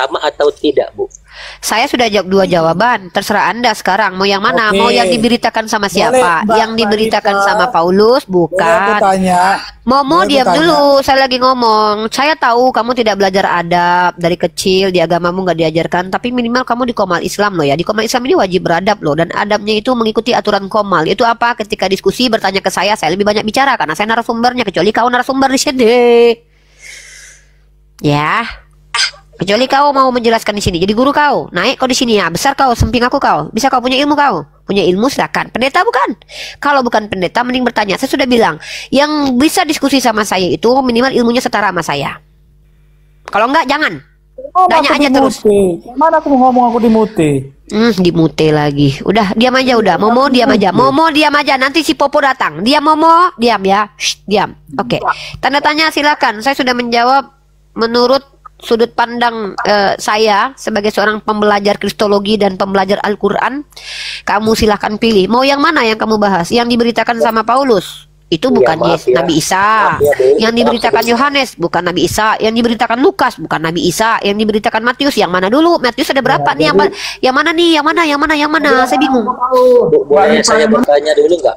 sama atau tidak, Bu? Saya sudah jawab dua jawaban. Terserah Anda sekarang mau yang mana? Oke. Mau yang diberitakan sama siapa? Mbak Yang diberitakan Marita. sama Paulus? Boleh aku Bukan. tanya? Momo, Boleh aku diam tanya? dulu. Saya lagi ngomong. Saya tahu kamu tidak belajar adab dari kecil, di agamamu nggak diajarkan. Tapi minimal kamu di Komal Islam loh ya. Di Komal Islam ini wajib beradab loh. Dan adabnya itu mengikuti aturan Komal. Itu apa? Ketika diskusi bertanya ke saya lebih banyak bicara karena saya narasumbernya. Kecuali kau narasumber di sini. Ya. Kecuali kau mau menjelaskan di sini. Jadi guru kau. Naik kau di sini ya. Besar kau, semping aku kau. Bisa kau punya ilmu kau. Punya ilmu silakan. Pendeta bukan? Kalau bukan pendeta mending bertanya. Saya sudah bilang, yang bisa diskusi sama saya itu minimal ilmunya setara sama saya. Kalau enggak jangan. Oh, Tanya aku aja terus. dimute. Mana aku mau ngomong aku dimute? Dimute lagi. Udah, diam aja udah. Momo diam aja. Momo diam aja. Nanti si Popo datang. Diam Momo, diam ya. Shh, diam. Oke. Tanda tanya silakan. Saya sudah menjawab menurut sudut pandang saya sebagai seorang pembelajar Kristologi dan pembelajar Al-Quran. Kamu silahkan pilih. Mau yang mana yang kamu bahas? Yang diberitakan sama Paulus? Itu bukan maaf ya. Nabi Isa. Maaf ya, Bu. Yang diberitakan Yohanes bukan Nabi Isa. Yang diberitakan Lukas bukan Nabi Isa. Yang diberitakan Matius yang mana dulu? Matius ada berapa nih? Yang mana nih? Yang mana? Yang mana? Yang mana? Saya bingung. Bu, boleh saya bertanya dulu nggak?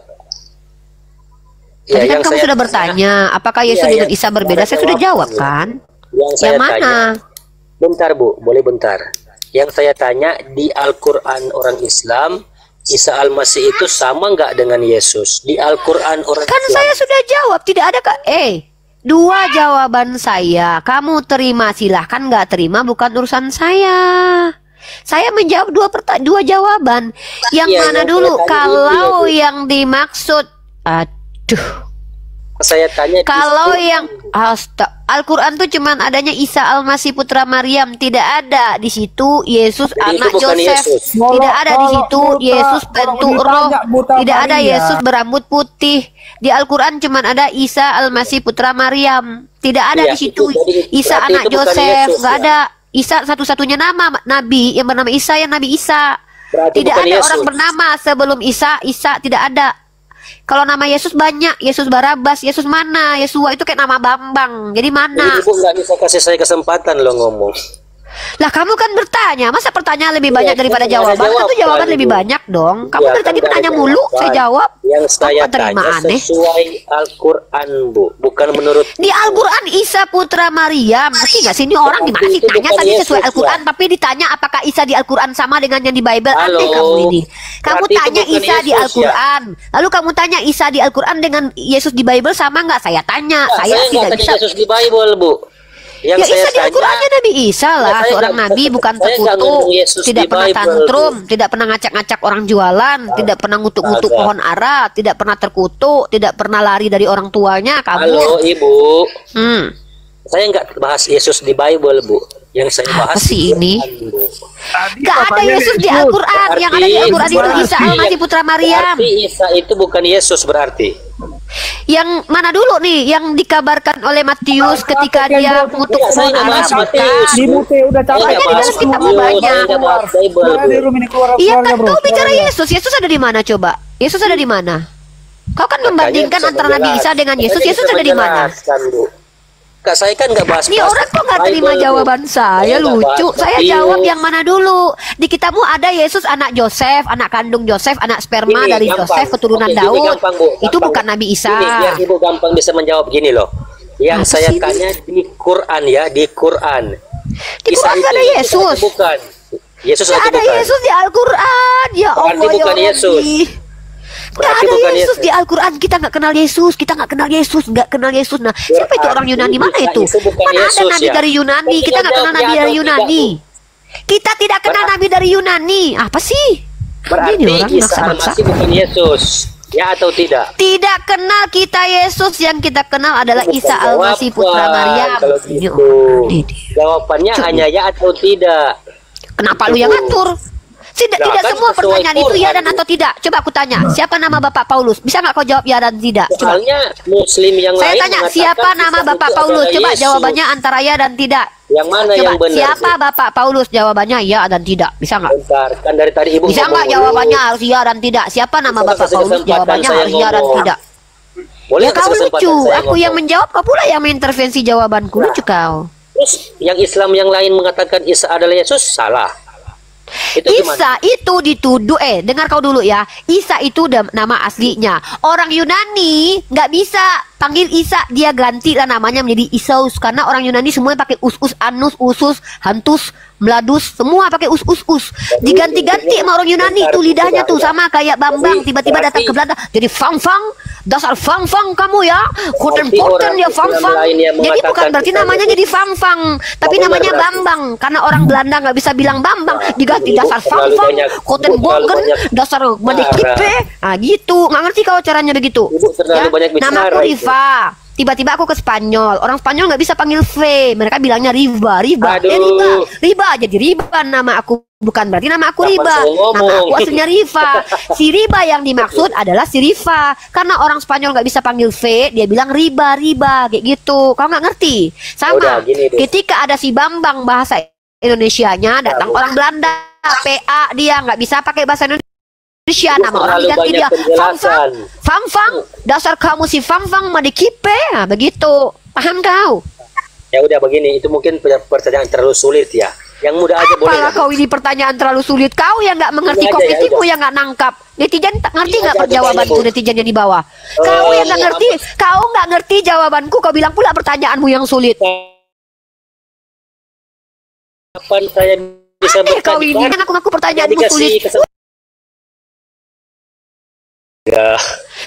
Tadi kan yang kamu saya sudah bertanya, apakah Yesus Iya, dengan yang Isa berbeda? Saya sudah jawab kan? Yang saya Yang mana? tanya, bentar Bu, boleh bentar. Yang saya tanya di Al-Quran orang Islam, Isa Al-Masih itu sama nggak dengan Yesus? Di Al-Quran orang Kan Islam. saya sudah jawab, tidak ada kak. Dua jawaban saya. Kamu terima silahkan, nggak terima bukan urusan saya. Saya menjawab dua jawaban. Yang Iya, mana yang dulu? saya tanya Kalau itu ya, Bu. yang dimaksud, aduh. Saya tanya Kalau yang Al-Quran tuh cuman adanya Isa Al-Masih putra Maryam, tidak ada di situ Yesus Jadi anak itu bukan Yosef, Yesus. tidak ada di situ Yesus bentuk roh, tidak ada Maria. Yesus berambut putih. Di Al-Quran cuman ada Isa Al-Masih putra Maryam, tidak ada Iya, di situ itu berarti Isa itu anak bukan Yosef, Yesus, nggak ya? ada. Isa satu-satunya nama nabi yang bernama Isa, yang Nabi Isa. Berarti Tidak bukan ada Yesus. orang bernama sebelum Isa tidak ada. Kalau nama Yesus banyak, Yesus Barabas, Yesus mana, Yesua itu kayak nama Bambang. Jadi mana? Jadi Ibu nggak bisa kasih saya kesempatan loh ngomong. Lah kamu kan bertanya, masa pertanyaan lebih Iya, banyak daripada saya nggak ada jawaban? Itu jawaban, jawaban lebih Bu. banyak dong. Kamu Iya, dari kan tadi nggak ada bertanya mulu, jawaban. saya jawab. Yang saya Kamu terima tanya aneh. sesuai Al-Quran, Bu, bukan menurut Di Al-Quran Isa putra Maryam. Ngerti nggak sih ini orang Berarti gimana sih itu tanya bukan tadi Yesus, sesuai Al-Quran, ya? tapi ditanya apakah Isa di Al-Quran sama dengan yang di Bible? Halo. Aneh kamu ini. Kamu Berarti itu tanya bukan Isa di Yesus, Al-Quran, lalu kamu tanya Isa di Al-Quran dengan Yesus di Bible sama nggak? Saya tanya, Nah, saya nggak tidak tanya bisa. Yesus di Bible, Bu. Yang Ya saya Isa di tanya, Al-Qurannya Nabi Isa lah, saya seorang nggak- nabi bukan saya nggak terkutuk, ngomong Yesus tidak di pernah Bible, tantrum, tidak pernah ngacak-ngacak orang jualan, tidak pernah ngutuk-ngutuk Agak. pohon ara, tidak pernah terkutuk, tidak pernah lari dari orang tuanya, halo kabur. Ibu, Hmm. saya nggak bahas Yesus di Bible, Bu. Yang saya Apa bahas sih di ini? Quran, Bu. Gak ada Yesus di Al-Quran. Yang ada di Al-Quran itu Berarti- Isa Al-Masih putra Maryam. Berarti Isa itu bukan Yesus berarti. Yang mana dulu nih? Yang dikabarkan oleh Matius ketika dia mengutuk Enggak, saya pohon nggak ara, bahas bukan? Matius. Dimute udah Saya capek. nggak bahas Di dalam kitabmu Matius, banyak. saya nggak bahas Bible, Keluar Bu. dari room ini, keluar Iya keluarga, kan bro. tuh bicara Keluarga. Yesus. Yesus ada di mana coba? Yesus ada di mana? Kau kan membandingkan Makanya antara bisa Nabi Isa menjelaskan. dengan Yesus. Makanya Yesus bisa ada di mana? menjelaskan, Bu. Kak, saya kan nggak bahas. Nih orang kok nggak terima Bible, Bu. jawaban saya, nggak lucu. bahas Saya Matius. jawab yang mana dulu? Di kitabmu ada Yesus anak Yosef, anak kandung Yosef, anak sperma Gini, dari gampang. Yosef keturunan Oke, gini, Daud. gampang, Bu, Itu gampang. bukan Nabi Isa. Gini, biar Ibu gampang bisa menjawab gini loh. Yang Apa saya sih ini? tanya di Quran ya, di Quran. Di Isa Quran itu nggak ada Yesus. Bukan. Yesus Nggak itu ada bukan. Yesus di Al-Quran. Ya Berarti Allah ya bukan Rabbi. Yesus. Nggak Berarti ada bukan Yesus Yesus. di Al-Quran. Kita nggak kenal Yesus. Kita nggak kenal Yesus. Nggak kenal Yesus. Nah, siapa itu orang Yunani? Mana Isa itu? itu bukan Mana ada Yesus, nabi ya? dari Yunani? Kita nggak kenal Jawab nabi ya dari atau Yunani. tidak, Kita tidak kenal nabi dari Yunani. Apa sih? Berarti Ini orang Isa maksa-maksa. Al-Masih bukan Yesus. Ya atau tidak? Tidak kenal kita Yesus, yang kita kenal adalah Isa Al-Masih putra Jawaban, Maryam. Kalau Ini gitu. orang ini. Jawabannya Cuk. hanya ya atau tidak. Kenapa lu yang ngatur? Tidak, Lah, tidak kan semua sesuai pertanyaan itu ya Quran, dan Bu. atau tidak. Coba aku tanya, siapa nama Bapak Paulus? Bisa nggak kau jawab ya dan tidak? Coba. Soalnya Muslim yang Saya lain tanya, mengatakan siapa nama Isa Bapak itu Paulus? adalah Coba Yesus. jawabannya antara ya dan tidak. Yang mana Coba, yang benar? siapa Bu? Bapak Paulus? Jawabannya ya dan tidak. Bisa nggak? Bentar, kan dari tadi Ibu Bisa ngomong nggak dulu. jawabannya harus ya dan tidak? Siapa nama Bisa Bapak kasih Paulus? kesempatan Jawabannya saya harus ya dan ngomong. tidak. Boleh Ya kau kasih kesempatan lucu. saya Aku yang ngomong? menjawab, kau pula yang mengintervensi jawabanku. Lucu kau. Terus yang Islam yang lain mengatakan Isa adalah Yesus, salah. Itu Isa itu dituduh, dengar kau dulu ya. Isa itu nama aslinya. Orang Yunani nggak bisa panggil Isa, dia ganti lah namanya menjadi Isaus, karena orang Yunani semuanya pakai us, anus, usus, hantus, meladus, semua pakai us. Diganti-ganti sama orang Yunani tuh lidahnya tuh sama kayak Bambang, tiba-tiba datang ke Belanda jadi Fang, dasar Fang kamu ya, koten ya Fang. Jadi bukan berarti namanya jadi Fang, tapi namanya Bambang, karena orang Belanda nggak bisa bilang Bambang, diganti dasar Fang, koten bogen, dasar Madekipe, nah gitu, nggak ngerti kau caranya begitu. Ya, nama aku Riva. Tiba-tiba aku ke Spanyol, orang Spanyol nggak bisa panggil V, mereka bilangnya Riva. Riva jadi Riba nama aku, bukan berarti nama aku Riba, nama aku aslinya Riva. Si Riba yang dimaksud adalah si Riva, karena orang Spanyol nggak bisa panggil V, dia bilang Riba kayak gitu. Kau nggak ngerti? Sama ketika ada si Bambang bahasa Indonesianya, datang orang Belanda PA, dia nggak bisa pakai bahasa Indonesia, nama orang diganti dia Fang, dasar kamu si Fang Madekipe, nah begitu, paham kau? Ya udah begini, itu mungkin pertanyaan terlalu sulit ya. Yang mudah aja boleh. Apalah kau ini pertanyaan terlalu sulit, kau yang nggak mengerti, kognitimu yang nggak nangkap. Netizen ngerti nggak jawabanku, netizen yang di bawah? Kau yang nggak ngerti, kau nggak ngerti jawabanku, kau bilang pula pertanyaanmu yang sulit. Kapan saya bisa kau ini kan aku pertanyaanmu sulit.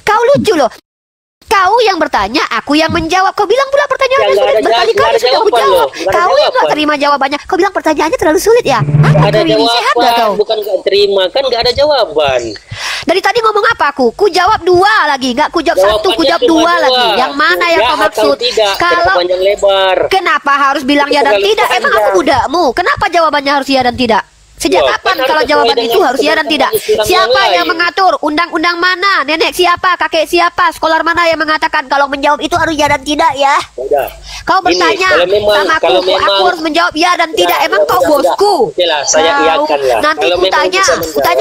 Kau lucu loh. Kau yang bertanya, aku yang menjawab. Kau bilang pula pertanyaannya sulit, berkali-kali sudah aku jawab. Kau yang gak terima jawabannya. Kau bilang pertanyaannya terlalu sulit ya? Ada jawaban, bukan gak terima, kan gak ada jawaban. Dari tadi ngomong apa aku? Ku jawab dua lagi, gak ku jawab satu, ku jawab dua lagi. Yang mana yang kau maksud? Kalau panjang lebar. Kenapa harus bilang ya dan tidak? Emang aku budakmu? Kenapa jawabannya harus ya dan tidak? Sejak kapan kalau jawaban itu harus ya dan tidak? Siapa yang mengatur? Undang-undang mana? Nenek siapa? Kakek siapa? Sekolah mana yang mengatakan kalau menjawab itu harus ya dan tidak ya? Kau bertanya sama aku harus menjawab ya dan tidak. Emang kau bosku? Nanti ku tanya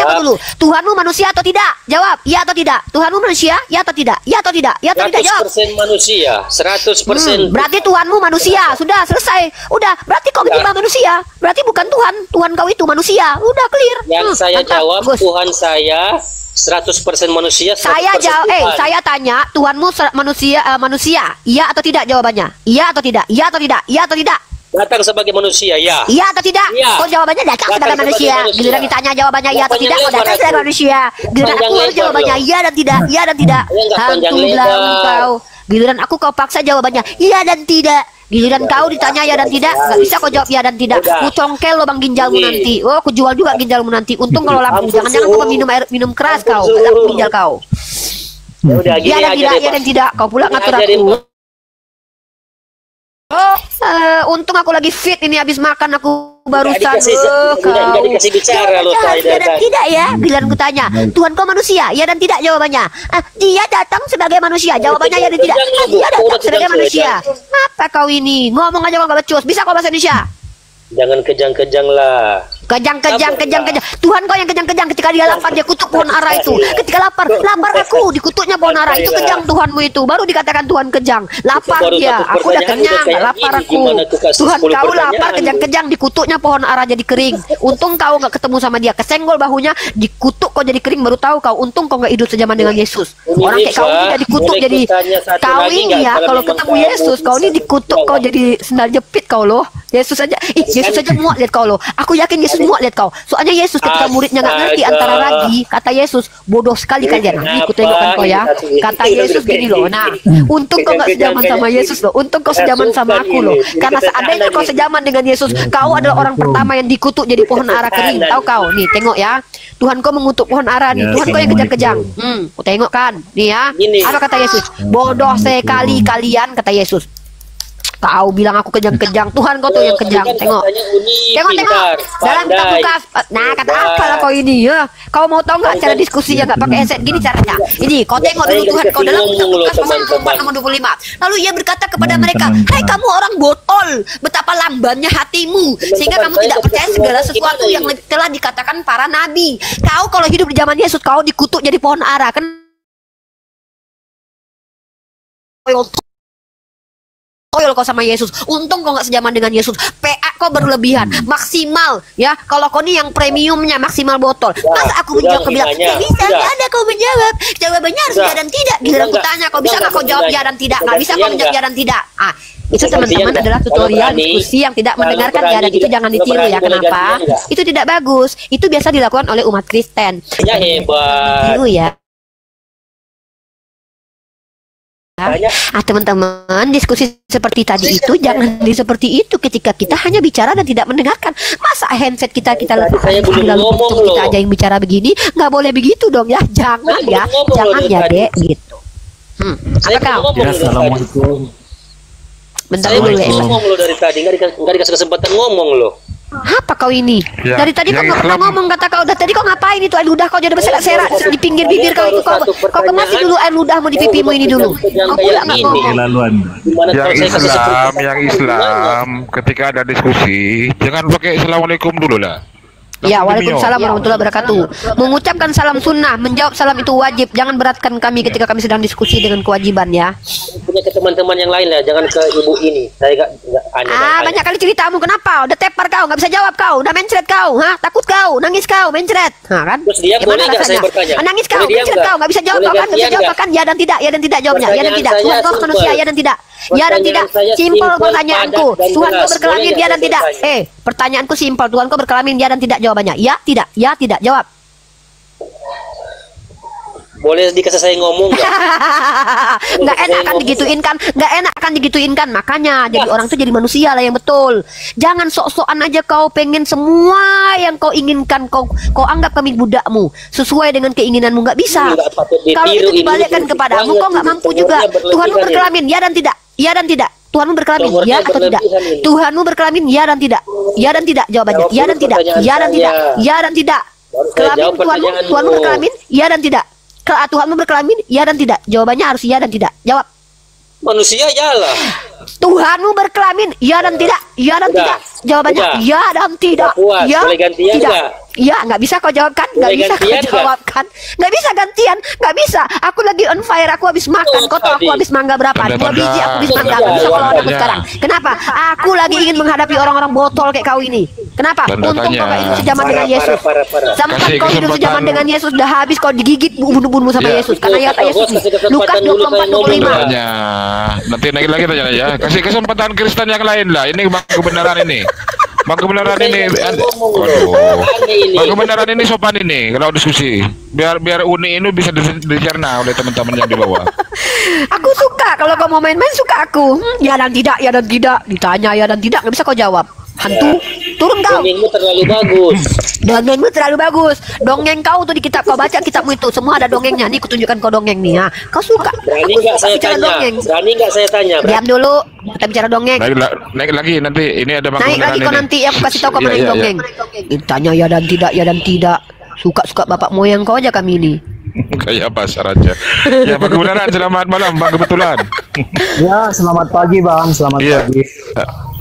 kau dulu. Tuhanmu manusia atau tidak? Jawab ya atau tidak. Tuhanmu manusia? Ya atau tidak? Ya atau tidak? Ya atau tidak? Jawab. 100% manusia, 100%. Berarti Tuhanmu manusia. Sudah selesai. Udah. Berarti kau menyembah manusia. Berarti bukan Tuhan. Tuhan kau itu manusia. Udah clear. Yang saya jawab, Tuhan saya 100% manusia. Saya tanya, Tuhanmu manusia? Iya atau tidak jawabannya? Iya atau tidak? Iya atau tidak? Iya atau tidak? Datang sebagai manusia, ya. Iya atau tidak? Ya. Kok jawabannya datang sebagai manusia? Giliran ditanya jawabannya iya atau tidak, kok datang sebagai manusia? Giliran aku harus jawabannya iya dan tidak, iya dan tidak. Hantu belakang kau. Giliran aku kau paksa jawabannya iya dan tidak. Giliran kau ditanya ya dan tidak, nggak bisa kau jawab ya dan tidak. Ku congkel lubang ginjalmu nanti. Oh, ku jual juga ginjalmu nanti. Untung kalau lambung. Jangan-jangan kau minum keras kau. Lambung ginjal kau. Ya dan tidak, ya dan tidak. Kau pula ngatur aku. Untung aku lagi fit ini, habis makan aku barusan. Kau dikasih bicara loh saya. Ya dan tidak ya. Giliran ku tanya, Tuhan kau manusia? Ya dan tidak jawabannya. Dia datang sebagai manusia. Jawabannya ya dan tidak. Dia datang sebagai manusia. Apa kau ini? Ngomong aja kau gak becus. Bisa kau bahasa Indonesia? Jangan kejang-kejang lah. Kejang. Tuhan kau yang kejang-kejang. Ketika dia lapar dia kutuk pohon ara itu. Ketika lapar aku dikutuknya pohon ara itu. Kejang Tuhanmu itu. Baru dikatakan Tuhan kejang. Lapar dia. Aku udah kenyang. Lapar aku. Tuhan kau lapar kejang-kejang. Dikutuknya pohon ara jadi kering. Untung kau gak ketemu sama dia. Kesenggol bahunya. Dikutuk kau jadi kering. Baru tahu kau. Untung kau gak hidup sejaman dengan Yesus. Orang kayak kau ini dikutuk jadi. Kau ini ya. Kalau ketemu Yesus. Kau ini dikutuk kau jadi sendal jepit kau loh. Yesus aja. Yesus aja muak lihat kau loh. Aku yakin Yesus muak lihat kau. Soalnya Yesus ketika muridnya nggak ngerti antara ragi, kata Yesus, bodoh sekali kalian. Nah, aku tengokkan kau ya. Kata Yesus gini loh. Nah, untung kau nggak sejaman sama Yesus loh. Untung kau sejaman sama aku loh. Karena seandainya kau sejaman dengan Yesus, kau adalah orang pertama yang dikutuk jadi pohon ara kering. Tahu kau? Nih, tengok ya. Tuhan kau mengutuk pohon ara nih. Tuhan kau yang kejang-kejang. Kau tengok kan? Nih ya. Apa kata Yesus? Bodoh sekali kalian, kata Yesus. Kau bilang aku kejang-kejang. Tuhan kau tuh yang kejang. Tengok. Dalam kulkas. Nah, kata apa lah kau ini ya? Kau mau tahu nggak cara diskusinya nggak pakai headset? Gini caranya. Ini kau tengok dulu Tuhan kau dalam kulkas pasal 4 nomor 25. Lalu ia berkata kepada mereka, hai kamu orang botol, betapa lambannya hatimu sehingga kamu tidak percaya segala sesuatu yang telah dikatakan para nabi. Kau kalau hidup di zaman Yesus kau dikutuk jadi pohon ara kan? Toyol kau sama Yesus. Untung kau nggak sejaman dengan Yesus. PA kau berlebihan, maksimal ya. Kalau kau nih yang premiumnya maksimal botol. Masa aku menjawab, kau bilang nggak bisa, nggak ada kau menjawab. Jawabannya harus ya dan tidak. Giliran aku tanya, kau bisa nggak kau jawab ya dan tidak? Nggak bisa kau menjawab ya dan tidak. Ah, itu teman-teman adalah tutorial diskusi yang tidak mendengarkan ya dan itu jangan ditiru ya. Kenapa? Itu tidak bagus. Itu biasa dilakukan oleh umat Kristen. Ya hebat. Ditiru ya. Teman-teman, diskusi seperti tadi itu jangan seperti itu ketika kita hanya bicara dan tidak mendengarkan. Masa handset kita letakkan lalu kita aja yang bicara begini, nggak boleh begitu dong ya. Jangan ya, jangan ya dek gitu. Apa kau? Ya, assalamualaikum. Bentar dulu ya. Ngomong lo dari tadi, nggak dikasih kesempatan ngomong lo. Apa kau ini? Ya, Dari tadi kau nggak pernah ngomong, kata kau. Tadi kau ngapain itu air ludah kau jadi berserak-serak di pinggir bibir kau itu. Kau kemasi dulu air ludahmu di pipimu ini dulu. Kau pula nggak ngomong. Laluan. Yang Islam ketika ada diskusi jangan pakai assalamualaikum dulu lah. Ya, waalaikumsalam warahmatullahi wabarakatuh. Mengucapkan salam sunnah, menjawab salam itu wajib. Jangan beratkan kami ketika kami sedang diskusi dengan kewajiban ya. Punya ke teman-teman yang lain lah, jangan ke ibu ini. Saya nggak Banyak kali ceritamu, kenapa? Udah tepar kau, nggak bisa jawab kau, udah mencret kau, takut kau, nangis kau, mencret, kan? Terus dia boleh nggak saya bertanya? Nangis kau, mencret kau, nggak bisa jawab kau kan? Nggak bisa jawab kan? Ya dan tidak, ya dan tidak jawabnya, ya dan tidak. Tuhan kau manusia, ya dan tidak. Ya dan tidak. Simpel pertanyaanku. Tuhan kau berkelamin, ya dan tidak. Pertanyaanku simpel. Tuhan kau berkelamin, ya dan tidak jawabannya. Ya tidak, ya tidak jawab. Boleh dikasih saya ngomong nggak? Nggak enak kan digituin kan? Nggak enak kan digituin kan? Makanya jadi orang tuh jadi manusia lah yang betul. Jangan sok-sokan aja kau pengen semua yang kau inginkan kau anggap kami budakmu sesuai dengan keinginanmu. Nggak bisa. Kalau itu dibalikkan kepadamu kau nggak mampu juga. Tuhanmu berkelamin ya dan tidak. Ya dan tidak. Tuhanmu berkelamin ya atau tidak? Tuhanmu berkelamin ya dan tidak. Ya dan tidak jawabannya. Ya dan tidak. Ya dan tidak. Ya dan tidak. Kelamin Tuhanmu berkelamin ya dan tidak. Tuhanmu berkelamin ya dan tidak. Jawabannya harus ya dan tidak. Jawab. Manusia jalan. Tuhanmu berkelamin ya dan tidak. Ya dan tidak. Jawabannya ya dan tidak. Ya tidak. Ya nggak bisa kau jawabkan. Nggak bisa kau jawabkan. Nggak bisa gantian. Nggak bisa. Aku lagi on fire. Aku habis makan. Kau tahu aku habis mangga berapa? 2 biji aku habis mangga. Nggak bisa kalau aku sekarang. Kenapa? Aku lagi ingin menghadapi orang-orang botol kayak kau ini. Kenapa? Untung kau gak hidup sejaman dengan Yesus. Sampai kau hidup sejaman dengan Yesus udah habis kau digigit bunuh-bunuh sama Yesus. Karena ya Yesus nih. Lukas 24:25. Nanti naik lagi tanya ya. Kasih kesempatan Kristen yang lain lah. Ini bang kebenaran ini. Bang kebenaran ini. Bang kebenaran ini sopan ini kalau diskusi. Biar Uni ini bisa dicerna oleh teman-teman yang di bawah. Aku suka kalau kau mau main-main, suka aku. Ya dan tidak, ya dan tidak. Ditanya ya dan tidak, nggak bisa kau jawab. Hantu, turun kau. Dongengmu terlalu bagus. Dongengmu terlalu bagus. Dongeng kau tuh di kitab, kau baca kitabmu itu semua ada dongengnya. Nih kutunjukkan kau dongeng nih ya. Kau suka? Berani nggak saya tanya? Dongeng. Berani nggak saya tanya? Diam dulu. Kita bicara dongeng. Naik lagi nanti ini ada bang. Naik lagi kau nanti ya, aku kasih tahu kau main dongeng. Ditanya ya dan tidak, ya dan tidak. Suka-suka bapak moyang kau aja kami ini. Kayak pasar aja. Ya bang kebenaran, selamat malam bang kebetulan. Ya, selamat pagi bang, selamat pagi.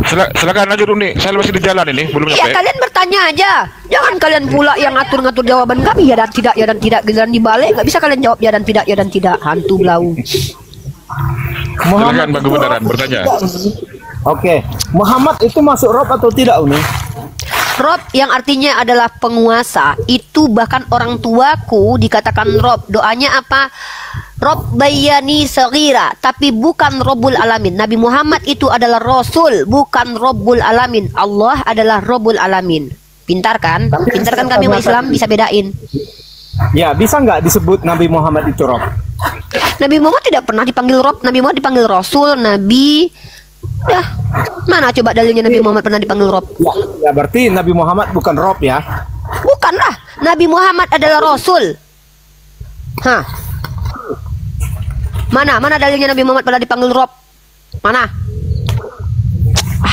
Silakan lanjut nih. Saya masih di jalan ini, belum Ya nyampe. kalian bertanya aja. Jangan kalian pula yang ngatur-ngatur jawaban kami ya dan tidak, ya dan tidak. Giliran dibalik nggak bisa kalian jawab ya dan tidak, ya dan tidak. Hantu belau. Silakan bang kebenaran bertanya. Oke, Muhammad itu masuk Rob atau tidak Uni? Rob yang artinya adalah penguasa. Itu bahkan orang tuaku dikatakan Rob. Doanya apa? Rob bayani sagira, tapi bukan Robbul Alamin. Nabi Muhammad itu adalah Rasul, bukan Robbul Alamin. Allah adalah Robbul Alamin. Pintar kan? Pintar kan kami umat Islam bisa bedain. Ya, bisa nggak disebut Nabi Muhammad itu Rob? Nabi Muhammad tidak pernah dipanggil Rob. Nabi Muhammad dipanggil Rasul, Nabi. Ya, mana coba dalilnya Nabi Muhammad pernah dipanggil Rob? Ya berarti Nabi Muhammad bukan Rob ya? Bukanlah. Nabi Muhammad adalah Rasul. Hah? Mana dalilnya Nabi Muhammad pernah dipanggil Rob? Mana?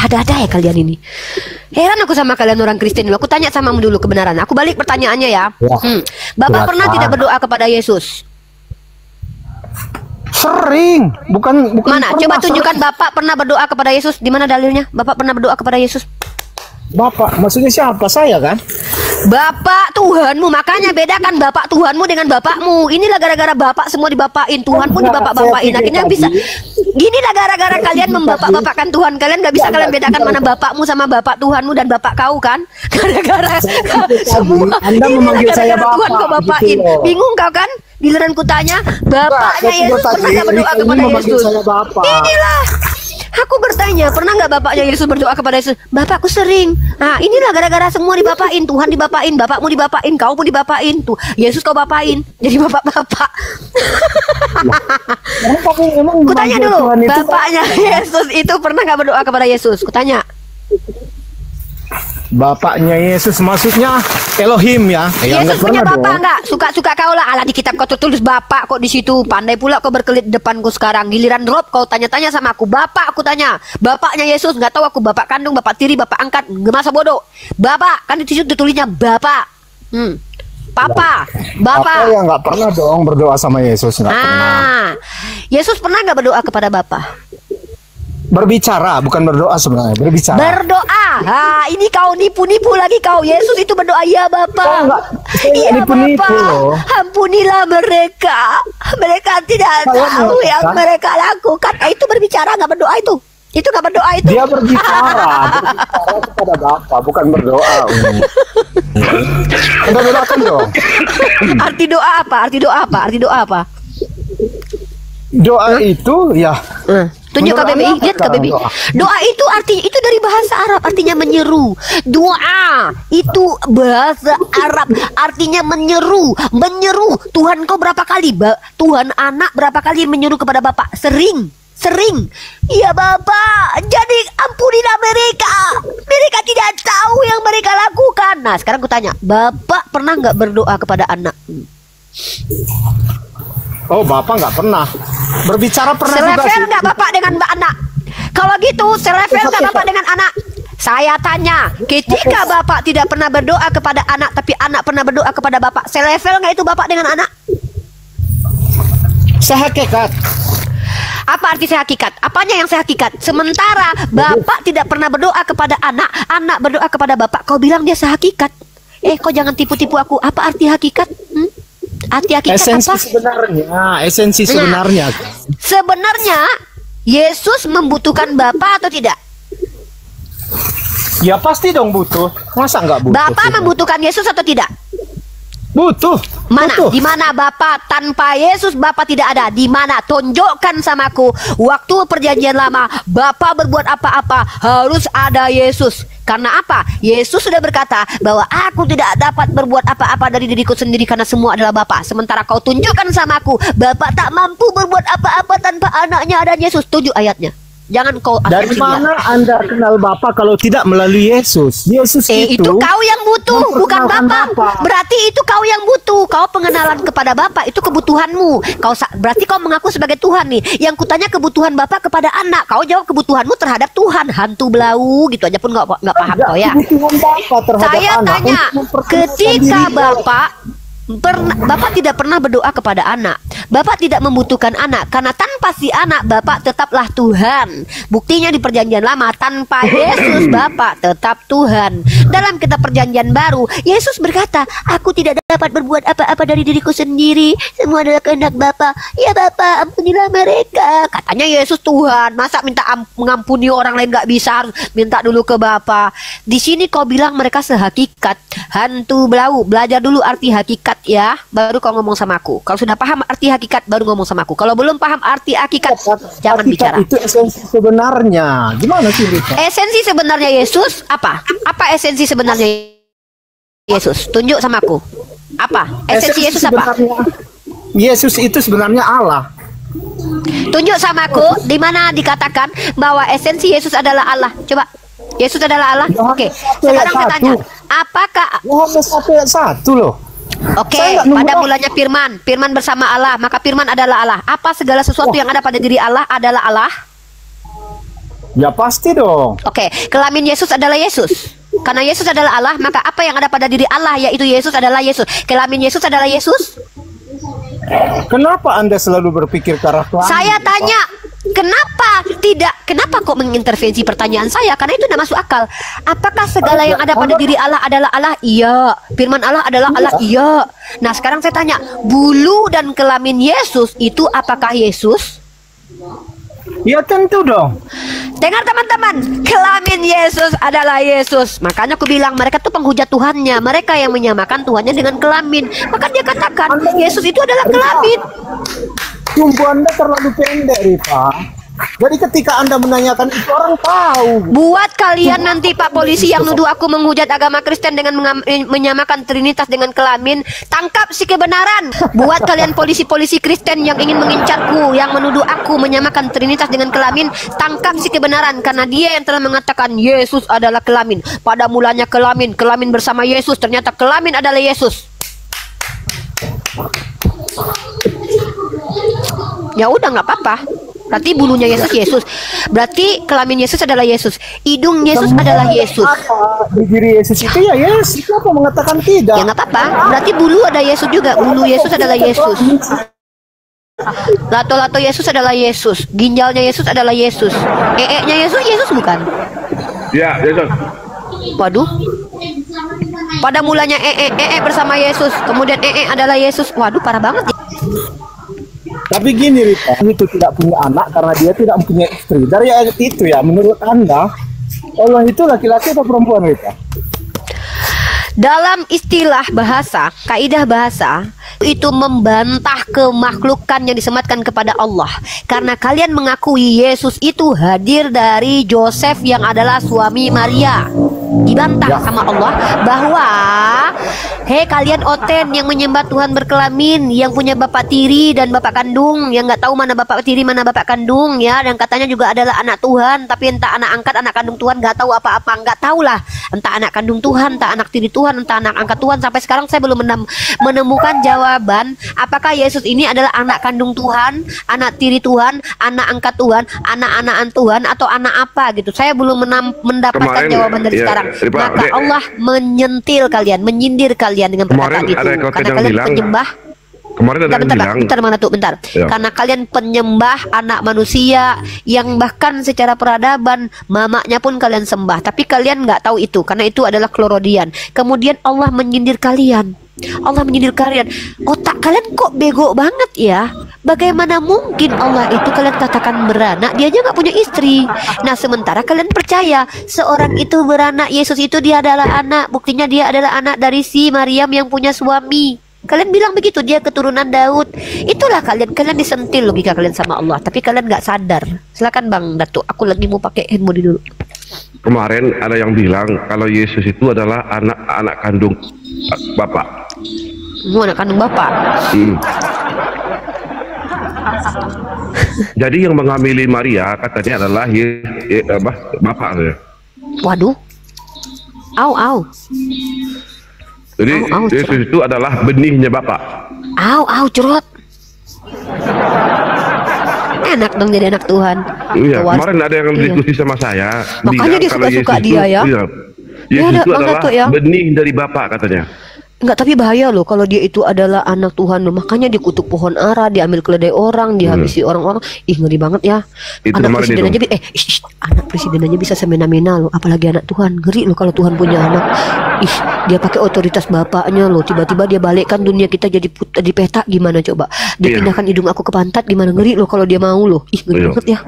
Ada-ada ya kalian ini. Heran aku sama kalian orang Kristen. Aku tanya samamu dulu kebenaran. Aku balik pertanyaannya ya. Bapak pernah tidak berdoa kepada Yesus? Sering, bukan Mana? pernah, Coba tunjukkan Bapak pernah berdoa kepada Yesus. Di mana dalilnya? Bapak pernah berdoa kepada Yesus? Bapak, maksudnya siapa? Saya kan? Bapak Tuhanmu, makanya bedakan bapak Tuhanmu dengan bapakmu. Inilah gara-gara bapak semua dibapain, Tuhan pun dibapak-bapain. Akhirnya bisa. Ginilah gara-gara kalian membapak-bapakkan Tuhan kalian, nggak bisa kalian bedakan mana bapakmu sama bapak Tuhanmu dan bapak kau kan? Gara-gara semua. Anda memanggil saya bapak. Tuhan kau bapain. Gitu loh. Bingung kau kan? Giliran kutanya, bapaknya Yesus pernah nggak berdoa kepada Yesus? Inilah. Aku bertanya, pernah nggak bapaknya Yesus berdoa kepada Yesus? Bapakku sering. Nah, inilah gara-gara semua dibapain. Tuhan dibapain, bapakmu dibapain, kau pun dibapain. Tuh, Yesus kau bapain. Jadi bapak-bapak. Kutanya dulu, bapaknya Yesus itu pernah nggak berdoa kepada Yesus? Kutanya. Bapaknya Yesus maksudnya Elohim ya. Yesus punya bapak nggak? Suka-suka kau lah. Alah, di kitab kau tertulis bapak kok di situ. Pandai pula kau berkelit depanku sekarang. Giliran drop kau tanya-tanya sama aku. Bapak, aku tanya. Bapaknya Yesus, nggak tahu aku bapak kandung, bapak tiri, bapak angkat. Nggak masa bodoh. Bapak, kan di situ ditulisnya bapak. Papa, bapak. Apa yang nggak pernah dong berdoa sama Yesus, nggak pernah. Yesus pernah nggak berdoa kepada bapak? Berbicara, bukan berdoa sebenarnya, berbicara. Berdoa. Ini kau nipu-nipu lagi kau. Yesus itu berdoa, ya Bapa. Iya Bapa. Ampunilah mereka. Mereka tidak tahu yang mereka lakukan. Itu berbicara, nggak berdoa itu. Itu nggak berdoa itu. Dia berbicara kepada Bapa, bukan berdoa. Anda bedakan dong. Arti doa apa? Arti doa apa? Arti doa apa? Doa itu ya. Tunjuk KBBI, lihat KBBI. Doa itu artinya itu dari bahasa Arab, artinya menyeru. Doa itu bahasa Arab, artinya menyeru. Menyeru. Tuhan kau berapa kali? Tuhan anak berapa kali menyeru kepada Bapak? Sering. Iya Bapak. Jadi ampunilah mereka. Mereka tidak tahu yang mereka lakukan. Nah sekarang aku tanya, Bapak pernah nggak berdoa kepada anak? Oh, Bapak nggak pernah. Berbicara pernah juga. Selevel nggak Bapak dengan mbak anak? Kalau gitu, selevel nggak Bapak dengan anak? Saya tanya, ketika Bapak tidak pernah berdoa kepada anak, tapi anak pernah berdoa kepada Bapak, selevel nggak itu Bapak dengan anak? Sehakikat. Apa arti sehakikat? Apanya yang sehakikat? Sementara Bapak tidak pernah berdoa kepada anak, anak berdoa kepada Bapak, kau bilang dia sehakikat. Kau jangan tipu-tipu aku. Apa arti hakikat? Arti hakikat esensi apa? Esensi sebenarnya. Sebenarnya Yesus membutuhkan Bapa atau tidak? Ya pasti dong butuh. Masa nggak butuh? Bapa membutuhkan Yesus atau tidak? Butuh. Mana? Butuh. Di mana Bapa tanpa Yesus Bapa tidak ada? Di mana? Tunjukkan samaku. Waktu perjanjian lama Bapa berbuat apa-apa harus ada Yesus. Karena apa? Yesus sudah berkata bahwa aku tidak dapat berbuat apa-apa dari diriku sendiri karena semua adalah Bapa. Sementara kau tunjukkan samaku Bapa tak mampu berbuat apa-apa tanpa anaknya dan Yesus. Tujuh ayatnya. Jangan kau dari mana Anda kenal Bapa kalau tidak melalui Yesus? Yesus itu kau yang butuh, bukan Bapa. Berarti itu kau yang butuh. Kau pengenalan kepada Bapa itu kebutuhanmu. Berarti kau mengaku sebagai Tuhan nih. Yang kutanya kebutuhan Bapa kepada anak. Kau jawab kebutuhanmu terhadap Tuhan. Hantu belau gitu aja pun nggak paham kau ya. Saya tanya, ketika Bapak tidak pernah berdoa kepada anak. Bapak tidak membutuhkan anak karena tanpa si anak Bapak tetaplah Tuhan. Buktinya di perjanjian lama tanpa Yesus Bapak tetap Tuhan. Dalam kitab perjanjian baru Yesus berkata, aku tidak dapat berbuat apa-apa dari diriku sendiri. Semua adalah kehendak Bapa. Ya Bapa, ampunilah mereka. Katanya Yesus Tuhan. Masa minta mengampuni orang lain gak bisa? Harus minta dulu ke Bapa. Di sini kau bilang mereka sehakikat. Hantu belau. Belajar dulu arti hakikat ya, baru kau ngomong sama aku. Kalau sudah paham arti hakikat baru ngomong sama aku. Kalau belum paham arti hakikat jangan bicara. Itu esensi sebenarnya. Gimana sih Rika? Esensi sebenarnya Yesus apa? Apa esensi sebenarnya Yesus? Tunjuk sama aku. Apa? Esensi Yesus apa? Yesus itu sebenarnya Allah. Tunjuk sama aku di mana dikatakan bahwa esensi Yesus adalah Allah. Coba. Yesus adalah Allah. Oke. Sekarang saya tanya, apakah Yohanes 1:1 loh. Oke, pada mulanya Firman bersama Allah, maka Firman adalah Allah. Apa segala sesuatu yang ada pada diri Allah adalah Allah? Ya pasti dong. Oke, kelamin Yesus adalah Yesus. Karena Yesus adalah Allah, maka apa yang ada pada diri Allah yaitu Yesus adalah Yesus. Kelamin Yesus adalah Yesus. Kenapa Anda selalu berpikir ke arah kelamin? Saya tanya, Kenapa kok mengintervensi pertanyaan saya? Karena itu tidak masuk akal. Apakah segala yang ada pada diri Allah adalah Allah? Iya. Firman Allah adalah Allah? Iya. Nah, sekarang saya tanya, bulu dan kelamin Yesus itu apakah Yesus? Ya tentu dong. Dengar teman-teman, kelamin Yesus adalah Yesus. Makanya aku bilang mereka tuh penghujat Tuhannya. Mereka yang menyamakan Tuhannya dengan kelamin. Maka dia katakan Yesus itu adalah kelamin. Sumbu Anda terlalu pendek, Rifa. Jadi ketika Anda menanyakan itu orang tahu. Buat kalian nanti Pak Polisi yang nuduh aku menghujat agama Kristen dengan menyamakan Trinitas dengan kelamin, tangkap si kebenaran. Buat kalian polisi-polisi Kristen yang ingin mengincarku, yang menuduh aku menyamakan Trinitas dengan kelamin, tangkap si kebenaran. Karena dia yang telah mengatakan Yesus adalah kelamin. Pada mulanya kelamin bersama Yesus, ternyata kelamin adalah Yesus. Ya udah, nggak apa-apa. Berarti bulunya Yesus. Berarti kelamin Yesus adalah Yesus. Hidung Yesus adalah Yesus. Di diri Yesus itu ya Yesus. Siapa mengatakan tidak? Ya nggak apa-apa. Berarti bulu ada Yesus juga. Bulu Yesus adalah Yesus. Lato-lato Yesus adalah Yesus. Ginjalnya Yesus adalah Yesus. Nya Yesus bukan? Ya, Yesus. Waduh. Pada mulanya bersama Yesus. Kemudian adalah Yesus. Waduh, parah banget. Tapi gini, Rita, itu tidak punya anak karena dia tidak punya istri. Dari ayat itu ya, menurut Anda, Allah itu laki-laki atau perempuan, Rita? Dalam istilah bahasa, kaidah bahasa, itu membantah kemakhlukan yang disematkan kepada Allah. Karena kalian mengakui Yesus itu hadir dari Joseph yang adalah suami Maria. Dibantah sama Allah bahwa hei kalian oten yang menyembah Tuhan berkelamin, yang punya bapak tiri dan bapak kandung, yang nggak tahu mana bapak tiri mana bapak kandung ya, dan katanya juga adalah anak Tuhan, tapi entah anak angkat anak kandung Tuhan, nggak tahu apa-apa, nggak tahulah entah anak kandung Tuhan, entah anak tiri Tuhan, entah anak angkat Tuhan. Sampai sekarang saya belum menemukan jawaban apakah Yesus ini adalah anak kandung Tuhan, anak tiri Tuhan, anak angkat Tuhan, anak-anakan Tuhan, atau anak apa gitu. Saya belum mendapatkan jawaban dari sekarang. Maka Allah menyindir kalian dengan perkataan itu. Karena kalian penyembah. Kemarin ada yang bilang, bentar. Ya. Karena kalian penyembah anak manusia yang bahkan secara peradaban mamanya pun kalian sembah, tapi kalian nggak tahu itu karena itu adalah klorodian. Kemudian Allah menyindir kalian. Otak kalian kok bego banget ya? Bagaimana mungkin Allah itu kalian katakan beranak, dia aja nggak punya istri. Nah, sementara kalian percaya seorang itu beranak, Yesus itu dia adalah anak. Buktinya dia adalah anak dari si Maryam yang punya suami. Kalian bilang begitu, dia keturunan Daud. Itulah kalian disentil logika kalian sama Allah, tapi kalian nggak sadar. Silakan Bang Datuk, aku lagi mau pakai handphone dulu. kemarin ada yang bilang kalau Yesus itu adalah anak kandung Bapak. Anak kandung Bapak. Jadi yang menghamili Maria katanya adalah Bapak ya. Waduh. Au. Jadi Yesus itu adalah benihnya Bapak. Au, cerot. Enak dong jadi anak Tuhan. Iya, kemarin ada yang diskusi sama saya. Makanya dia suka-suka dia ya. Yesus itu adalah benih dari Bapak katanya. Enggak, tapi bahaya loh kalau dia itu adalah anak Tuhan loh. Makanya dikutuk pohon ara, diambil keledai orang, dihabisi orang-orang. Ih, ngeri banget ya. Itu anak presiden aja anak presiden aja bisa semena-mena loh, apalagi anak Tuhan. Ngeri loh kalau Tuhan punya anak. Ih, dia pakai otoritas bapaknya loh. Tiba-tiba dia balikkan dunia kita jadi di peta, gimana coba? Dia pindahkan hidung aku ke pantat, gimana? Ngeri loh kalau dia mau loh. Ih, ngeri banget ya.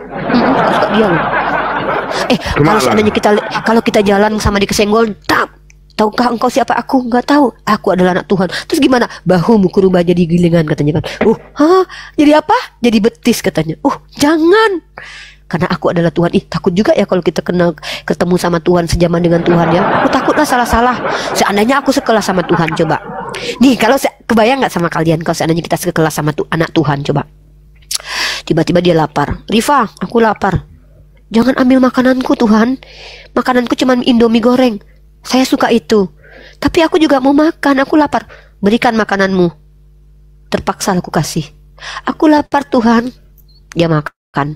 Suka dia loh. Kalau seandainya kalau kita jalan sama dia kesenggol, tahukah engkau siapa aku? Enggak tahu. Aku adalah anak Tuhan. Terus gimana? Bahumu kurubah jadi gilingan katanya kan. Jadi apa? Jadi betis katanya. Jangan. Karena aku adalah Tuhan. Takut juga ya kalau kita ketemu sama Tuhan, sejaman dengan Tuhan ya. Aku takutlah salah-salah. Seandainya aku sekelas sama Tuhan, coba. Nih, kalau kebayang nggak sama kalian kalau seandainya kita sekelas sama anak Tuhan, coba. Tiba-tiba dia lapar. Rifa, aku lapar. Jangan ambil makananku Tuhan. Makananku cuma Indomie goreng. Saya suka itu. Tapi aku juga mau makan, aku lapar. Berikan makananmu. Terpaksa aku kasih. Aku lapar Tuhan. Dia makan.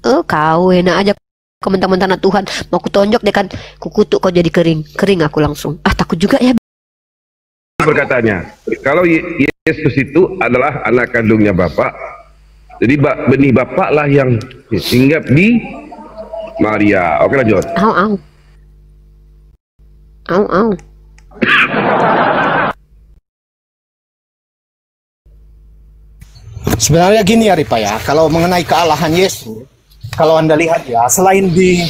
Kau enak aja. Kau mentang-mentang anak Tuhan. Mau aku tonjok dia kan. Kukutuk kau jadi kering. Kering aku langsung. Takut juga ya. Berkatanya, kalau Yesus itu adalah anak kandungnya Bapak, Jadi benih bapak lah yang hinggap di Maria. Oke lanjut. Au au. Au au. Sebenarnya gini ya Ripa ya, kalau mengenai kealahan Yesus, kalau Anda lihat ya, selain di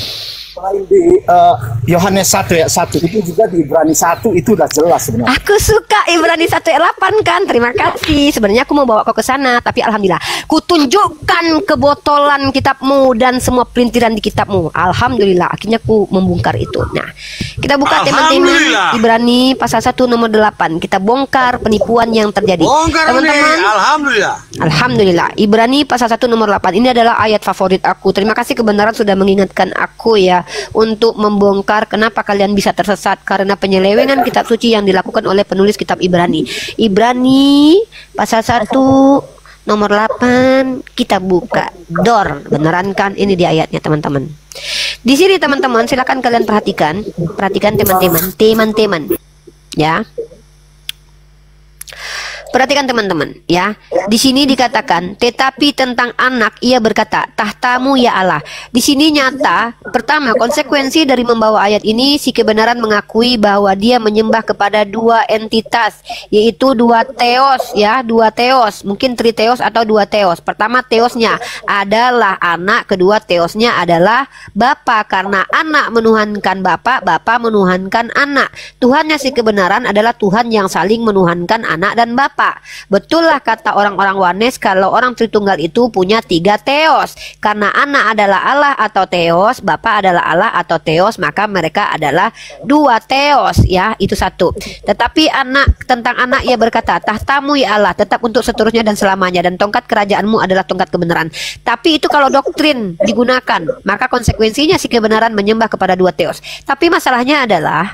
Yohanes 1 ayat 1 itu juga di Ibrani 1 itu udah jelas sebenarnya. Aku suka Ibrani 1 ayat 8 kan. Terima kasih. Sebenarnya aku mau bawa kau ke sana, tapi alhamdulillah kutunjukkan kebotolan kitabmu dan semua pelintiran di kitabmu. Alhamdulillah akhirnya aku membongkar itu. Nah, kita buka teman-teman Ibrani pasal 1 nomor 8. Kita bongkar penipuan yang terjadi. Teman-teman, alhamdulillah. Alhamdulillah. Ibrani pasal 1 nomor 8. Ini adalah ayat favorit aku. Terima kasih kebenaran sudah mengingatkan aku ya, untuk membongkar kenapa kalian bisa tersesat karena penyelewengan kitab suci yang dilakukan oleh penulis kitab Ibrani. Ibrani pasal 1 nomor 8 kita buka. Dor, beneran kan ini di ayatnya teman-teman. Di sini teman-teman silakan kalian perhatikan teman-teman ya. Perhatikan teman-teman ya. Di sini dikatakan, tetapi tentang anak ia berkata, tahtamu ya Allah. Di sini nyata, pertama konsekuensi dari membawa ayat ini, si kebenaran mengakui bahwa dia menyembah kepada dua entitas, yaitu dua teos ya, dua teos, mungkin triteos atau dua teos. Pertama teosnya adalah anak, kedua teosnya adalah Bapa, karena anak menuhankan Bapa, Bapa menuhankan anak. Tuhannya si kebenaran adalah Tuhan yang saling menuhankan anak dan Bapa. Betullah kata orang-orang Wanes kalau orang Tritunggal itu punya tiga teos. Karena anak adalah Allah atau teos, Bapa adalah Allah atau teos, maka mereka adalah dua teos ya, itu satu. Tetapi tentang anak ia berkata, tahtamu ya Allah tetap untuk seterusnya dan selamanya, dan tongkat kerajaanmu adalah tongkat kebenaran. Tapi itu kalau doktrin digunakan, maka konsekuensinya si kebenaran menyembah kepada dua teos. Tapi masalahnya adalah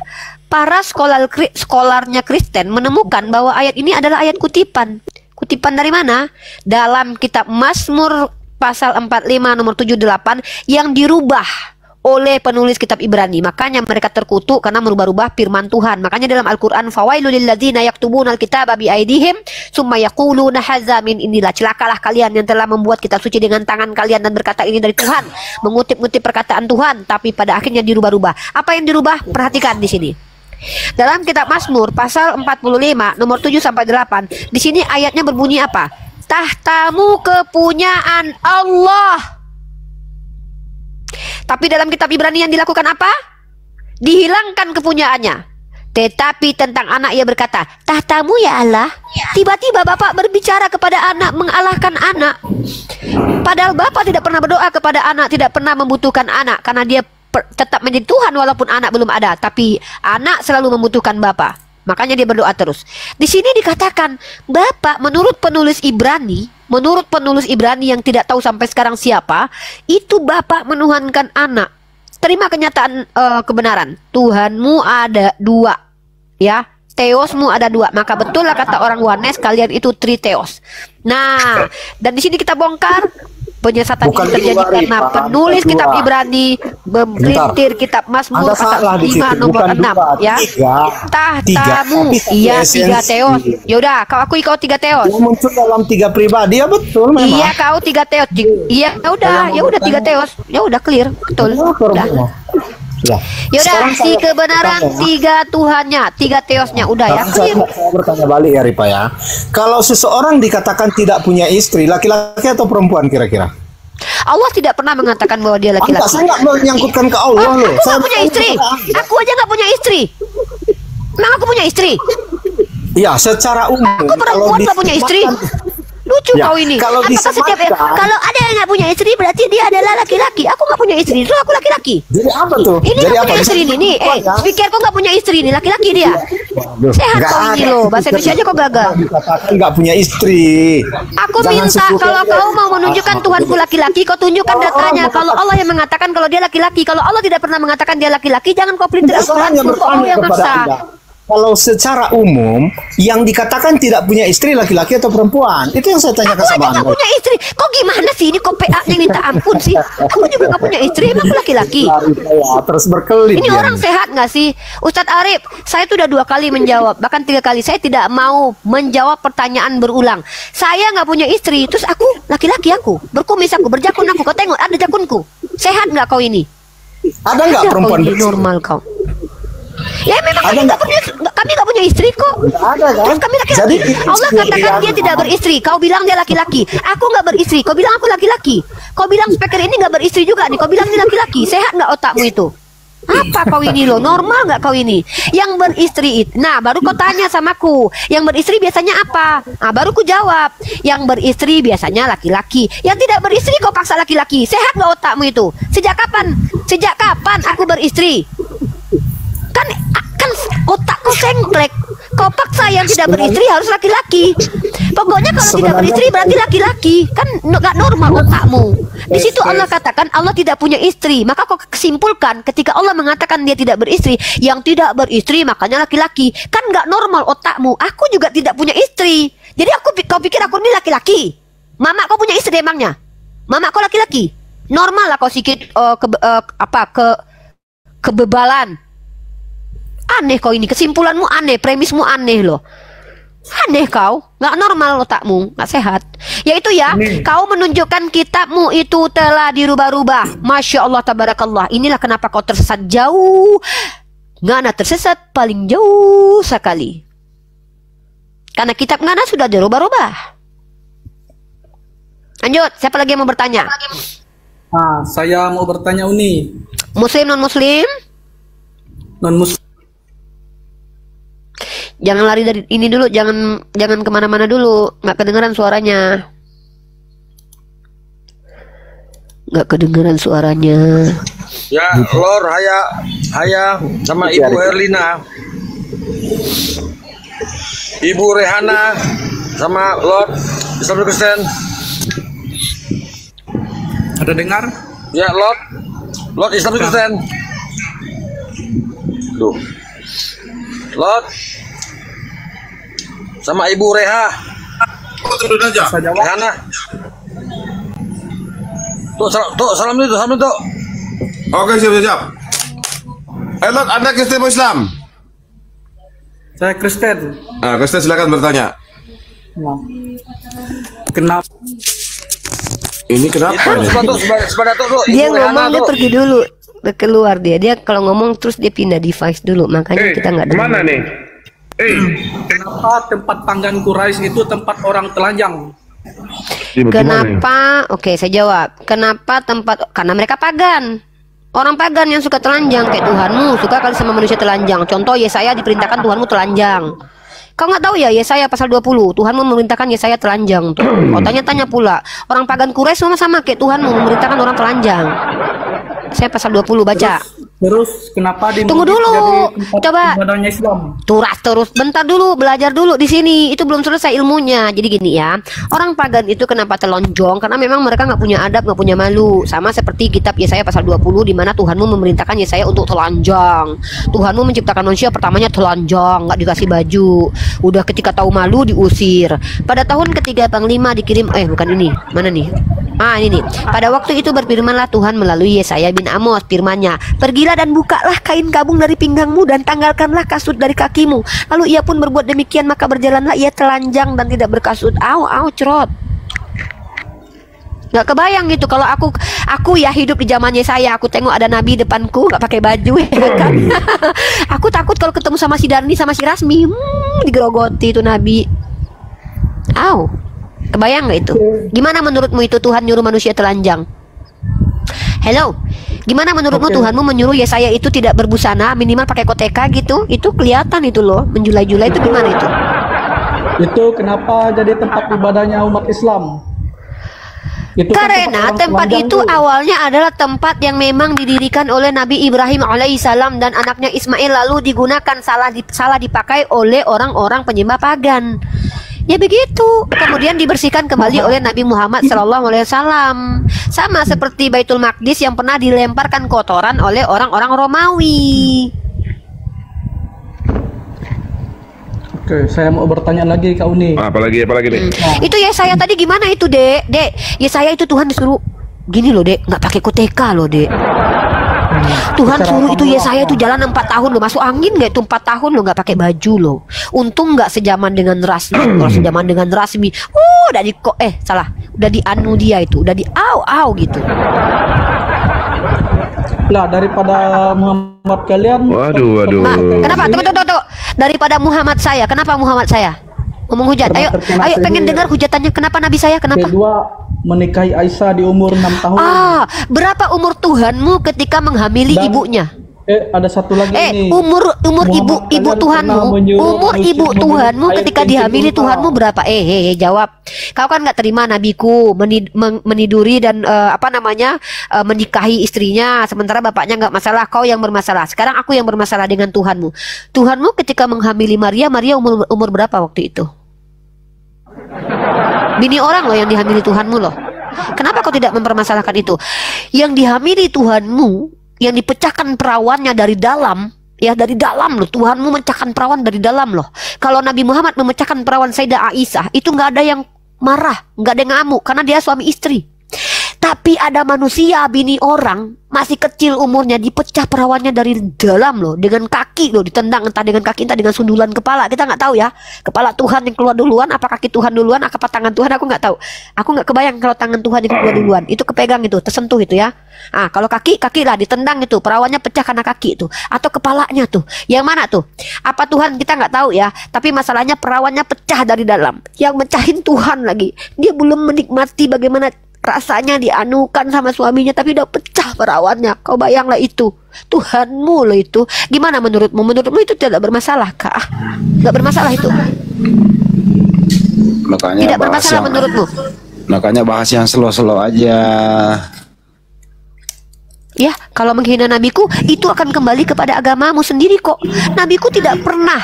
para skolarnya Kristen menemukan bahwa ayat ini adalah ayat kutipan. Kutipan dari mana? Dalam kitab Mazmur pasal 45 nomor 78 yang dirubah oleh penulis kitab Ibrani. Makanya mereka terkutuk karena merubah-rubah firman Tuhan. Makanya dalam Al-Qur'an, fawailul lilladzina yaktubuna al-kitaba biaidihim summa yaquluna hadza min indillah. Celakalah kalian yang telah membuat kitab suci dengan tangan kalian dan berkata ini dari Tuhan, mengutip-ngutip perkataan Tuhan, tapi pada akhirnya dirubah-rubah. Apa yang dirubah? Perhatikan di sini. Dalam kitab Mazmur pasal 45 nomor 7 sampai 8, di sini ayatnya berbunyi apa? Tahtamu kepunyaan Allah. Tapi dalam kitab Ibrani yang dilakukan apa? Dihilangkan kepunyaannya. Tetapi tentang anak ia berkata, tahtamu ya Allah. Tiba-tiba Bapak berbicara kepada anak, mengalahkan anak. Padahal Bapak tidak pernah berdoa kepada anak, tidak pernah membutuhkan anak, karena dia tetap menjadi Tuhan walaupun anak belum ada. Tapi anak selalu membutuhkan Bapa. Makanya dia berdoa terus. Di sini dikatakan Bapak, menurut penulis Ibrani yang tidak tahu sampai sekarang siapa, itu Bapak menuhankan anak. Terima kenyataan kebenaran. Tuhanmu ada dua, ya. Teosmu ada dua. Maka betul lah kata orang Wanes, kalian itu triteos. Nah, dan di sini kita bongkar penyesatan ini terjadi karena penulis kitab Ibrani memelintir kitab Mazmur pasal 5 nomor 6 ya. Tahtamu iya tiga teos. Yaudah, kau akui kau tiga teos. Yang muncul dalam tiga pribadi ya, betul memang. Iya, kau tiga teos. Iya, ya udah tiga teos. Ya udah clear, betul. Udah. Yaudah, si kebenaran tiga Tuhannya, tiga teosnya, udah ya. Saya bertanya balik ya Ripa ya. Kalau seseorang dikatakan tidak punya istri, laki-laki atau perempuan kira-kira? Allah tidak pernah mengatakan bahwa dia laki-laki. Saya nggak menyangkutkan ke Allah loh. Aku nggak punya istri. Aku aja nggak punya istri. Memang aku punya istri? Iya, secara umum. Aku perempuan nggak punya istri. Lucu ya, kau ini. Kalau kalau ada yang nggak punya istri berarti dia adalah laki-laki. Aku nggak punya istri, so aku laki-laki. Jadi apa tuh? Ini nggak punya istri ini nih. Speakerku nggak punya istri ini, laki-laki dia. Sehat kau ini loh. Bahasa Indonesia aja kau gagal. Nggak punya istri. Aku minta kalau kau mau menunjukkan Tuhanku laki-laki, kau tunjukkan datanya. Kalau Allah yang mengatakan kalau dia laki-laki, kalau Allah tidak pernah mengatakan dia laki-laki, jangan kau pelintir Al-Quran. Kau yang maksa. kalau secara umum yang dikatakan tidak punya istri laki-laki atau perempuan, itu yang saya tanyakan Aku sama aja gak Anda. punya istri. Kok gimana sih ini kok PA-nya minta ampun sih? Aku juga gak punya istri, emang aku laki-laki. Ya, terus berkelit. Ini orang sehat nggak sih? Ustadz Arif, saya tuh udah 2 kali menjawab, bahkan 3 kali. Saya tidak mau menjawab pertanyaan berulang. Saya nggak punya istri, terus aku laki-laki, aku berkumis, aku berjakun, aku kau tengok ada jakunku. Sehat nggak kau ini? Ada nggak Ada perempuan kau ini bersih? normal kau? Ya memang Ada nggak? kami nggak punya istri kok. Ada kan? Terus kami laki-laki. Jadi Allah katakan dia tidak beristri. Kau bilang dia laki-laki. Aku nggak beristri. Kau bilang aku laki-laki. Kau bilang speaker ini nggak beristri juga nih. Kau bilang ini laki-laki. Sehat nggak otakmu itu? Apa kau ini loh? Normal nggak kau ini? Yang beristri itu. Nah baru kau tanya samaku. Yang beristri biasanya apa? Nah baru ku jawab. Yang beristri biasanya laki-laki. Yang tidak beristri kau paksa laki-laki. Sehat nggak otakmu itu? Sejak kapan? Sejak kapan aku beristri? Kan otakku sengklek. Kau paksa yang tidak beristri harus laki-laki. Pokoknya kalau tidak beristri berarti laki-laki. Kan nggak normal otakmu. Di situ Allah katakan Allah tidak punya istri. Maka kau kesimpulkan ketika Allah mengatakan dia tidak beristri, yang tidak beristri makanya laki-laki. Kan nggak normal otakmu. Aku juga tidak punya istri. Jadi kau pikir aku ini laki-laki? Mama kau punya istri emangnya? Mama kau laki-laki? Normal lah kau sikit kebebalan. Aneh kau ini, kesimpulanmu aneh, premismu aneh loh. Aneh kau, nggak normal otakmu, nggak sehat. Yaitu ya, kau menunjukkan kitabmu itu telah dirubah-rubah. Masya Allah, tabarakallah. Inilah kenapa kau tersesat jauh. Ngana tersesat paling jauh sekali. Karena kitab Ngana sudah dirubah-rubah. Lanjut, siapa lagi yang mau bertanya? Nah, saya mau bertanya Uni. Muslim, non-muslim? Non-muslim. Jangan lari dari ini dulu, jangan kemana-mana dulu, nggak kedengeran suaranya. Nggak kedengeran suaranya. Ya, Lor, Haya sama Ibu Herlina. Ibu Rehana sama Lord Islam Kristen. Ada dengar? Ya, Lord Islam Kristen. Tuh. Lord sama Ibu Reha. Turun aja. Saya jawab. Rehana. Salam itu. Oke, siap. Lord, Anda Kristen atau Islam? Saya Kristen. Nah, Kristen silakan bertanya. Nah, kenapa? Ini kenapa? nih? Sebentar tuh. Dia Ibu Rehana ngomong dia tuh. pergi dulu, keluar dia kalau ngomong terus dia pindah device dulu, makanya kita nggak dengar. Kemana nih? Kenapa tempat panggan Quraisy itu tempat orang telanjang? Kenapa? Oke, saya jawab. Kenapa karena mereka pagan. Orang pagan yang suka telanjang kayak Tuhanmu suka kali sama manusia telanjang. Contoh Yesaya diperintahkan Tuhanmu telanjang. Kau nggak tahu ya Yesaya pasal 20 Tuhanmu memerintahkan Yesaya telanjang tuh. Oh, tanya pula orang pagan Quraisy sama kayak Tuhanmu memerintahkan orang telanjang. Saya pasal 20 baca. Terus kenapa di Tunggu dulu. Coba. ibadahnya Islam? Terus bentar dulu, belajar dulu di sini. Itu belum selesai ilmunya. Jadi gini ya, orang pagan itu kenapa telonjong? Karena memang mereka nggak punya adab, nggak punya malu. Sama seperti kitab Yesaya pasal 20 di mana Tuhanmu memerintahkan Yesaya untuk telanjang. Tuhanmu menciptakan manusia pertamanya telanjang, nggak dikasih baju. Udah ketika tahu malu diusir. Pada tahun ketiga Panglima dikirim, bukan ini, mana nih? Ini nih. Pada waktu itu berfirmanlah Tuhan melalui Yesaya bin Amos, firman-Nya, pergilah dan bukalah kain kabung dari pinggangmu dan tanggalkanlah kasut dari kakimu. Lalu ia pun berbuat demikian, maka berjalanlah ia telanjang dan tidak berkasut. Cerot. Nggak kebayang gitu kalau aku ya hidup di zamannya saya, aku tengok ada nabi depanku nggak pakai baju ya kan. Aku takut kalau ketemu sama si Darni sama si Rasmi, digerogoti itu nabi. Kebayang nggak itu? Gimana menurutmu itu Tuhan nyuruh manusia telanjang? Hello, gimana menurutmu Tuhanmu menyuruh Yesaya itu tidak berbusana, minimal pakai koteka gitu? Itu kelihatan itu loh, menjulai-julai itu gimana itu? Itu kenapa jadi tempat ibadahnya umat Islam? Itu Karena tempat itu awalnya adalah tempat yang memang didirikan oleh Nabi Ibrahim alaihissalam dan anaknya Ismail, lalu digunakan salah dipakai oleh orang-orang penyembah pagan. Ya begitu. Kemudian dibersihkan kembali oleh Nabi Muhammad SAW. Sama seperti Baitul Maqdis yang pernah dilemparkan kotoran oleh orang-orang Romawi. Oke, saya mau bertanya lagi Kak Uni. Apalagi nih? Itu Yesaya tadi gimana itu, Dek? Yesaya itu Tuhan disuruh gini loh, Dek, nggak pakai koteka loh, Dek. Tuhan suruh itu Yesaya itu jalan 4 tahun loh, masuk angin nggak itu 4 tahun loh, nggak pakai baju loh. Untung nggak sejaman dengan Rasmi. Kalau sejaman dengan Rasmi, udah di udah di anu dia itu, udah di au gitu. Lah daripada Muhammad kalian. Waduh. Nah, kenapa? Tunggu. Daripada Muhammad saya, kenapa Muhammad saya? Ngomong hujat. Ayo pengen dengar hujatannya. Kenapa Nabi saya? Kenapa? Kedua, menikahi Aisyah di umur 6 tahun. Berapa umur Tuhanmu ketika menghamili ibunya? Ada satu lagi ini. Umur ibu Tuhanmu, umur ibu Tuhanmu ketika dihamili Tuhanmu berapa? Jawab. Kau kan nggak terima nabiku meniduri dan menikahi istrinya, sementara bapaknya nggak masalah, kau yang bermasalah. Sekarang aku yang bermasalah dengan Tuhanmu. Tuhanmu ketika menghamili Maria umur berapa waktu itu? Bini orang loh yang dihamili Tuhanmu loh. Kenapa kau tidak mempermasalahkan itu? Yang dihamili Tuhanmu, yang dipecahkan perawannya dari dalam, ya dari dalam loh. Tuhanmu memecahkan perawan dari dalam loh. Kalau Nabi Muhammad memecahkan perawan Sayyidah Aisyah, itu nggak ada yang marah, nggak ada yang ngamuk, karena dia suami istri. Tapi ada manusia, bini orang, masih kecil umurnya, dipecah perawannya dari dalam loh, dengan kaki loh, ditendang entah dengan kaki entah dengan sundulan kepala. Kita nggak tahu ya, kepala Tuhan yang keluar duluan, apa kaki Tuhan duluan, apa tangan Tuhan, aku nggak tau. Aku nggak kebayang kalau tangan Tuhan yang keluar duluan, itu kepegang itu, tersentuh itu ya. Kalau kaki lah ditendang itu, perawannya pecah karena kaki itu, atau kepalanya tuh, yang mana tuh? Apa Tuhan, kita nggak tahu ya. Tapi masalahnya perawannya pecah dari dalam, yang mecahin Tuhan lagi. Dia belum menikmati bagaimana rasanya dianukan sama suaminya, tapi udah pecah perawannya. Kau bayanglah itu, Tuhanmu loh itu. Gimana menurutmu? Menurutmu itu tidak bermasalah kah? Nggak bermasalah itu? Makanya tidak bermasalah menurutmu? Makanya bahas yang slow-slow aja. Ya, kalau menghina nabiku, itu akan kembali kepada agamamu sendiri kok. Nabiku tidak pernah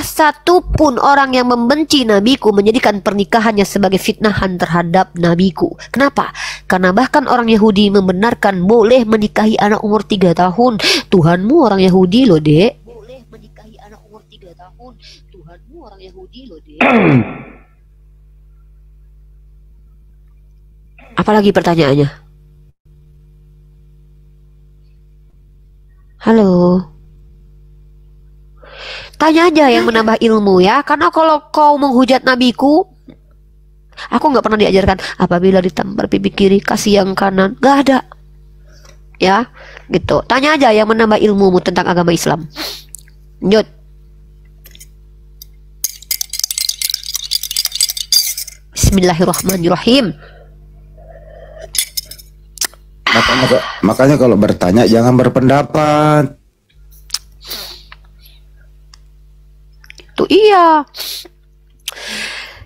satupun orang yang membenci nabiku menjadikan pernikahannya sebagai fitnahan terhadap nabiku. Kenapa? Karena bahkan orang Yahudi membenarkan boleh menikahi anak umur 3 tahun. Tuhanmu orang Yahudi loh, Dek. Boleh menikahi anak umur 3 tahun. Tuhanmu orang Yahudi loh, Dek. Apalagi pertanyaannya? Halo. Tanya aja yang menambah ilmu ya. Karena kalau kau menghujat nabiku, aku nggak pernah diajarkan apabila ditampar pipi kiri kasih yang kanan. Gak ada. Ya, gitu. Tanya aja yang menambah ilmumu tentang agama Islam. Lanjut. Bismillahirrahmanirrahim. Makanya kalau bertanya jangan berpendapat. Tuh iya.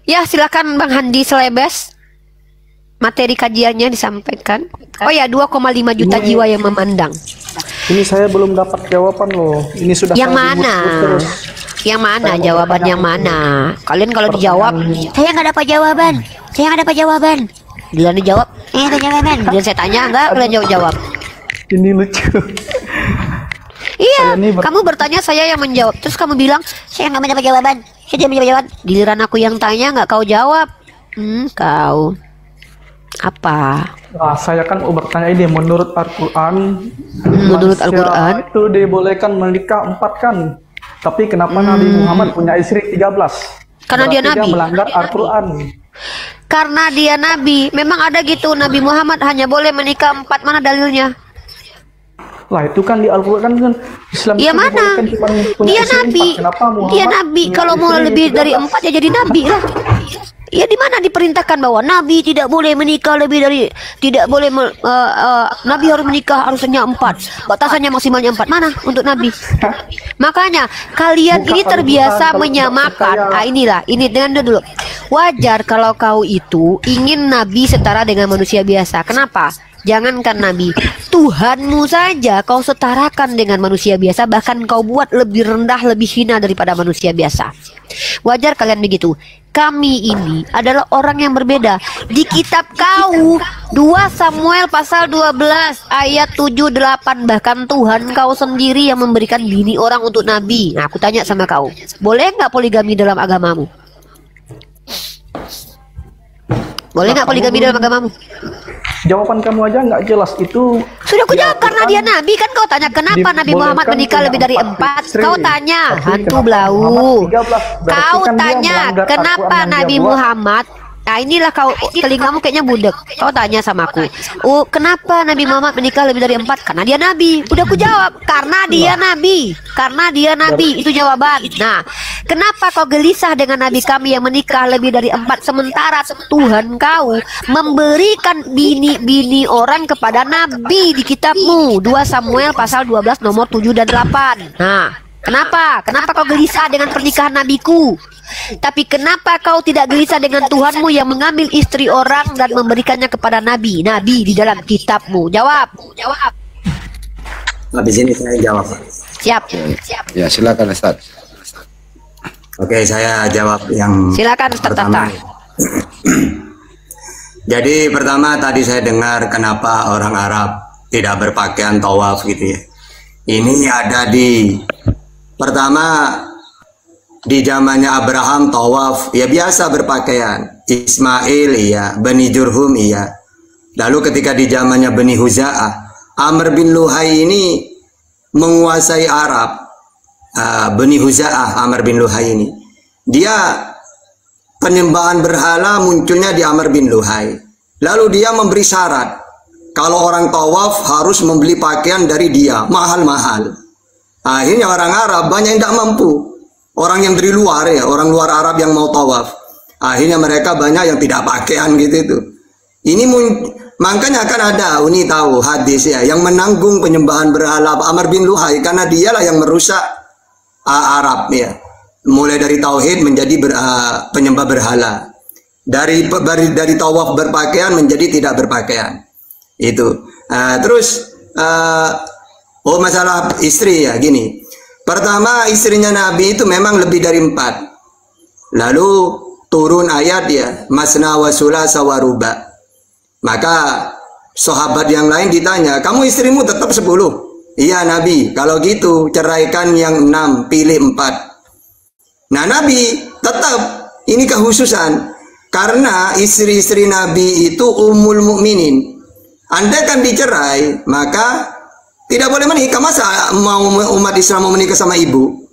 Ya silakan Bang Handi Selebes. Materi kajiannya disampaikan. Oh ya, 2,5 juta jiwa yang memandang. Ini saya belum dapat jawaban loh. Ini sudah yang mana? Yang mana jawaban yang mana? Kalian kalau dijawab, saya nggak dapat jawaban. Saya nggak dapat jawaban. Bila dijawab, ada jawaban. Bila saya tanya enggak, kalian jawab. Ini lucu. Iya, kamu bertanya, saya yang menjawab. Terus kamu bilang, saya nggak mendapat jawaban. Saya tidak mendapat jawaban. Giliran aku yang tanya, nggak kau jawab. Kau apa? Saya kan bertanya ini menurut Al-Quran. Menurut Al-Quran itu dibolehkan menikah 4 kan. Tapi kenapa Nabi Muhammad punya istri 13? Karena dia Nabi. Dia melanggar Al-Quran. Karena dia Nabi. Memang ada gitu, Nabi Muhammad hanya boleh menikah 4. Mana dalilnya? Lah itu kan di Al-Quran kan Islam. Iya mana? Dia Nabi. Dia Nabi. Kalau mau lebih dari 4 ya jadi Nabi lah. Ya di mana diperintahkan bahwa Nabi tidak boleh menikah lebih dari, tidak boleh Nabi harus menikah harusnya 4, batasannya maksimalnya 4. Mana untuk Nabi? Makanya kalian ini terbiasa menyamakan. Inilah, ini dengan dulu. Wajar kalau kau itu ingin Nabi setara dengan manusia biasa. Kenapa? Jangankan Nabi, Tuhanmu saja kau setarakan dengan manusia biasa, bahkan kau buat lebih rendah, lebih hina daripada manusia biasa. Wajar kalian begitu. Kami ini adalah orang yang berbeda. Di kitab kau 2 Samuel pasal 12 ayat 7-8, bahkan Tuhan kau sendiri yang memberikan bini orang untuk nabi. Nah, aku tanya sama kau, boleh nggak poligami dalam agamamu? Boleh nggak poligami dalam agamamu? Jawaban kamu aja nggak jelas itu. Sudah aku jawab, karena dia nabi. Kan kau tanya kenapa Nabi Muhammad menikah lebih dari 4. Kau tanya hantu belau. Kau tanya kenapa Nabi Muhammad. Nah, inilah kau, telingamu kayaknya budek. Kau tanya sama aku, oh kenapa Nabi Muhammad menikah lebih dari 4? Karena dia nabi. Udah aku jawab, karena dia nabi. Karena dia nabi, itu jawaban. Nah, kenapa kau gelisah dengan nabi kami yang menikah lebih dari 4, sementara Tuhan kau memberikan bini-bini orang kepada nabi di kitabmu 2 Samuel pasal 12 nomor 7 dan 8. Nah, kenapa? Kenapa kau gelisah dengan pernikahan nabiku? Tapi kenapa kau tidak gelisah dengan Tuhanmu yang mengambil istri orang dan memberikannya kepada nabi di dalam kitabmu? Jawab. Habis ini saya jawab. Siap. Ya, silakan Ustaz. Oke, saya jawab yang Silakan Ustaz pertama. Tata. Jadi pertama tadi saya dengar kenapa orang Arab tidak berpakaian tawaf gitu ya. Ini ada pertama di zamannya Abraham tawaf ya biasa berpakaian. Ismail iya, Bani Jurhum iya. Lalu ketika di zamannya Bani Huza'ah, Amr bin Luhai ini menguasai Arab. Bani Huza'ah, Amr bin Luhai ini, dia penyembahan berhala munculnya di Amr bin Luhai. Lalu dia memberi syarat, kalau orang tawaf harus membeli pakaian dari dia, mahal-mahal. Akhirnya orang Arab banyak yang tidak mampu. Orang yang dari luar ya, orang luar Arab yang mau tawaf. Akhirnya mereka banyak yang tidak pakaian gitu itu. Ini makanya akan ada, ini tahu hadis ya, yang menanggung penyembahan berhala Amr bin Luhai, karena dialah yang merusak Arab ya. Mulai dari tauhid menjadi penyembah berhala. Dari tawaf berpakaian menjadi tidak berpakaian. Itu. Terus masalah istri ya gini. Pertama, istrinya Nabi itu memang lebih dari 4. Lalu turun ayat ya, masna wa sulasa wa ruba. Maka sahabat yang lain ditanya, kamu istrimu tetap 10? Iya Nabi, kalau gitu ceraikan yang 6, pilih 4. Nah Nabi tetap, ini kekhususan, karena istri-istri Nabi itu ummul mukminin. Andai kan dicerai, maka tidak boleh menikah. Masa mau umat Islam mau menikah sama ibu?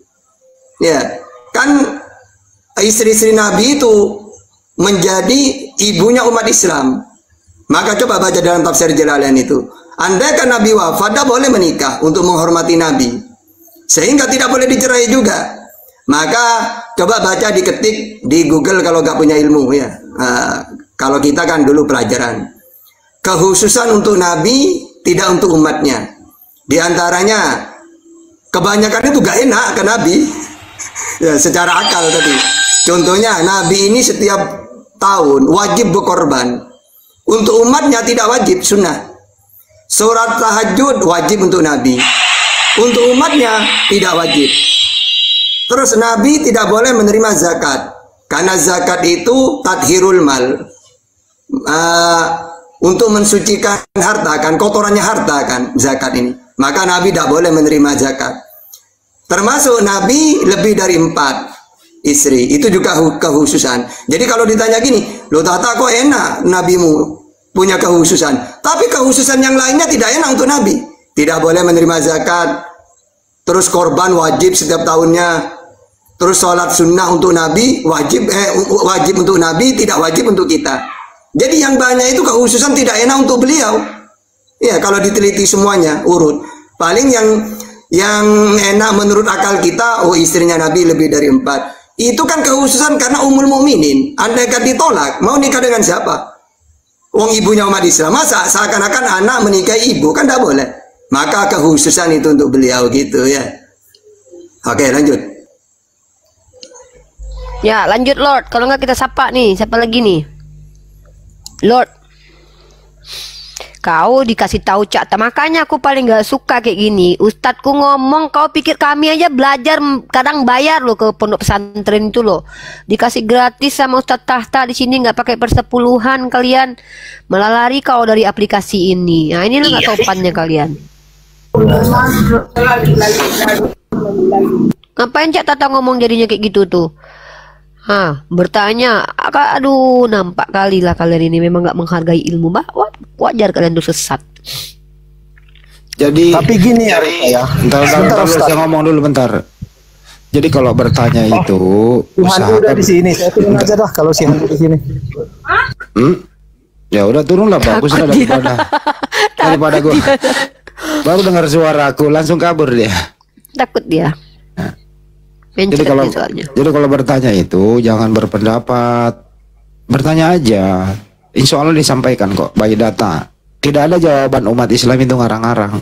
Ya, kan istri-istri Nabi itu menjadi ibunya umat Islam. Maka coba baca dalam tafsir Jalalain itu. Andai kan Nabi wafat, tidak boleh menikah untuk menghormati Nabi. Sehingga tidak boleh dicerai juga. Maka coba baca, diketik di Google kalau nggak punya ilmu ya. Kalau kita kan dulu pelajaran. Kekhususan untuk Nabi, tidak untuk umatnya. Di antaranya kebanyakan itu gak enak ke Nabi ya, secara akal tadi. Contohnya Nabi ini setiap tahun wajib berkorban. Untuk umatnya tidak wajib, sunnah. Surat tahajud wajib untuk Nabi. Untuk umatnya tidak wajib. Terus Nabi tidak boleh menerima zakat, karena zakat itu tathirul mal, untuk mensucikan harta kan, kotorannya harta kan zakat ini. Maka Nabi tidak boleh menerima zakat. Termasuk Nabi lebih dari 4 istri. Itu juga kekhususan. Jadi kalau ditanya gini, loh Tata kok enak Nabimu punya kekhususan, tapi kekhususan yang lainnya tidak enak untuk Nabi. Tidak boleh menerima zakat. Terus korban wajib setiap tahunnya. Terus sholat sunnah untuk Nabi wajib untuk Nabi, tidak wajib untuk kita. Jadi yang banyak itu kekhususan tidak enak untuk beliau. Ya, kalau diteliti semuanya urut, paling yang enak menurut akal kita, istrinya Nabi lebih dari 4. Itu kan kekhususan karena ummul mukminin. Andai kan ditolak, mau nikah dengan siapa? Wong ibunya umat Islam. Masa seakan-akan anak menikahi ibu, kan tidak boleh. Maka kekhususan itu untuk beliau gitu ya. Oke, lanjut. Ya, lanjut Lord. Kalau nggak kita sapa nih, siapa lagi nih? Lord. Kau dikasih tahu Cak, makanya aku paling nggak suka kayak gini. Ustadku ngomong, kau pikir kami aja belajar kadang bayar loh ke pondok pesantren itu loh. Dikasih gratis sama Ustadz Tahta di sini nggak pakai persepuluhan kalian. Malah lari kau dari aplikasi ini. Nah ini nggak sopannya kalian. Ngapain Cak Tata ngomong jadinya kayak gitu tuh? Bertanya, aduh nampak kali lah kalian ini memang nggak menghargai ilmu, Mbak. Wajar kalian tuh sesat. Jadi Tapi gini ya Rita ya. bentar, Ustaz. saya ngomong dulu bentar. Jadi kalau bertanya itu Si Handu udah usahakan. di sini. Saya turun aja dah kalau si Handu di sini. Ya udah turunlah bagus lah daripada gua. Baru dengar suara aku langsung kabur dia. Takut dia. Jadi kalau bertanya itu jangan berpendapat, bertanya aja. Insya Allah disampaikan kok by data. Tidak ada jawaban umat Islam itu ngarang-ngarang.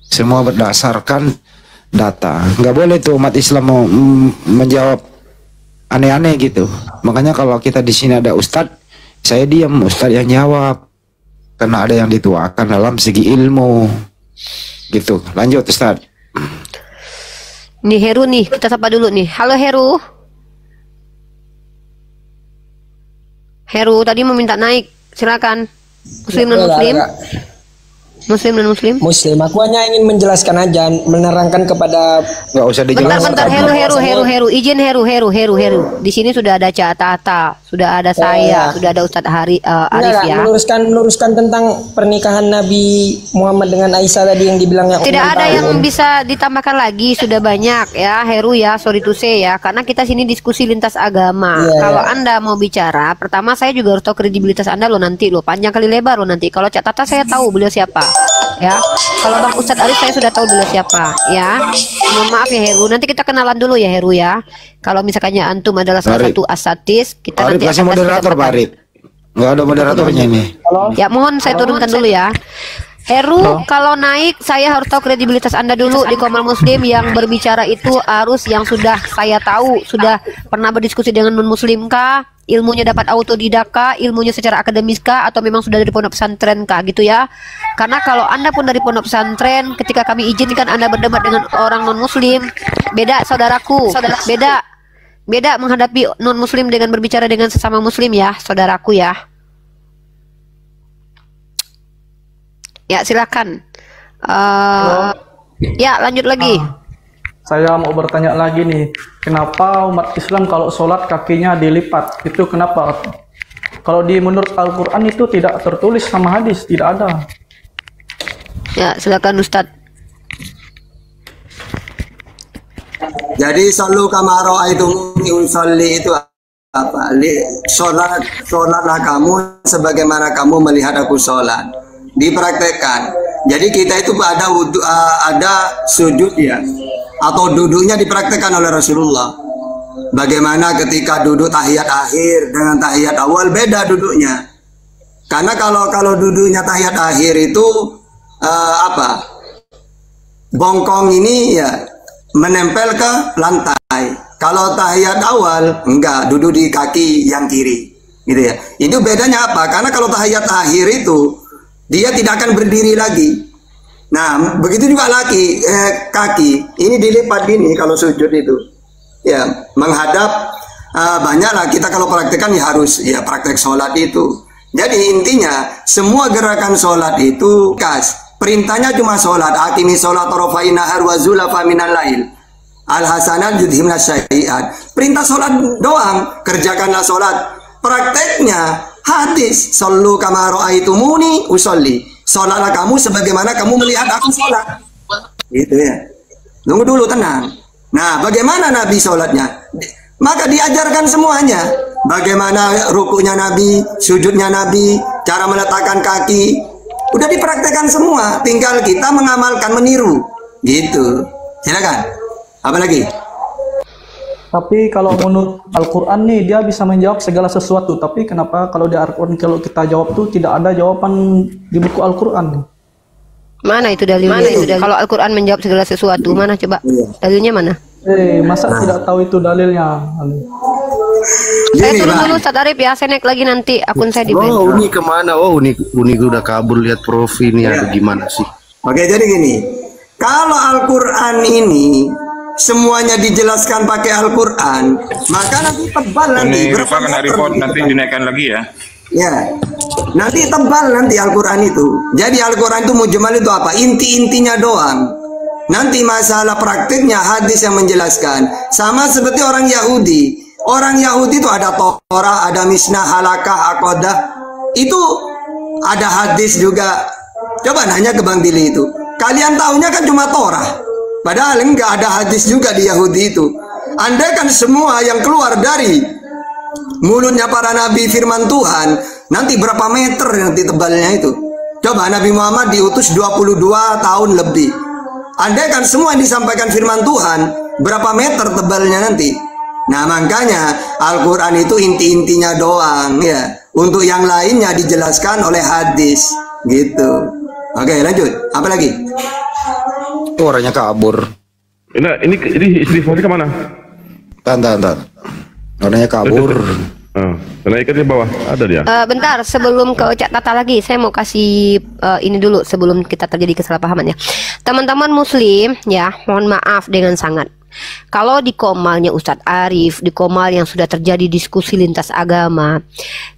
Semua berdasarkan data. Nggak boleh tuh umat Islam mau menjawab aneh-aneh gitu. Makanya kalau kita di sini ada ustadz, saya diam, ustadz yang jawab. Karena ada yang dituakan dalam segi ilmu. Gitu. Lanjut ustadz. Nih Heru nih, kita sapa dulu nih. Halo Heru. Heru tadi mau minta naik, silakan. Muslim dan Muslim. Muslim dan Muslim. Muslim. Aku hanya ingin menjelaskan aja, menerangkan kepada. Nggak usah dijelaskan. Bentar, Heru. Izin Heru. Di sini sudah ada Cak Tata, sudah ada saya, sudah ada Ustadz Arif ya. Meluruskan tentang pernikahan Nabi Muhammad dengan Aisyah tadi yang dibilangnya. Tidak ada yang bisa ditambahkan lagi, sudah banyak ya Heru ya, sorry to say ya, karena kita sini diskusi lintas agama. Kalau Anda mau bicara, pertama saya juga harus tahu kredibilitas Anda loh nanti loh, panjang kali lebar loh nanti. Kalau Cak Tata saya tahu beliau siapa. Ya, kalau Bang Ustadz Arif saya sudah tahu beliau siapa ya. Mohon maaf ya Heru, nanti kita kenalan dulu ya Heru ya. Kalau misalkannya antum adalah salah satu asatis, kita Arif nanti kasih akan moderator Pak Arif. Nggak ada moderatornya ini. Ya mohon saya turunkan dulu ya. Heru, kalau naik saya harus tahu kredibilitas Anda dulu di Komal Muslim. Yang berbicara itu harus yang sudah saya tahu, sudah pernah berdiskusi dengan non-muslim kah, ilmunya dapat autodidak kah, ilmunya secara akademis kah, atau memang sudah dari pondok pesantren kah gitu ya. Karena kalau Anda pun dari pondok pesantren, ketika kami izinkan Anda berdebat dengan orang non-muslim, beda saudaraku, beda menghadapi non-muslim dengan berbicara dengan sesama muslim ya, saudaraku ya. Ya silakan. Ya lanjut lagi. Saya mau bertanya lagi nih, kenapa umat Islam kalau sholat kakinya dilipat? Itu kenapa? Kalau menurut Al-Quran itu tidak tertulis sama hadis, tidak ada. Ya silakan Ustadz. Jadi sallu kama ra'aitumuni usolli itu apa? Sholatlah kamu sebagaimana kamu melihat aku sholat. Dipraktekkan. Jadi kita itu ada sujud ya, atau duduknya dipraktekkan oleh Rasulullah. Bagaimana ketika duduk tahiyat akhir dengan tahiyat awal beda duduknya. Karena kalau duduknya tahiyat akhir itu bongkong ini ya menempel ke lantai. Kalau tahiyat awal enggak, duduk di kaki yang kiri, gitu ya. Itu bedanya apa? Karena kalau tahiyat akhir itu dia tidak akan berdiri lagi. Nah, begitu juga kaki ini dilipat gini kalau sujud itu. Ya, menghadap banyaklah kita kalau praktekkan ya harus ya praktek sholat itu. Jadi intinya semua gerakan sholat itu perintahnya cuma sholat. Aqimi sholat tarafai nahar wa zulafa minal lail. Al hasanat yudhimna syai'at. Perintah sholat doang, kerjakanlah sholat. Prakteknya hadis, sallu kama ra'aitumuni usolli. Sholatlah kamu sebagaimana kamu melihat aku sholat. Gitu ya. Tunggu dulu, tenang. Nah, bagaimana Nabi sholatnya? Maka diajarkan semuanya. Bagaimana rukunya Nabi, sujudnya Nabi, cara meletakkan kaki. Udah dipraktekkan semua. Tinggal kita mengamalkan, meniru. Gitu. Silakan. Apa lagi? Tapi kalau menurut Al-Quran nih dia bisa menjawab segala sesuatu. Tapi kenapa kalau di Al-Quran kalau kita jawab tuh tidak ada jawaban di buku Al-Quran? Mana itu dalilnya? Kalau Al-Quran menjawab segala sesuatu, mana coba? Dalilnya mana? Masa tidak tahu itu dalilnya? Saya Gini, turun Bang. dulu Ustaz Arif ya, saya naik lagi nanti akun saya di Oh, band. Uni kemana? Oh, Uni udah kabur lihat profil ini atau gimana sih? Oke, jadi gini. Kalau Al-Quran ini semuanya dijelaskan pakai Al-Quran, maka nanti tebal nanti. Ini Berapa Rifa kena meter report gitu nanti kan? dinaikkan lagi ya. Ya, nanti tebal nanti Al-Quran itu. Jadi Al-Quran itu mujmal itu apa? Inti-intinya doang. Nanti masalah praktiknya hadis yang menjelaskan. Sama seperti orang Yahudi. Orang Yahudi itu ada Torah, ada Mishnah, Halakah, Aqodah. Itu ada hadis juga. Coba nanya ke Bang Billy itu. Kalian tahunya kan cuma Torah. Padahal enggak ada hadis juga di Yahudi itu. Andai kan semua yang keluar dari mulutnya para nabi firman Tuhan, nanti berapa meter nanti tebalnya itu. Coba Nabi Muhammad diutus 22 tahun lebih. Andai kan semua yang disampaikan firman Tuhan, berapa meter tebalnya nanti. Nah, makanya Al-Quran itu inti-intinya doang ya. Untuk yang lainnya dijelaskan oleh hadis gitu. Oke, lanjut. Apa lagi? Orangnya kabur. Nah, ini istri Fahri kemana? Tahan. Orangnya kabur. Naikkan di bawah, ada dia. Bentar, sebelum ke Cak Tata lagi, saya mau kasih ini dulu sebelum kita terjadi kesalahpahaman ya. Teman-teman muslim ya, mohon maaf dengan sangat. Kalau di komalnya Ustadz Arif, di komal yang sudah terjadi diskusi lintas agama,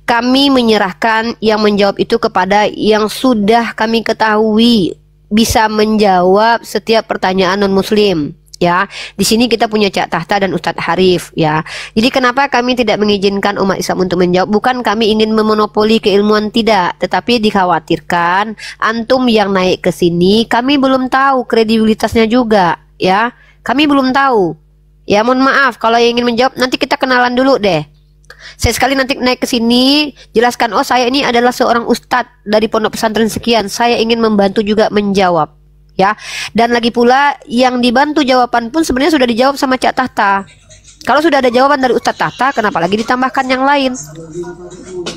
kami menyerahkan yang menjawab itu kepada yang sudah kami ketahui bisa menjawab setiap pertanyaan non-muslim. Ya, di sini kita punya Cak Tahta dan Ustadz Harif ya. Jadi kenapa kami tidak mengizinkan umat Islam untuk menjawab? Bukan kami ingin memonopoli keilmuan, tidak, tetapi dikhawatirkan antum yang naik ke sini, kami belum tahu kredibilitasnya juga ya. Kami belum tahu. Ya, mohon maaf kalau yang ingin menjawab nanti kita kenalan dulu deh. Saya sekali nanti naik ke sini jelaskan, oh saya ini adalah seorang ustadz dari pondok pesantren sekian, saya ingin membantu juga menjawab. Ya, dan lagi pula yang dibantu jawaban pun sebenarnya sudah dijawab sama Cak Tahta. Kalau sudah ada jawaban dari Ustadz Tahta, kenapa lagi ditambahkan yang lain?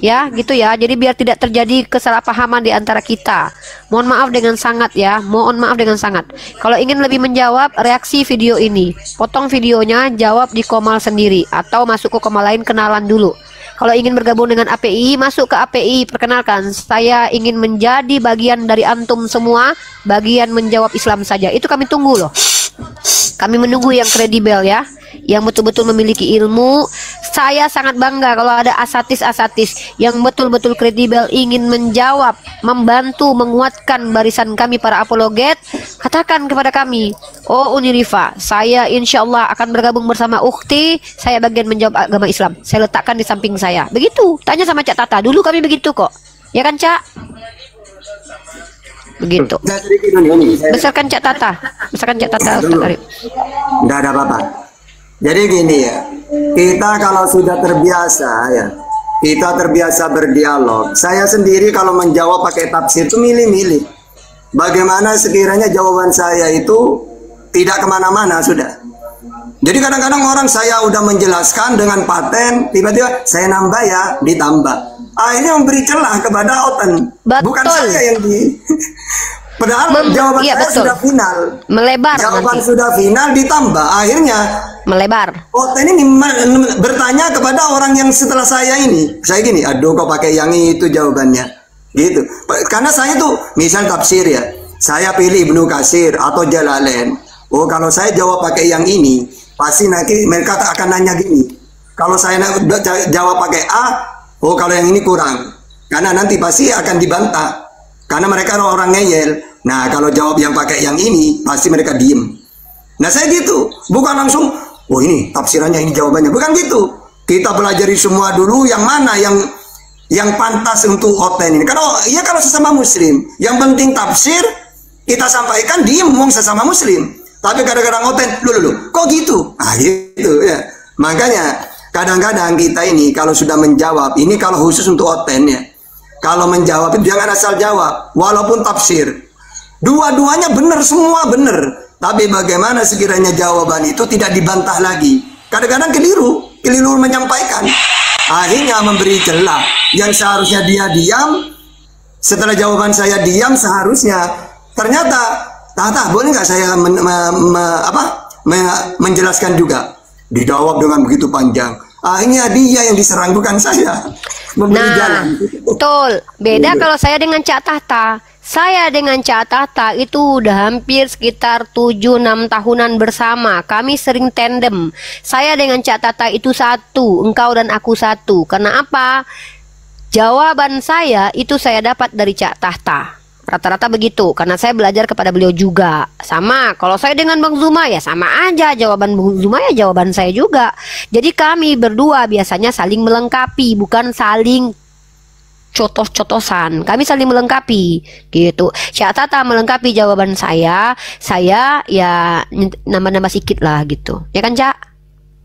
Ya, gitu ya. Jadi biar tidak terjadi kesalahpahaman di antara kita. Mohon maaf dengan sangat ya. Mohon maaf dengan sangat. Kalau ingin lebih menjawab, reaksi video ini, potong videonya, jawab di komal sendiri atau masuk ke komal lain, kenalan dulu. Kalau ingin bergabung dengan API, masuk ke API, perkenalkan, saya ingin menjadi bagian dari antum semua, bagian menjawab Islam saja. Itu kami tunggu loh. Kami menunggu yang kredibel ya, yang betul-betul memiliki ilmu. Saya sangat bangga kalau ada asatis-asatis yang betul-betul kredibel ingin menjawab, membantu, menguatkan barisan kami para apologet. Katakan kepada kami, oh Unirifa, saya insya Allah akan bergabung bersama Ukhti, saya bagian menjawab agama Islam. Saya letakkan di samping saya. Begitu, tanya sama Cak Tata. Dulu kami begitu kok. Ya kan Cak? Begitu. Besarkan Cak Tata. Besarkan Cak Tata. Tidak ada apa-apa. Jadi gini ya, kita kalau sudah terbiasa ya, kita terbiasa berdialog. Saya sendiri kalau menjawab pakai tafsir itu milih-milih. Bagaimana sekiranya jawaban saya itu tidak kemana-mana sudah. Jadi kadang-kadang orang saya udah menjelaskan dengan paten, tiba-tiba saya nambah ya, ditambah. Akhirnya memberi celah kepada Oten. Bukan saya yang di... Padahal jawaban iya, saya betul. sudah final. Melebar jawaban nanti. sudah final ditambah. Akhirnya melebar. Oten ini bertanya kepada orang yang setelah saya ini. Saya gini, aduh kok pakai yang itu jawabannya. Gitu. Karena saya tuh misal tafsir ya, saya pilih Ibnu Katsir atau Jalalain. Oh, kalau saya jawab pakai yang ini, pasti nanti mereka akan nanya gini. Kalau saya jawab pakai A, oh kalau yang ini kurang. Karena nanti pasti akan dibantah. Karena mereka orang ngeyel. Nah, kalau jawab yang pakai yang ini, pasti mereka diem. Nah, saya gitu. Bukan langsung, oh ini tafsirannya, ini jawabannya. Bukan gitu. Kita pelajari semua dulu yang mana yang pantas untuk Oten ini. Kalau sesama muslim, yang penting tafsir kita sampaikan, diem ngomong sesama muslim. Tapi kadang-kadang Oten, lu, kok gitu? Ah, gitu ya. Makanya kadang-kadang kita ini kalau sudah menjawab, ini kalau khusus untuk Oten ya. Kalau menjawab itu jangan asal jawab, walaupun tafsir. Dua-duanya benar, semua benar. Tapi bagaimana sekiranya jawaban itu tidak dibantah lagi? Kadang-kadang keliru menyampaikan. Akhirnya memberi celah. Yang seharusnya dia diam, setelah jawaban saya diam, seharusnya ternyata, Tata boleh nggak saya menjelaskan juga? Dijawab dengan begitu panjang. Akhirnya dia yang diserang, bukan saya. Memberi jalan. Betul. Beda kalau saya dengan Cak Tahta. Saya dengan Cak Tahta itu udah hampir sekitar 7-6 tahunan bersama. Kami sering tandem. Saya dengan Cak Tahta itu satu, engkau dan aku satu. Karena apa? Jawaban saya itu saya dapat dari Cak Tahta. Rata-rata begitu, karena saya belajar kepada beliau juga. Sama, kalau saya dengan Bang Zuma ya sama aja. Jawaban Bang Zuma ya jawaban saya juga. Jadi kami berdua biasanya saling melengkapi, bukan saling cotos-cotosan. Kami saling melengkapi gitu. Cak Tahta melengkapi jawaban saya ya nambah-nambah sedikit lah gitu. Ya kan, Cak?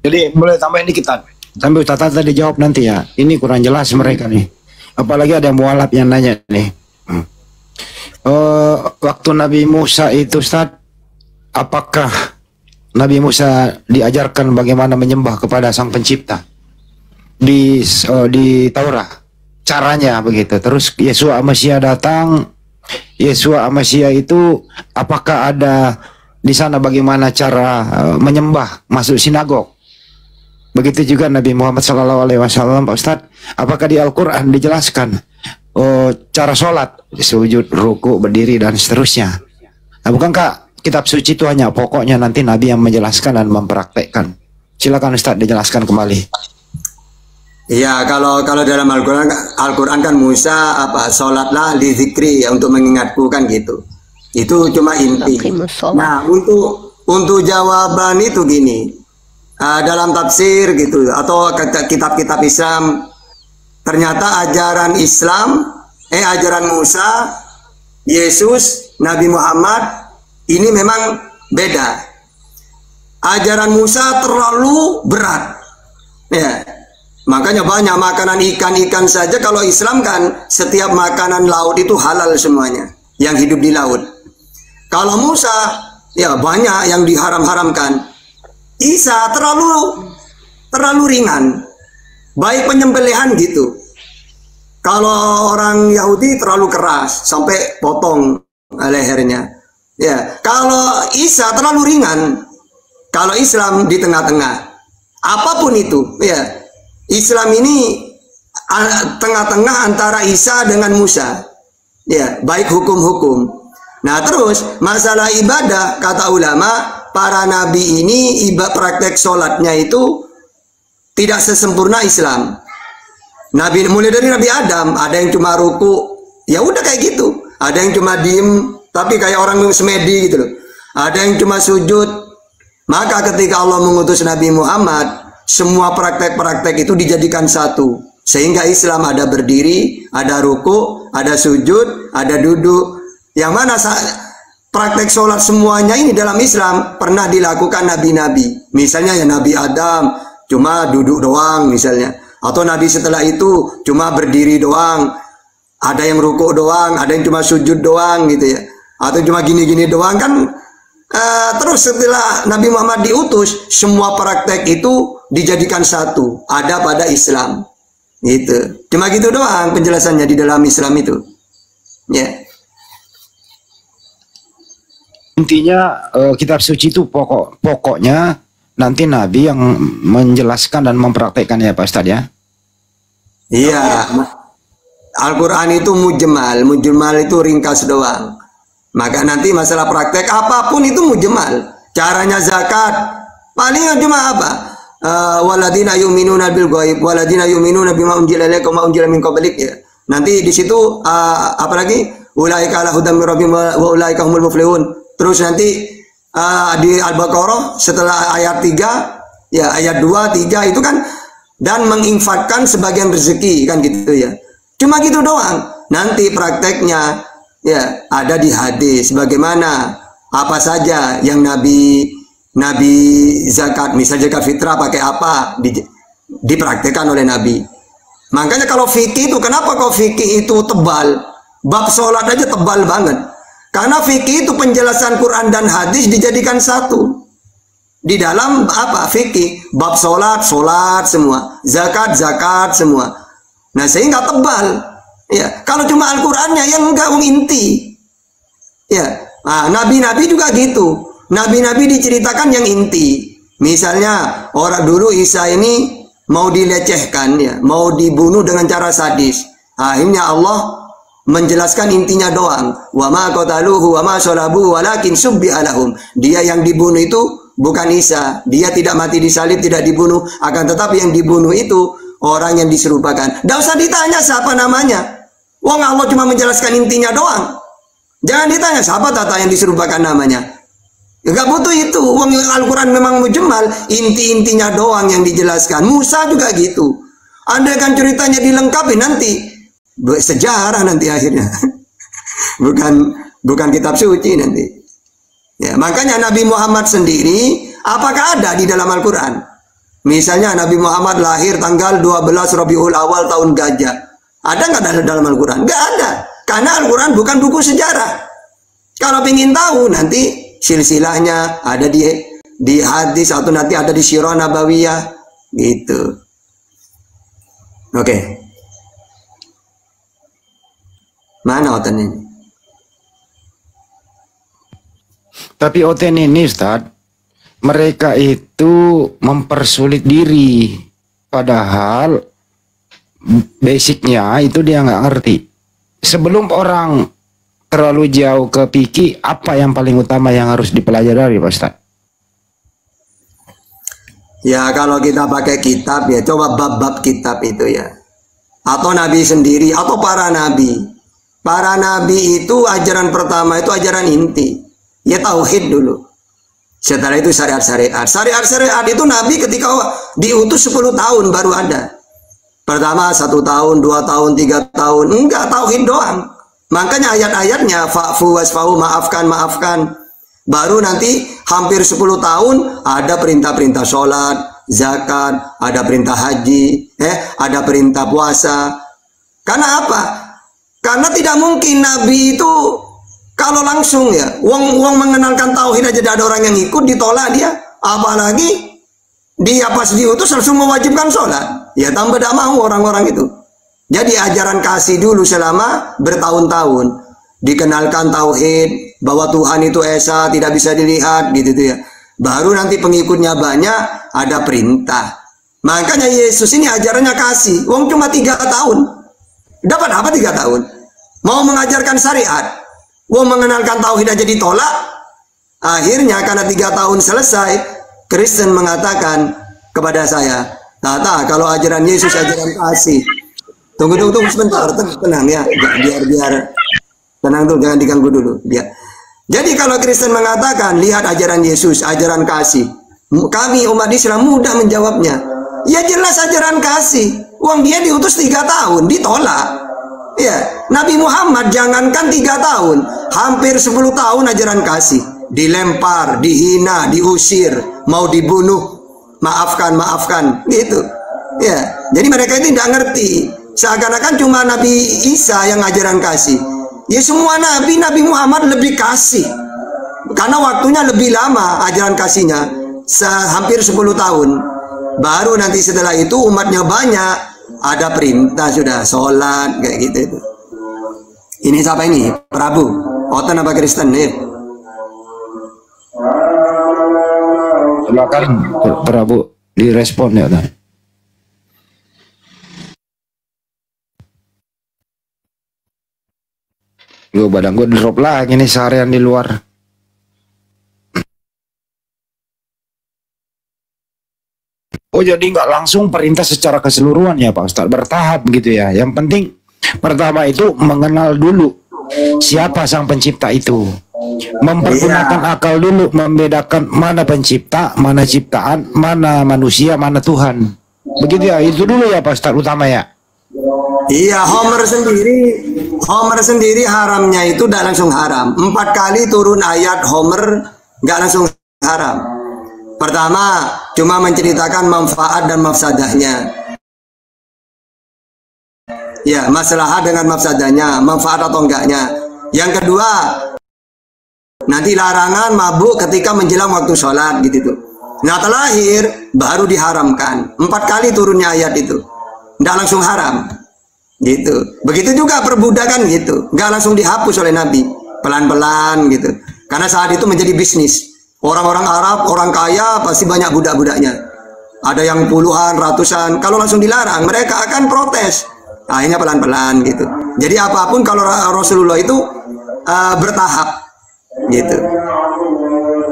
Jadi boleh tambahin dikit Tan. Sambil Cak Tahta dijawab nanti ya. Ini kurang jelas mereka nih. Apalagi ada mualaf yang nanya nih. Waktu Nabi Musa itu Ustaz, apakah Nabi Musa diajarkan bagaimana menyembah kepada Sang Pencipta di Taurat? Caranya begitu. Terus Yesua Amasya datang. Yesua Amasya itu apakah ada di sana bagaimana cara menyembah, masuk sinagog? Begitu juga Nabi Muhammad SAW, Pak Ustadz. Apakah di Al-Quran dijelaskan cara sholat, sujud, ruku, berdiri, dan seterusnya? Nah, bukankah kitab suci itu hanya pokoknya nanti Nabi yang menjelaskan dan mempraktekkan? Silakan Ustadz dijelaskan kembali. Iya, kalau dalam Al-Quran kan Musa sholatlah li zikri, untuk mengingatku kan gitu. Itu cuma inti. Nah, untuk jawaban itu gini, dalam tafsir gitu atau kitab-kitab Islam, ternyata ajaran ajaran Musa, Yesus, Nabi Muhammad ini memang beda. Ajaran Musa terlalu berat. Ya. Makanya banyak makanan ikan saja. Kalau Islam kan setiap makanan laut itu halal semuanya yang hidup di laut. Kalau Musa ya banyak yang diharam-haramkan. Isa terlalu ringan. Baik penyembelihan gitu. Kalau orang Yahudi terlalu keras sampai potong lehernya. Ya, kalau Isa terlalu ringan. Kalau Islam di tengah-tengah. Apapun itu, ya. Islam ini tengah-tengah antara Isa dengan Musa. Ya, baik hukum-hukum. Nah, terus masalah ibadah, kata ulama, para nabi ini praktek sholatnya itu tidak sesempurna Islam. Mulai dari Nabi Adam, ada yang cuma ruku, ya udah kayak gitu. Ada yang cuma diem, tapi kayak orang semedi gitu loh. Ada yang cuma sujud. Maka ketika Allah mengutus Nabi Muhammad, semua praktek-praktek itu dijadikan satu. Sehingga Islam ada berdiri, ada ruku, ada sujud, ada duduk. Yang mana praktek sholat semuanya ini dalam Islam pernah dilakukan nabi-nabi. Misalnya ya Nabi Adam cuma duduk doang misalnya. Atau Nabi setelah itu cuma berdiri doang. Ada yang rukuk doang, ada yang cuma sujud doang gitu ya. Atau cuma gini-gini doang kan. Terus setelah Nabi Muhammad diutus, semua praktek itu dijadikan satu. Ada pada Islam. Gitu. Cuma gitu doang penjelasannya di dalam Islam itu. Ya. Intinya kitab suci itu pokoknya nanti Nabi yang menjelaskan dan mempraktekkan ya Pak Ustadz ya. Iya, Al-Quran itu mujmal itu ringkas doang. Maka nanti masalah praktek apapun itu mujmal. Caranya zakat paling cuma apa? Waladina yu'minuna bil ghaib, waladina yu'minuna bima unzila ilaika wa ma unzila min qablik ya. Nanti di situ apalagi ulaika ala hudam min rabbihim wa ulaika humul muflihun. Terus nanti di Al-Baqarah setelah ayat 3 ya ayat 2, 3 itu kan dan menginfakkan sebagian rezeki kan gitu ya. Cuma gitu doang. Nanti prakteknya ya ada di hadis bagaimana apa saja yang Nabi zakat, misal zakat fitrah pakai apa dipraktekkan oleh Nabi. Makanya kalau fikih itu kenapa kok fikih itu tebal? Bab sholat aja tebal banget. Karena fikih itu penjelasan Quran dan hadis dijadikan satu. Di dalam apa fikih, bab sholat semua, zakat semua. Nah sehingga tebal. Ya, kalau cuma Al-Qur'annya yang enggak inti. Ya, nabi-nabi juga gitu. Nabi-nabi diceritakan yang inti. Misalnya orang dulu Isa ini mau dilecehkan ya, mau dibunuh dengan cara sadis. Akhirnya Allah menjelaskan intinya doang. Wa ma qataluhu wa ma salabuhu walakin subbiha lahum. Dia yang dibunuh itu bukan Isa. Dia tidak mati disalib, tidak dibunuh, akan tetapi yang dibunuh itu orang yang diserupakan. Tidak usah ditanya siapa namanya. Wong Allah cuma menjelaskan intinya doang. Jangan ditanya siapa tata yang diserupakan namanya. Enggak butuh itu. Wong Al-Quran memang mujmal, inti-intinya doang yang dijelaskan. Musa juga gitu. Andai kan ceritanya dilengkapi nanti sejarah nanti akhirnya. bukan kitab suci nanti. Ya, makanya Nabi Muhammad sendiri apakah ada di dalam Al-Quran? Misalnya Nabi Muhammad lahir tanggal 12 Rabiul Awal tahun Gajah. Ada nggak dalam Al-Quran? Nggak ada. Karena Al-Quran bukan buku sejarah. Kalau ingin tahu nanti silsilahnya ada di hadis atau nanti ada di Sirah Nabawiyah gitu. Oke. Mana oten ini? Tapi oten ini Ustaz, mereka itu mempersulit diri, padahal basicnya itu dia nggak ngerti. Sebelum orang terlalu jauh ke fikih, apa yang paling utama yang harus dipelajari Pak Ustaz? Ya kalau kita pakai kitab ya coba bab-bab kitab itu ya. Atau Nabi sendiri atau para Nabi. Para Nabi itu ajaran pertama itu ajaran inti. Ya tauhid dulu. Setelah itu syariat-syariat. Syariat-syariat itu Nabi ketika diutus 10 tahun baru ada. Pertama 1 tahun, 2 tahun, 3 tahun. Enggak, tauhid doang. Makanya ayat-ayatnya fa'fu wasfa'u, maafkan. Baru nanti hampir 10 tahun ada perintah-perintah sholat, zakat, ada perintah haji, ada perintah puasa. Karena apa? Karena tidak mungkin Nabi itu kalau langsung ya, wong mengenalkan tauhid aja ada orang yang ikut ditolak dia. Apalagi dia pas diutus langsung mewajibkan sholat. Ya tambah tidak mau orang-orang itu. Jadi ajaran kasih dulu selama bertahun-tahun. Dikenalkan tauhid, bahwa Tuhan itu esa, tidak bisa dilihat gitu ya. Baru nanti pengikutnya banyak, ada perintah. Makanya Yesus ini ajarannya kasih. Wong cuma 3 tahun. Dapat apa 3 tahun? Mau mengajarkan syariat. Wong mengenalkan tauhid aja ditolak. Akhirnya karena 3 tahun selesai, Kristen mengatakan kepada saya, Tata, kalau ajaran Yesus ajaran kasih. Tunggu sebentar, tenang ya, biar tenang tuh, jangan diganggu dulu. Biar. Jadi kalau Kristen mengatakan lihat ajaran Yesus, ajaran kasih, kami umat Islam mudah menjawabnya. Ya jelas ajaran kasih. Uang dia diutus 3 tahun, ditolak. Ya, Nabi Muhammad jangankan 3 tahun, hampir 10 tahun ajaran kasih, dilempar, dihina, diusir, mau dibunuh. Maafkan gitu ya. Jadi mereka itu tidak ngerti, seakan-akan cuma Nabi Isa yang ajaran kasih. Ya semua Nabi Muhammad lebih kasih karena waktunya lebih lama ajaran kasihnya, hampir 10 tahun. Baru nanti setelah itu umatnya banyak, ada perintah sudah sholat kayak gitu itu. Ini siapa ini? Prabu Oten apa Kristen nih? Silakan Prabu direspon ya. Yo badan gue drop lagi nih seharian di luar. Oh jadi nggak langsung perintah secara keseluruhan ya Pak Ustadz, bertahap gitu ya. Yang penting pertama itu mengenal dulu siapa sang pencipta itu. Mempergunakan akal dulu, membedakan mana pencipta, mana ciptaan, mana manusia, mana Tuhan. Begitu ya, itu dulu ya Pak Ustadz utama ya. Iya, Homer sendiri haramnya itu tidak langsung haram. 4 kali turun ayat Homer nggak langsung haram. Pertama, cuma menceritakan manfaat dan mafsadahnya. Ya, masalah dengan mafsadahnya, manfaat atau enggaknya. Yang kedua, nanti larangan mabuk ketika menjelang waktu sholat gitu tuh. Nah terlahir baru diharamkan. 4 kali turunnya ayat itu, nggak langsung haram gitu. Begitu juga perbudakan gitu, nggak langsung dihapus oleh Nabi, pelan-pelan gitu. Karena saat itu menjadi bisnis. Orang-orang Arab, orang kaya pasti banyak budak-budaknya. ada yang puluhan, ratusan. Kalau langsung dilarang, mereka akan protes. Akhirnya pelan-pelan gitu. Jadi apapun kalau Rasulullah itu bertahap gitu.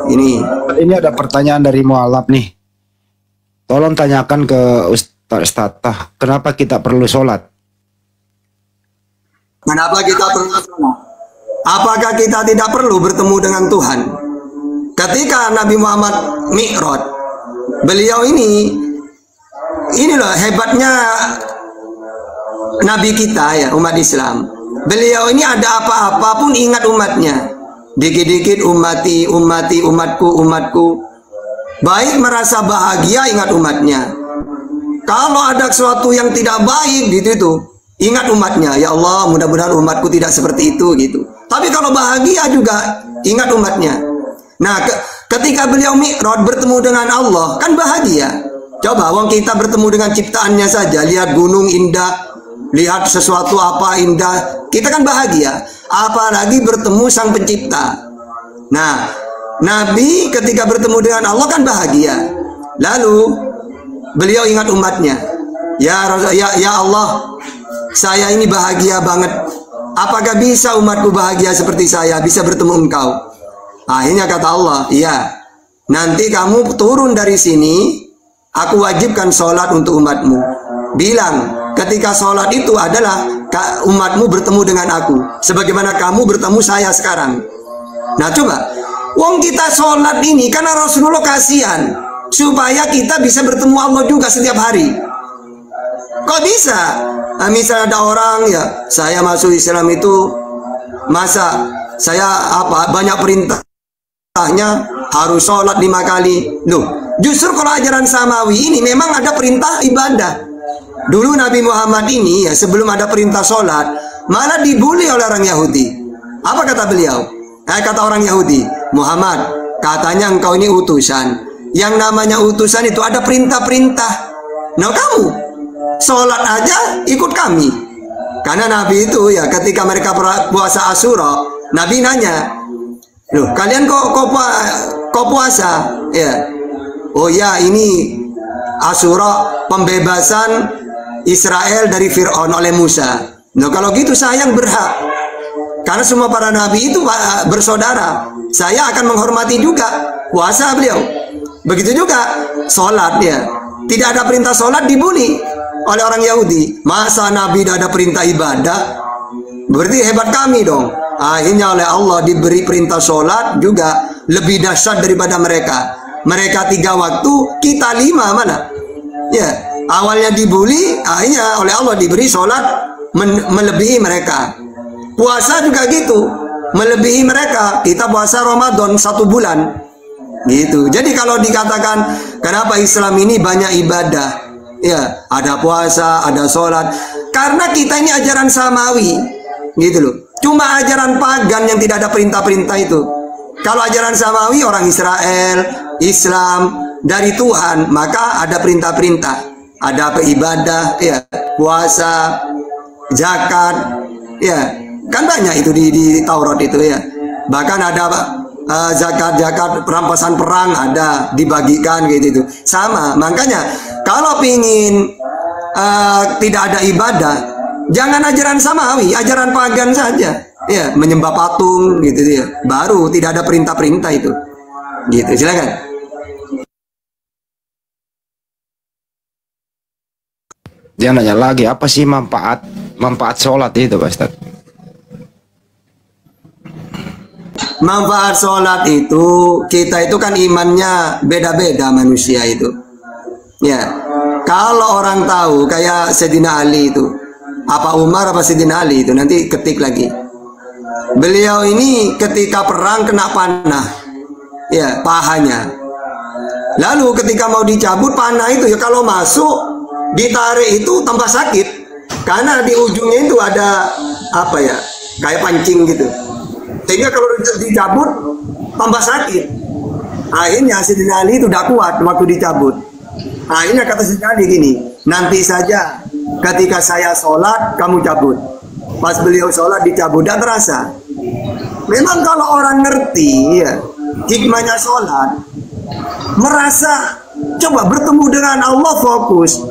Ini ada pertanyaan dari mualaf nih. Tolong tanyakan ke Ustaz Tatah, kenapa kita perlu sholat? Kenapa kita perlu sholat? Apakah kita tidak perlu bertemu dengan Tuhan? Ketika Nabi Muhammad Mi'raj, beliau ini loh hebatnya Nabi kita ya, umat Islam. Beliau ini ada apa-apa pun ingat umatnya. Dikit-dikit ummati, umatku. Baik merasa bahagia ingat umatnya. Kalau ada sesuatu yang tidak baik gitu itu, ingat umatnya. Ya Allah, mudah-mudahan umatku tidak seperti itu gitu. Tapi kalau bahagia juga ingat umatnya. Nah, ketika beliau Mi'raj bertemu dengan Allah, kan bahagia. Coba wong kita bertemu dengan ciptaannya saja, lihat gunung indah, lihat sesuatu apa indah, kita kan bahagia. Apalagi bertemu sang pencipta. Nah, Nabi ketika bertemu dengan Allah kan bahagia. Lalu beliau ingat umatnya. Ya Allah, saya ini bahagia banget. Apakah bisa umatku bahagia seperti saya, bisa bertemu engkau? Akhirnya kata Allah, iya. Nanti kamu turun dari sini, aku wajibkan sholat untuk umatmu. Bilang, ketika sholat itu adalah umatmu bertemu dengan aku, sebagaimana kamu bertemu saya sekarang. Nah coba, wong kita sholat ini karena Rasulullah kasihan, supaya kita bisa bertemu Allah juga setiap hari. Kok bisa? Nah, misalnya ada orang ya, saya masuk Islam itu, masa saya banyak perintahnya harus sholat 5 kali. Loh, justru kalau ajaran Samawi ini memang ada perintah ibadah. Dulu Nabi Muhammad ini ya sebelum ada perintah sholat malah dibully oleh orang Yahudi. Apa kata beliau? Kata orang Yahudi, Muhammad, katanya engkau ini utusan. Yang namanya utusan itu ada perintah-perintah. Nah kamu sholat aja ikut kami. Karena Nabi itu ya ketika mereka puasa Asyura, Nabi nanya, loh kalian kok puasa? Ya, oh ya ini Asyura pembebasan Israel dari Fir'aun oleh Musa. Nah kalau gitu saya yang berhak, karena semua para nabi itu bersaudara. Saya akan menghormati juga puasa beliau. Begitu juga sholat ya. Tidak ada perintah sholat dibully oleh orang Yahudi. Masa nabi tidak ada perintah ibadah? Berarti hebat kami dong. Akhirnya oleh Allah diberi perintah sholat juga lebih dahsyat daripada mereka. Mereka 3 waktu, kita 5 mana? Ya, awalnya dibully, akhirnya oleh Allah diberi sholat melebihi mereka. Puasa juga gitu, melebihi mereka. Kita puasa Ramadan 1 bulan, gitu. Jadi kalau dikatakan kenapa Islam ini banyak ibadah, ya ada puasa, ada sholat, karena kita ini ajaran Samawi, gitu loh. Cuma ajaran pagan yang tidak ada perintah-perintah itu. Kalau ajaran Samawi orang Israel, Islam dari Tuhan, maka ada perintah-perintah, ada ibadah, ya puasa, zakat, ya kan banyak itu di Taurat itu ya. Bahkan ada zakat perampasan perang ada dibagikan gitu itu. Sama, makanya kalau pingin tidak ada ibadah, jangan ajaran Samawi, ajaran pagan saja. Ya, menyembah patung gitu ya. Baru tidak ada perintah-perintah itu. Gitu, silakan. Dia nanya lagi, apa sih manfaat sholat itu Pak Ustaz? Manfaat sholat itu, kita itu kan imannya beda-beda manusia itu. Ya, kalau orang tahu kayak Sayyidina Ali itu, apa Umar apa Sayyidina Ali itu, nanti ketik lagi. Beliau ini ketika perang kena panah, ya pahanya. Lalu ketika mau dicabut panah itu ya kalau masuk ditarik itu tambah sakit, karena di ujungnya itu ada apa ya, kayak pancing gitu. Sehingga kalau dicabut tambah sakit. Akhirnya Sayyidina Ali itu tidak kuat waktu dicabut. Akhirnya kata Sayyidina Ali gini, nanti saja ketika saya sholat kamu cabut. Pas beliau sholat dicabut, tidak terasa. Memang kalau orang ngerti ya hikmahnya sholat, merasa coba bertemu dengan Allah fokus,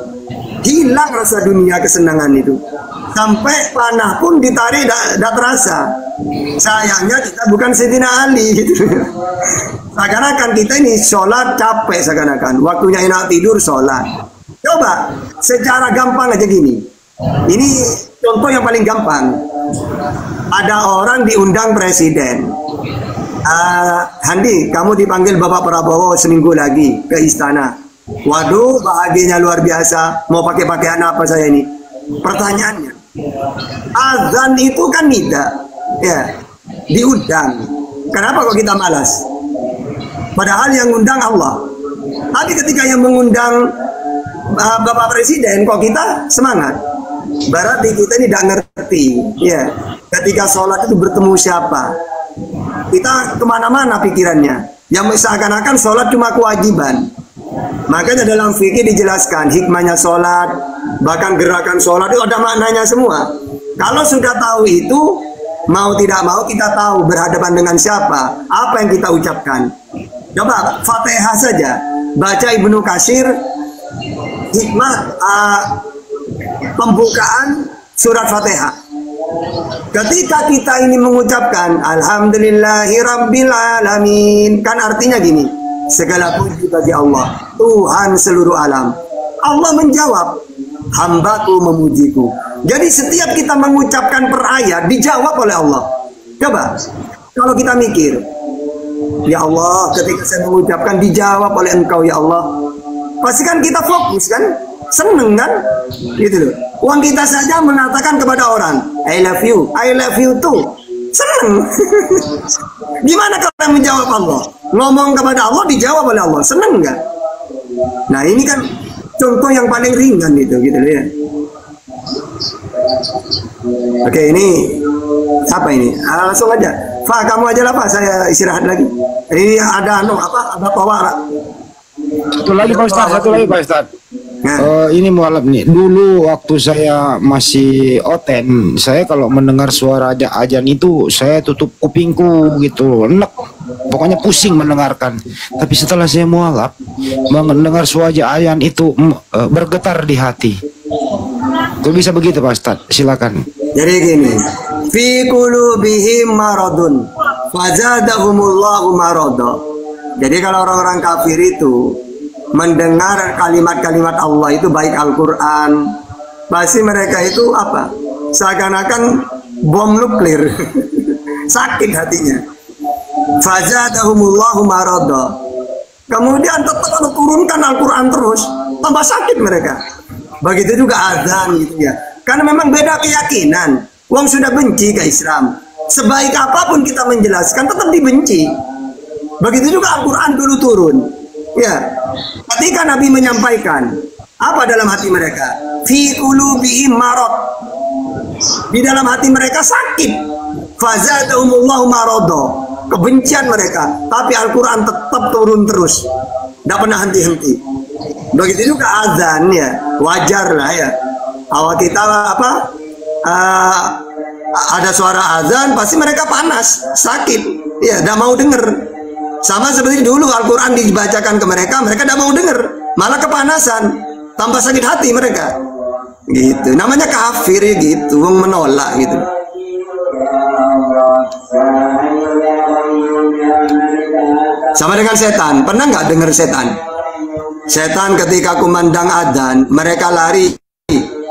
hilang rasa dunia kesenangan itu. Sampai panah pun ditarik tidak terasa. Sayangnya kita bukan Sayyidina Ali gitu. Seakan-akan kita ini sholat capek, seakan-akan waktunya enak tidur sholat. Coba secara gampang aja gini. Ini contoh yang paling gampang. Ada orang diundang presiden. Handi, kamu dipanggil Bapak Prabowo seminggu lagi ke istana. Waduh, bahagianya luar biasa. Mau pakai pakaian apa saya ini? Pertanyaannya, azan itu kan tidak, ya, diundang. Kenapa kok kita malas? Padahal yang undang Allah. Tapi ketika yang mengundang Bapak Presiden, kok kita semangat? Berarti kita ini tidak ngerti, ya. Ketika sholat itu bertemu siapa? Kita kemana-mana pikirannya. Yang seakan-akan sholat cuma kewajiban. Makanya dalam fikih dijelaskan hikmahnya sholat, bahkan gerakan sholat itu ada maknanya semua. Kalau sudah tahu itu, mau tidak mau kita tahu berhadapan dengan siapa, apa yang kita ucapkan. Coba Fatihah saja, baca Ibnu Katsir, hikmah pembukaan surat Fatihah. Ketika kita ini mengucapkan Alhamdulillahirabbil alamin, kan artinya gini, segala puji bagi Allah, Tuhan seluruh alam. Allah menjawab, hambaku memujiku. Jadi setiap kita mengucapkan per ayat dijawab oleh Allah. Coba kalau kita mikir, ya Allah, ketika saya mengucapkan dijawab oleh Engkau ya Allah, pasti kan kita fokus kan, seneng kan, gitu loh. Uang kita saja mengatakan kepada orang, I love you too, seneng. Gimana kalau menjawab Allah? Ngomong kepada Allah dijawab oleh Allah, seneng nggak? Nah ini kan contoh yang paling ringan gitu loh ya. Oke, ini apa ini? Langsung aja. Pak, kamu aja lah Pak, saya istirahat lagi. Ini ada apa? Ada tawar. Satu lagi Pak Ustaz. Nah. Ini mualaf nih. Dulu waktu saya masih oten, saya kalau mendengar suara azan itu saya tutup kupingku gitu, enek. Pokoknya pusing mendengarkan. Tapi setelah saya mualaf, mendengar suara azan itu bergetar di hati. Kok bisa begitu Pak Ustaz? Silakan. Jadi gini, fi qulubihim maradun fazadahumullahu marada. Jadi kalau orang-orang kafir itu mendengar kalimat-kalimat Allah itu baik Al-Quran, pasti mereka itu apa? Seakan-akan bom nuklir. Sakit hatinya. Fazadahumullahu marada. Kemudian tetap kalau turunkan Al-Quran terus, tambah sakit mereka. Begitu juga azan gitu ya. Karena memang beda keyakinan. Wong sudah benci ke Islam. Sebaik apapun kita menjelaskan tetap dibenci. Begitu juga Al-Quran dulu turun. Ya, ketika Nabi menyampaikan apa dalam hati mereka? Fi qulubihim marad. Di dalam hati mereka sakit. Fazadahumullahu marada. Kebencian mereka. Tapi Al-Quran tetap turun terus. Tidak pernah henti-henti. Begitu juga azan ya. Wajar lah ya. Kalau kita apa? Ada suara azan, pasti mereka panas, sakit. Ya, tidak mau dengar. Sama seperti dulu Al-Quran dibacakan ke mereka, mereka tidak mau dengar, malah kepanasan, tambah sakit hati mereka. Gitu, namanya kafir ya gitu, wong menolak gitu. Sama dengan setan, pernah nggak dengar setan? Setan ketika kumandang adzan, mereka lari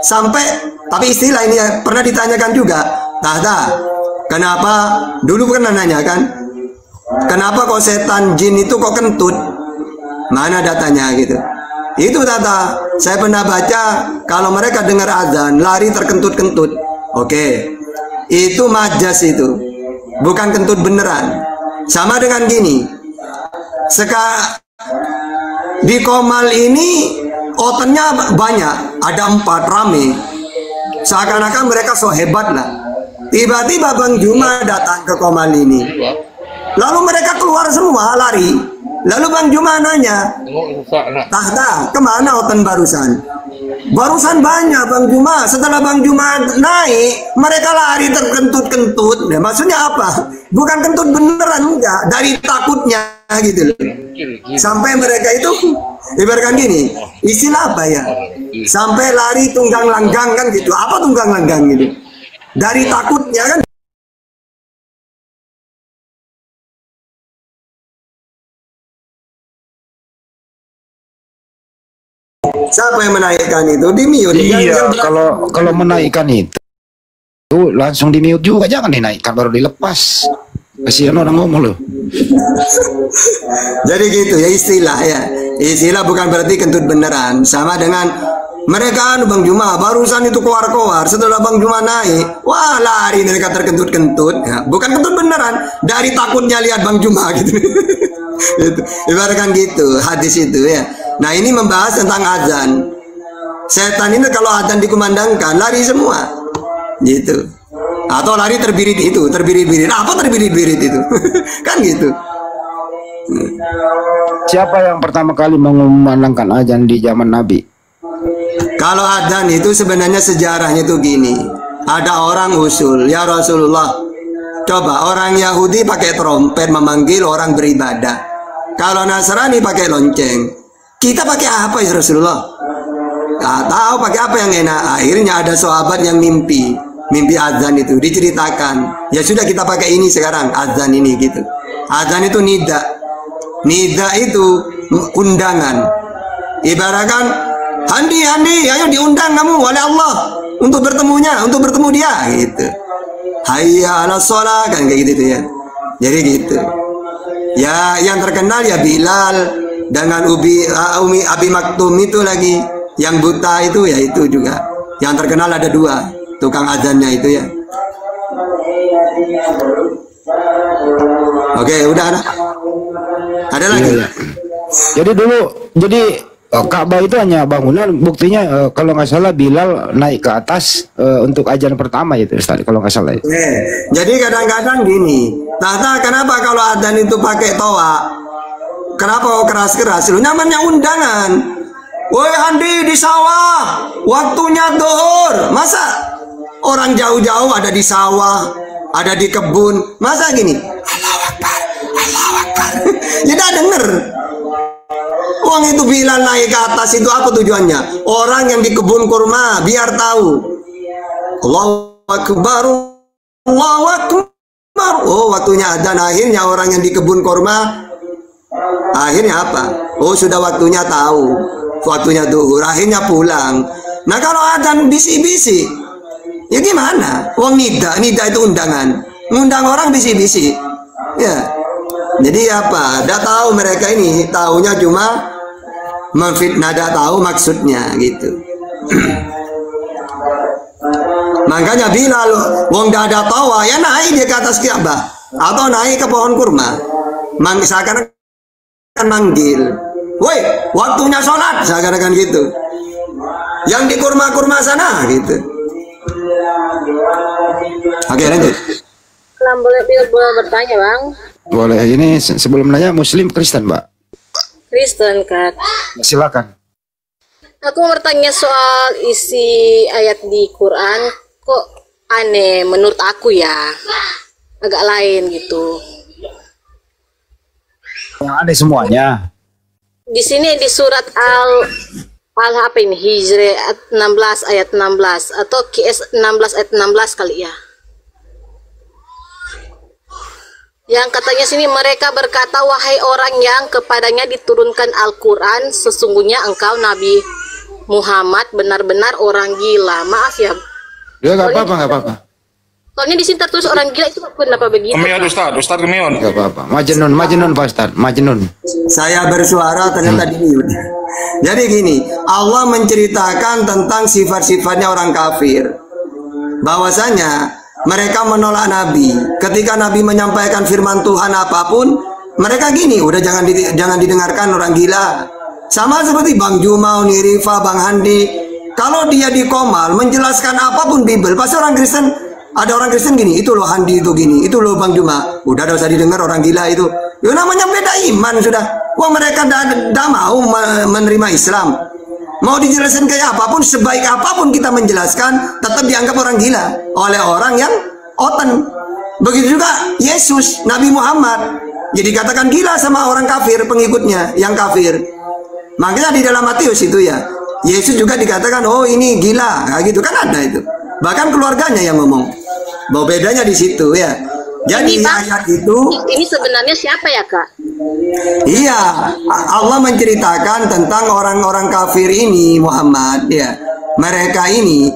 sampai, tapi istilah ini ya, pernah ditanyakan juga, Tata, kenapa? Dulu pernah nanya kan? Kenapa kok setan jin itu kok kentut? Mana datanya gitu? Itu Tata, saya pernah baca kalau mereka dengar azan lari terkentut-kentut. Oke, itu majas itu, bukan kentut beneran. Sama dengan gini, di Komal ini otennya banyak, ada 4 rame. Seakan-akan mereka so hebat lah. Tiba-tiba Bang Juma datang ke Komal ini. Lalu mereka keluar semua lari. Lalu Bang Juma nanya, Tahta, kemana oten barusan? Barusan banyak Bang Juma. Setelah Bang Juma naik, mereka lari terkentut-kentut. Nah, maksudnya apa? Bukan kentut beneran, enggak. Dari takutnya gitu loh. Sampai mereka itu ibaratkan gini, istilah apa ya? Sampai lari tunggang langgang kan gitu. Apa tunggang langgang gitu? Dari takutnya kan. Siapa yang menaikkan itu? Di mute. Iya, kalau menaikkan itu langsung di mute juga, jangan dinaikkan baru dilepas. Kasihan orang ngomong loh. Jadi gitu ya istilah ya. Istilah bukan berarti kentut beneran. Sama dengan mereka Bang Juma barusan itu keluar-keluar, setelah Bang Juma naik, wah lari mereka terkentut-kentut. Ya, bukan kentut beneran, dari takutnya lihat Bang Juma gitu. Gitu. Ibaratkan gitu hadis itu ya. Nah ini membahas tentang azan. Setan ini kalau azan dikumandangkan lari semua, gitu. Atau lari terbirit itu, terbirit-birit. Apa terbirit-birit itu? Kan gitu. Siapa yang pertama kali mengumandangkan azan di zaman Nabi? Kalau azan itu sebenarnya sejarahnya itu gini. Ada orang usul, ya Rasulullah, coba orang Yahudi pakai trompet memanggil orang beribadah. Kalau Nasrani pakai lonceng. Kita pakai apa ya Rasulullah? Gak tahu pakai apa yang enak. Akhirnya ada sahabat yang mimpi azan itu diceritakan. Ya sudah kita pakai ini sekarang, azan ini gitu. Azan itu nida. Nida itu undangan. Ibaratkan Handi, ayo diundang kamu oleh Allah untuk bertemu dia gitu. Hayya 'alas shalah kan kayak gitu ya. Jadi gitu. Ya yang terkenal ya Bilal dengan Abi Maktum itu lagi. Yang buta itu ya itu juga. Yang terkenal ada dua tukang azannya itu ya. Oke, udah ada. Ada lagi. Iya. Jadi dulu Ka'bah itu hanya bangunan, buktinya kalau nggak salah Bilal naik ke atas untuk azan pertama itu Ustaz, kalau nggak salah. Jadi kadang-kadang gini, kenapa kalau azan itu pakai toa? Kenapa keras-keras? Lu namanya undangan. Woi Handi di sawah, waktunya zuhur. Masa orang jauh-jauh ada di sawah, ada di kebun, masa gini? Allahu Akbar, Allahu Akbar. Ya dah denger. Uang itu Bilal naik ke atas itu apa tujuannya? Orang yang di kebun kurma biar tahu. Allahu Akbar, Allahu Akbar. Oh waktunya adzan. Akhirnya orang yang di kebun kurma akhirnya apa? Oh sudah waktunya tahu. Waktunya zuhur. Akhirnya pulang. Nah kalau adzan bisi-bisi, ya gimana? Uang nida itu undangan. Ngundang orang bisi-bisi. Ya. Jadi apa? Dah tahu mereka ini, taunya cuma memfitnah, dah tahu maksudnya gitu. Makanya Bilal wong dah ada tawa ya naik dia ke atas Ka'bah atau naik ke pohon kurma. Seakan akan manggil, woi waktunya sholat, seakan-akan gitu. Yang di kurma-kurma sana gitu. Oke lanjut. Boleh bertanya bang? Boleh. Ini sebelum nanya Muslim Kristen Mbak? Kristen Kak. Silakan. Aku mau bertanya soal isi ayat di Quran, kok aneh menurut aku ya, agak lain gitu. Yang aneh semuanya. Di sini di surat Al apa ini Hijri 16 ayat 16 atau QS 16 ayat 16 kali ya. Yang katanya sini mereka berkata, wahai orang yang kepadanya diturunkan Al-Quran, sesungguhnya engkau Nabi Muhammad benar-benar orang gila. Maaf ya. Ya nggak apa-apa. Soalnya di sini tertulis orang gila, itu kenapa begitu? Kemion Ustaz Kemion. Nggak apa-apa. Majnun Pak Ustaz, Majnun. Saya bersuara ternyata di mute. Jadi gini, Allah menceritakan tentang sifat-sifatnya orang kafir. Bahwasanya mereka menolak Nabi. Ketika Nabi menyampaikan firman Tuhan apapun, mereka gini, udah jangan didengarkan orang gila. Sama seperti Bang Juma, Rifa, Bang Handi. Kalau dia di Komal menjelaskan apapun Bible, pasti orang Kristen, ada orang Kristen gini, itu loh Handi itu gini, itu loh Bang Juma. Udah usah didengar orang gila itu. Ya namanya beda iman sudah. Wah mereka dah mau menerima Islam. Mau dijelasin kayak apapun, sebaik apapun kita menjelaskan, tetap dianggap orang gila oleh orang yang oten. Begitu juga Yesus, Nabi Muhammad. Jadi katakan gila sama orang kafir, pengikutnya yang kafir. Makanya di dalam Matius itu ya, Yesus juga dikatakan, oh ini gila, nah, gitu kan ada itu. Bahkan keluarganya yang ngomong. Bahwa bedanya di situ ya. Jadi ayat itu ini sebenarnya siapa ya Kak? Iya, Allah menceritakan tentang orang-orang kafir ini, Muhammad ya. Mereka ini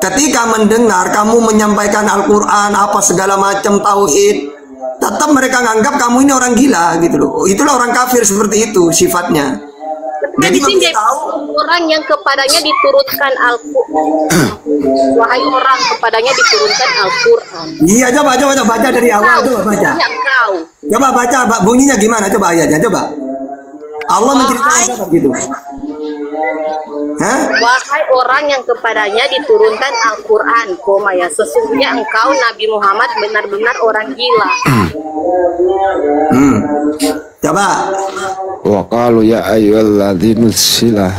ketika mendengar kamu menyampaikan Al-Qur'an apa segala macam tauhid, tetap mereka nganggap kamu ini orang gila gitu loh. Itulah orang kafir seperti itu sifatnya. Jadi orang yang kepadanya diturunkan Al-Qur'an. Wahai orang kepadanya diturunkan Al-Qur'an. Iya, coba baca dari awal, coba baca. Coba baca bunyinya gimana, coba ayatnya, coba. Allah menceritakan apa gitu. Hah? Wahai orang yang kepadanya diturunkan Al-Qur'an, ya sesungguhnya engkau Nabi Muhammad benar-benar orang gila. Coba. Wa qalu ya ayyuhalladzina silah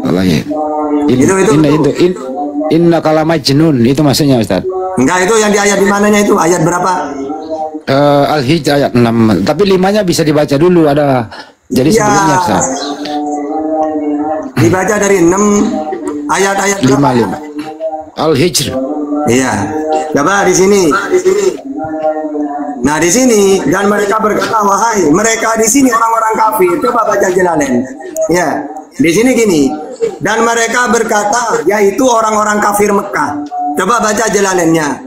alaihi. Inna kala majnun, itu maksudnya Ustaz. Enggak, itu yang di ayat di mananya itu? Ayat berapa? Al-Hijr ayat 6. Tapi 5-nya bisa dibaca dulu, ada. Jadi ya, sebelumnya Ustaz. Dibaca dari 6 ayat-ayat 5. Al-Hijr. Iya. Coba di sini. Nah, di sini dan mereka berkata, wahai mereka di sini orang-orang kafir. Coba baca Jalalain. Ya. Di sini gini. Dan mereka berkata, yaitu orang-orang kafir Mekah. Coba baca Jalalainnya.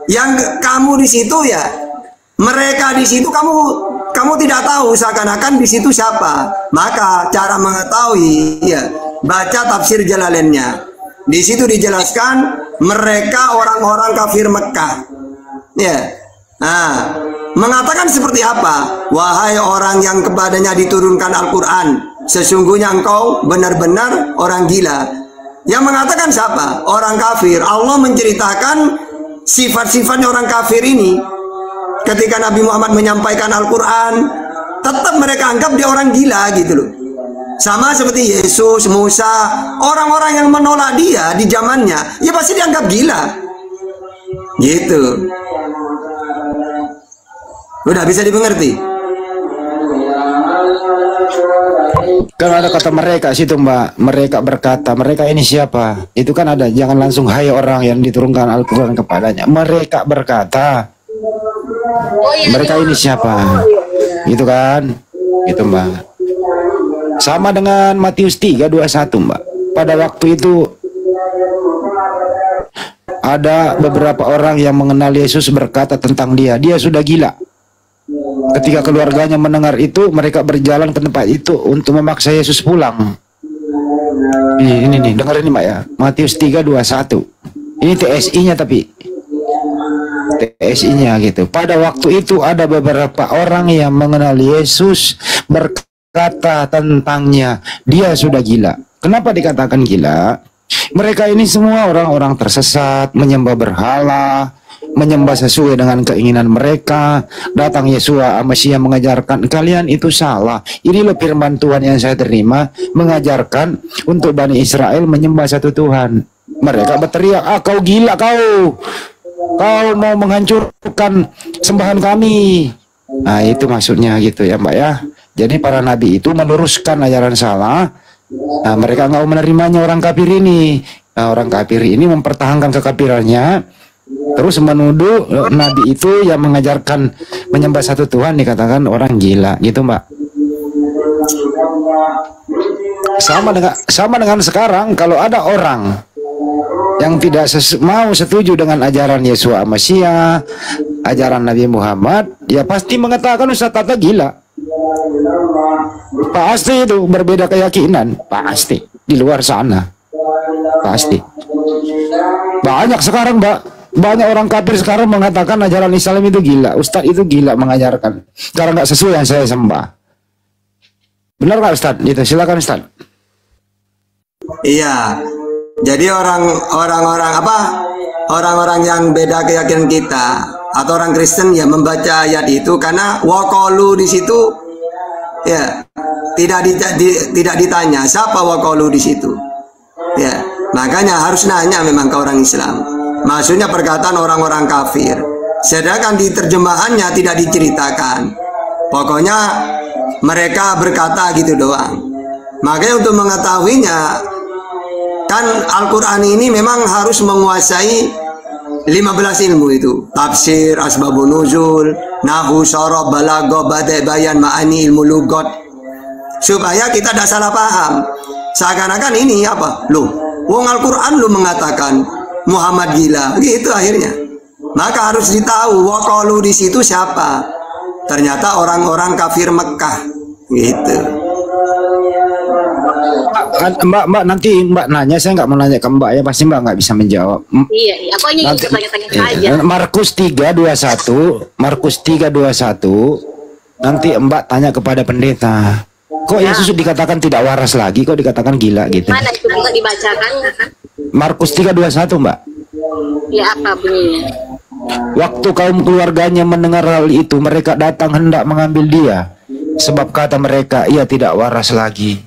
Yang kamu di situ ya, mereka di situ kamu tidak tahu seakan-akan di situ siapa. Maka cara mengetahui ya, baca tafsir Jalalainnya. Di situ dijelaskan mereka orang-orang kafir Mekah. Ya. Nah, mengatakan seperti apa? Wahai orang yang kepadanya diturunkan Al-Qur'an, sesungguhnya engkau benar-benar orang gila. Yang mengatakan siapa? Orang kafir. Allah menceritakan sifat-sifatnya orang kafir ini. Ketika Nabi Muhammad menyampaikan Al-Quran, tetap mereka anggap dia orang gila gitu loh. Sama seperti Yesus, Musa, orang-orang yang menolak dia di zamannya, ya pasti dianggap gila. Gitu. Udah bisa dimengerti? Kan ada kata mereka situ Mbak. Mereka berkata, mereka ini siapa? Itu kan ada, jangan langsung hai orang yang diturunkan Al-Quran kepadanya. Mereka berkata, mereka ini siapa? Gitu kan? Gitu Mbak. Sama dengan Matius 3:21 Mbak. Pada waktu itu ada beberapa orang yang mengenal Yesus berkata tentang dia sudah gila. Ketika keluarganya mendengar itu, mereka berjalan ke tempat itu untuk memaksa Yesus pulang. Ini nih, dengar ini Mbak ya. Matius 3:21. Ini TSI-nya tapi. TSI-nya gitu. Pada waktu itu ada beberapa orang yang mengenal Yesus berkata tentangnya, dia sudah gila. Kenapa dikatakan gila? Mereka ini semua orang-orang tersesat, menyembah berhala, menyembah sesuai dengan keinginan mereka. Datang Yesus Mesias mengajarkan, kalian itu salah. Ini loh firman Tuhan yang saya terima, mengajarkan untuk Bani Israel menyembah satu Tuhan. Mereka berteriak, kau gila kau mau menghancurkan sembahan kami. Nah itu maksudnya gitu ya Mbak ya. Jadi para nabi itu meluruskan ajaran salah. Nah mereka nggak mau menerimanya orang kafir ini. Nah orang kafir ini mempertahankan kekafirannya, terus menuduh nabi itu yang mengajarkan menyembah satu Tuhan dikatakan orang gila gitu Mbak. Sama dengan sekarang kalau ada orang yang tidak mau setuju dengan ajaran Yesus Mesias, ajaran Nabi Muhammad, ya pasti mengatakan Ustaz Tata gila. Pasti itu berbeda keyakinan, pasti di luar sana, pasti. Banyak sekarang Mbak, banyak orang kafir sekarang mengatakan ajaran Islam itu gila, Ustaz itu gila mengajarkan, karena nggak sesuai yang saya sembah. Benar nggak Ustaz? Itu silakan Ustaz. Iya. Jadi orang-orang yang beda keyakinan kita atau orang Kristen ya membaca ayat itu karena waqalu di situ ya tidak ditanya siapa waqalu di situ. Ya, makanya harus nanya memang ke orang Islam. Maksudnya perkataan orang-orang kafir. Sedangkan di terjemahannya tidak diceritakan. Pokoknya mereka berkata gitu doang. Makanya untuk mengetahuinya, kan Al-Quran ini memang harus menguasai 15 ilmu itu. Tafsir, asbabun nuzul, nahu, sorob, balaghah, badi', bayan, ma'ani, ilmu lugat. Supaya kita tidak salah paham. Seakan-akan ini apa? Loh, wong Al-Quran lu mengatakan Muhammad gila. Gitu akhirnya. Maka harus ditahu waqalu di situ siapa. Ternyata orang-orang kafir Mekah. Gitu. Mbak nanti Mbak nanya, saya nggak mau nanya ke Mbak ya, pasti Mbak nggak bisa menjawab. Iya, aku hanya ingin bertanya-tanya saja. Markus 3:21, Markus 3:21. Nanti Mbak tanya kepada pendeta. Kok Yesus dikatakan tidak waras lagi, kok dikatakan gila gitu? Mana itu bisa dibacakan? Markus 3:21, Mbak. Ya, apa bunyinya? Waktu kaum keluarganya mendengar hal itu, mereka datang hendak mengambil dia, sebab kata mereka, ia tidak waras lagi.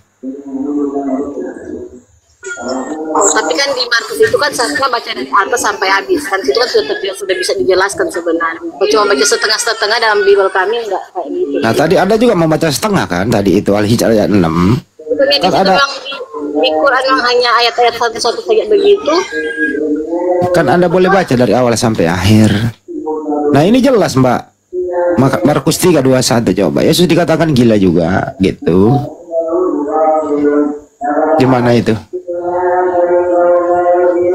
Oh, tapi kan di Markus itu kan saya baca dari atas sampai habis kan, itu kan sudah bisa dijelaskan sebenarnya. Cuma baca setengah-setengah dalam Bible kami enggak kayak gitu. Nah tadi Anda juga membaca setengah kan, tadi itu Al-Hijr ayat 6. Kan ada di Quran yang hanya ayat-ayat satu-satu saja begitu. Kan Anda boleh baca dari awal sampai akhir. Nah ini jelas Mbak. Markus 3:21 coba. Yesus dikatakan gila juga gitu. Gimana itu?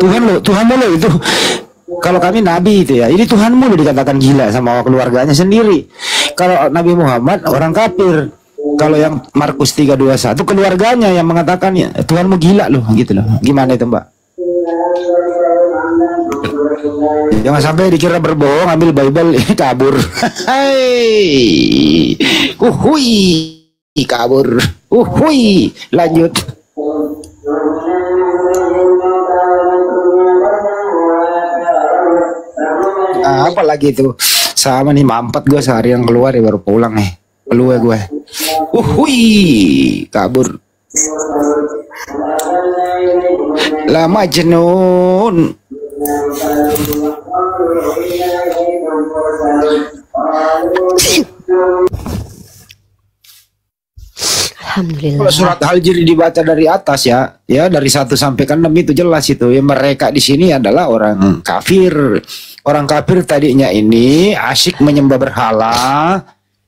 Tuhanmu lo itu. Kalau kami nabi itu ya, ini Tuhanmu lo dikatakan gila sama keluarganya sendiri. Kalau Nabi Muhammad orang kafir. Kalau yang Markus 3:21 keluarganya yang mengatakan ya, Tuhanmu gila loh gitu loh. Gimana itu Mbak? Jangan sampai dikira berbohong ambil Bible kabur. Hai. Kabur. Lanjut. Apa lagi itu? Sama nih mampet gue seharian keluar ya baru pulang nih. Keluar gue. Kabur. La Majnun. Alhamdulillah. Kalau surat Al-Hijr dibaca dari atas ya dari 1 sampai ke 6 itu jelas itu ya, mereka di sini adalah orang kafir. Orang kafir tadinya ini asyik menyembah berhala,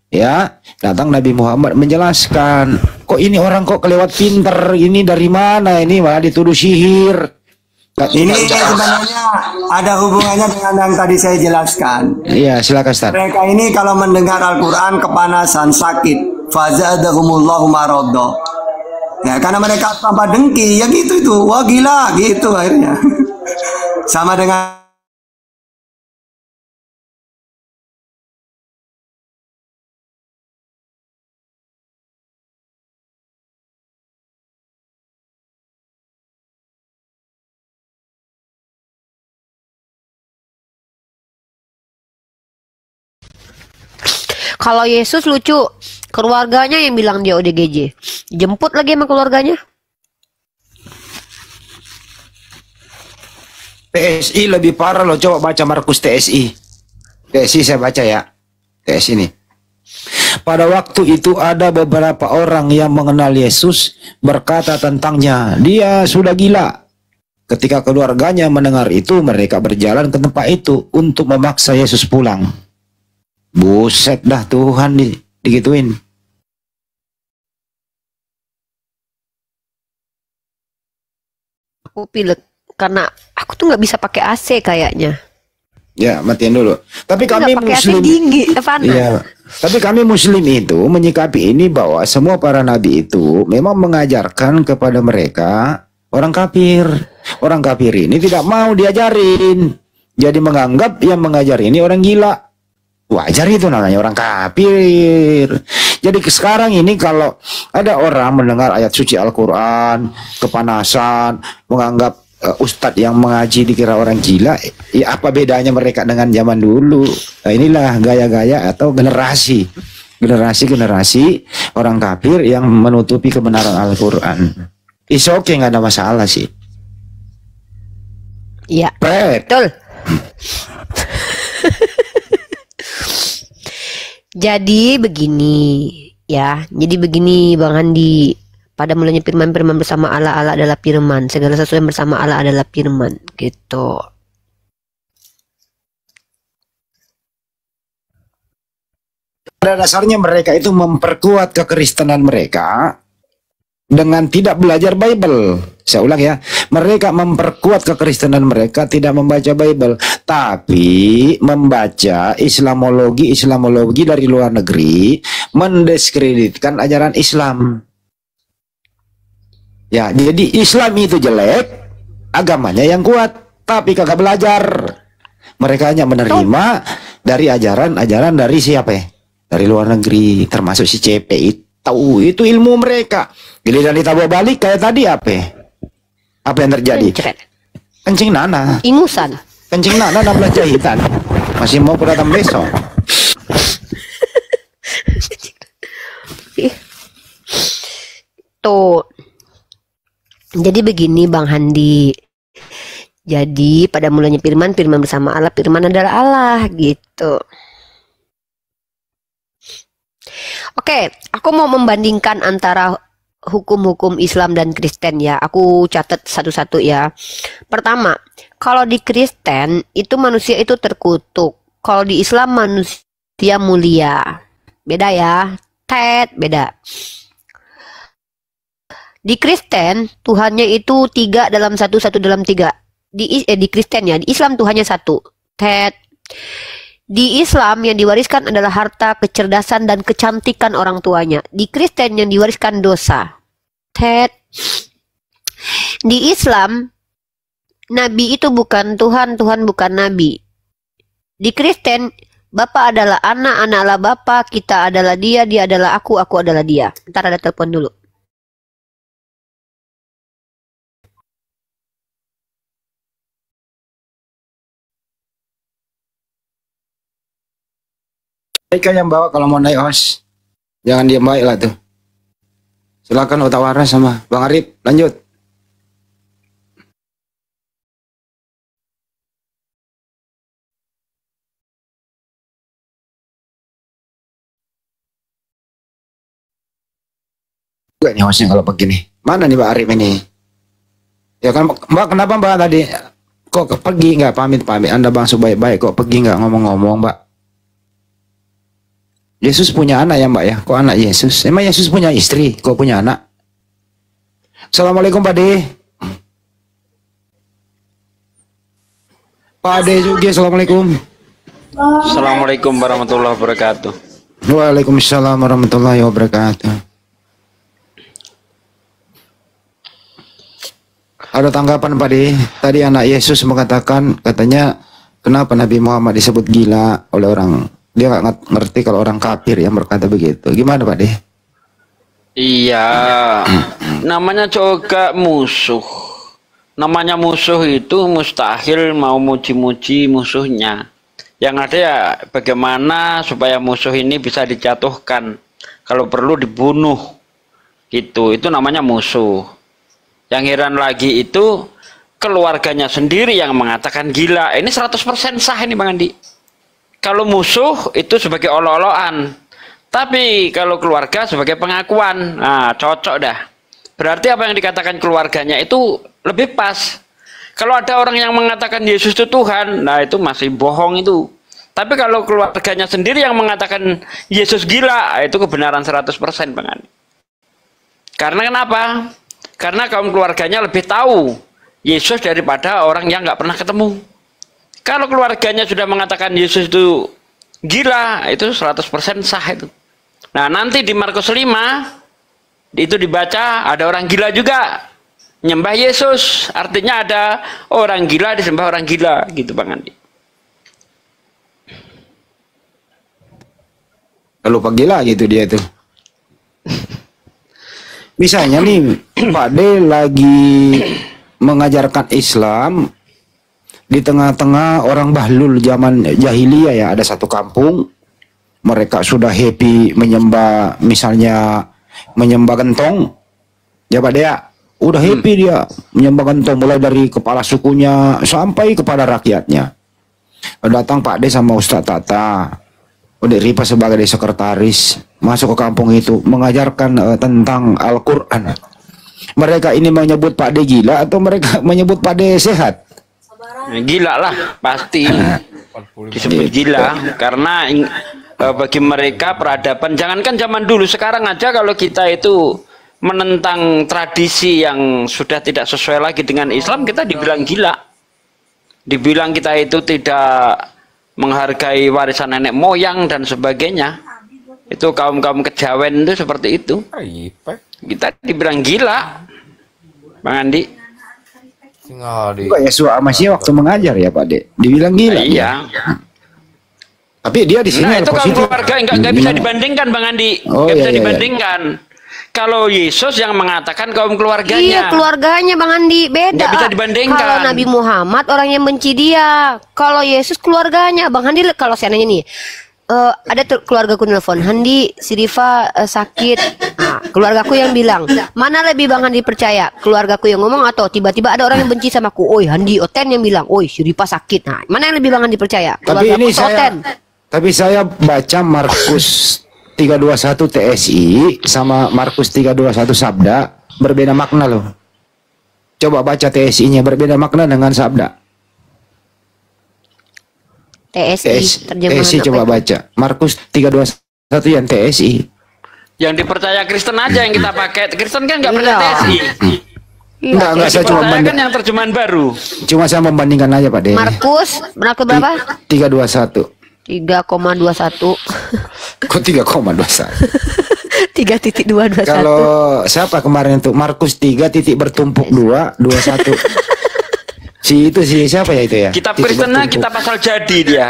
ya. Datang Nabi Muhammad menjelaskan, kok ini orang kok kelewat pinter, ini dari mana ini malah dituduh sihir. Ini sebenarnya ada hubungannya dengan yang tadi saya jelaskan. Iya, silakan Ustaz. Mereka ini kalau mendengar Al-Quran kepanasan, sakit, fazadahumullahu maradha. Ya, karena mereka tanpa dengki, ya gitu itu. Wah gila, gitu akhirnya. Sama dengan Kalau Yesus lucu, keluarganya yang bilang dia ODGJ. Jemput lagi sama keluarganya. TSI lebih parah loh, coba baca Markus TSI. TSI saya baca ya. TSI ini. Pada waktu itu ada beberapa orang yang mengenal Yesus berkata tentangnya, dia sudah gila. Ketika keluarganya mendengar itu, mereka berjalan ke tempat itu untuk memaksa Yesus pulang. Buset dah Tuhan digituin. Aku pilek karena aku tuh nggak bisa pakai AC kayaknya. Ya matiin dulu. Tapi kami Muslim dingin, panas. Ya, tapi kami Muslim itu menyikapi ini bahwa semua para nabi itu memang mengajarkan kepada mereka orang kafir. Orang kafir ini tidak mau diajarin. Jadi menganggap yang mengajar ini orang gila. Wajar itu namanya orang kafir. Jadi sekarang ini kalau ada orang mendengar ayat suci Al-Quran, kepanasan, menganggap ustadz yang mengaji dikira orang gila, ya apa bedanya mereka dengan zaman dulu? Nah, inilah gaya-gaya atau generasi orang kafir yang menutupi kebenaran Al-Quran. It's okay, nggak ada masalah sih. Iya. Betul. Jadi begini ya. Jadi begini Bang Andi. Pada mulanya firman, firman bersama Allah, Allah adalah firman. Segala sesuatu yang bersama Allah adalah firman. Gitu. Pada dasarnya mereka itu memperkuat kekristenan mereka dengan tidak belajar Bible. Saya ulang ya, mereka memperkuat kekristenan mereka tidak membaca Bible, tapi membaca Islamologi dari luar negeri, mendiskreditkan ajaran Islam. Ya, jadi Islam itu jelek, agamanya yang kuat, tapi kagak belajar. Mereka hanya menerima dari ajaran-ajaran dari siapa ya? Dari luar negeri, termasuk si CP itu ilmu mereka. Giliran ditabur balik kayak tadi apa? Apa yang terjadi? Kencing nana. Ingusan. Kencing nana 16 jahitan. Masih mau datang besok. Tuh. Jadi begini Bang Handi. Jadi pada mulanya firman, firman bersama Allah, firman adalah Allah gitu. Oke, aku mau membandingkan antara hukum-hukum Islam dan Kristen ya. Aku catat satu-satu ya. Pertama, kalau di Kristen itu manusia itu terkutuk. Kalau di Islam manusia mulia. Beda ya. Beda. Di Kristen Tuhannya itu 3 dalam 1, 1 dalam 3. Di Kristen ya, di Islam Tuhannya 1. Di Islam yang diwariskan adalah harta, kecerdasan, dan kecantikan orang tuanya. Di Kristen yang diwariskan dosa. Di Islam, Nabi itu bukan Tuhan, Tuhan bukan Nabi. Di Kristen, Bapak adalah anak, anak adalah Bapak, kita adalah dia, dia adalah aku adalah dia. Ntar ada telepon dulu. Mereka yang bawa kalau mau naik host. Jangan diam baik lah tuh. Silakan Utawara sama Bang Arif, lanjut. Juga nih hostnya kalau begini. Mana nih Mbak Arif ini? Ya kan Mbak, kenapa Mbak tadi kok pergi nggak pamit-pamit? Anda bangsa baik-baik kok pergi nggak ngomong-ngomong Mbak? Yesus punya anak ya Mbak ya? Kok anak Yesus? Emang Yesus punya istri? Kok punya anak? Assalamualaikum Pak De. Pak De juga Assalamualaikum. Assalamualaikum warahmatullahi wabarakatuh. Waalaikumsalam warahmatullahi wabarakatuh. Ada tanggapan Pak De? Tadi anak Yesus mengatakan, katanya kenapa Nabi Muhammad disebut gila oleh orang? Dia nggak ngerti kalau orang kafir yang berkata begitu. Gimana Pak De? Iya, namanya juga musuh. Namanya musuh itu mustahil mau muji-muji musuhnya. Yang ada ya bagaimana supaya musuh ini bisa dijatuhkan. Kalau perlu dibunuh. Gitu, itu namanya musuh. Yang heran lagi itu keluarganya sendiri yang mengatakan gila. Ini 100% sah ini Bang Andi. Kalau musuh itu sebagai olo-oloan, tapi kalau keluarga sebagai pengakuan, nah cocok dah. Berarti apa yang dikatakan keluarganya itu lebih pas. Kalau ada orang yang mengatakan Yesus itu Tuhan, nah itu masih bohong itu. Tapi kalau keluarganya sendiri yang mengatakan Yesus gila, itu kebenaran 100% Bang Andi. Karena kenapa? Karena kaum keluarganya lebih tahu Yesus daripada orang yang nggak pernah ketemu. Kalau keluarganya sudah mengatakan Yesus itu gila, itu 100% sah itu. Nah nanti di Markus 5 itu dibaca ada orang gila juga nyembah Yesus. Artinya ada orang gila disembah orang gila gitu Bang Andi. Kalau Pak gila gitu dia tuh. Misalnya nih Pak De lagi mengajarkan Islam di tengah-tengah orang bahlul zaman jahiliyah ya, ada satu kampung mereka sudah happy menyembah, misalnya menyembah gentong ya Pak Dea, udah happy dia menyembah gentong mulai dari kepala sukunya sampai kepada rakyatnya. Datang Pak De sama Ustadz Tata, Udah Ripa sebagai sekretaris masuk ke kampung itu mengajarkan tentang Al-Quran. Mereka ini menyebut Pak D gila atau mereka menyebut Pak D sehat? Gila lah pasti disebut gila karena bagi mereka peradaban, jangankan zaman dulu, sekarang aja kalau kita itu menentang tradisi yang sudah tidak sesuai lagi dengan Islam, kita dibilang gila, dibilang kita itu tidak menghargai warisan nenek moyang dan sebagainya. Itu kaum-kaum kejawen itu seperti itu. Kita dibilang gila, Bang Andi. Pak Yesus Amasya waktu mengajar ya Pak De, dibilang gila. Iya. Tapi dia di sini nah, itu positif. kalau keluarga nggak bisa dibandingkan, Bang Andi. Nggak bisa dibandingkan. Kalau Yesus yang mengatakan kaum keluarganya. Iya, keluarganya Bang Andi beda. Nggak bisa dibandingkan. Kalau Nabi Muhammad orang yang benci dia. Kalau Yesus keluarganya. Bang Andi kalau saya nanya nih, ada keluargaku nelfon, Handi, si Rifa sakit. Nah, keluargaku yang bilang, mana lebih Bang Handi percaya? Keluargaku yang ngomong atau tiba-tiba ada orang yang benci sama aku? Oi, Handi Oten yang bilang, oi, si Rifa sakit. Nah, mana yang lebih Bang Handi percaya? Tapi ini Oten. Tapi saya baca Markus 321 TSI sama Markus 321 Sabda berbeda makna loh. Coba baca TSI-nya, berbeda makna dengan Sabda. TSI coba baca. Markus 321 yang TSI. Yang dipercaya Kristen aja yang kita pakai. Kristen kan nggak percaya TSI. Enggak, saya cuma kan yang terjemahan baru. Cuma saya membandingkan aja Pak De. Markus berapa? 321. 3,21. Kok 3,21? 3.221. Kalau siapa kemarin tuh Markus 3 titik bertumpuk 2 21. Si siapa ya itu ya? Kitab Kristennya kita pasal jadi dia.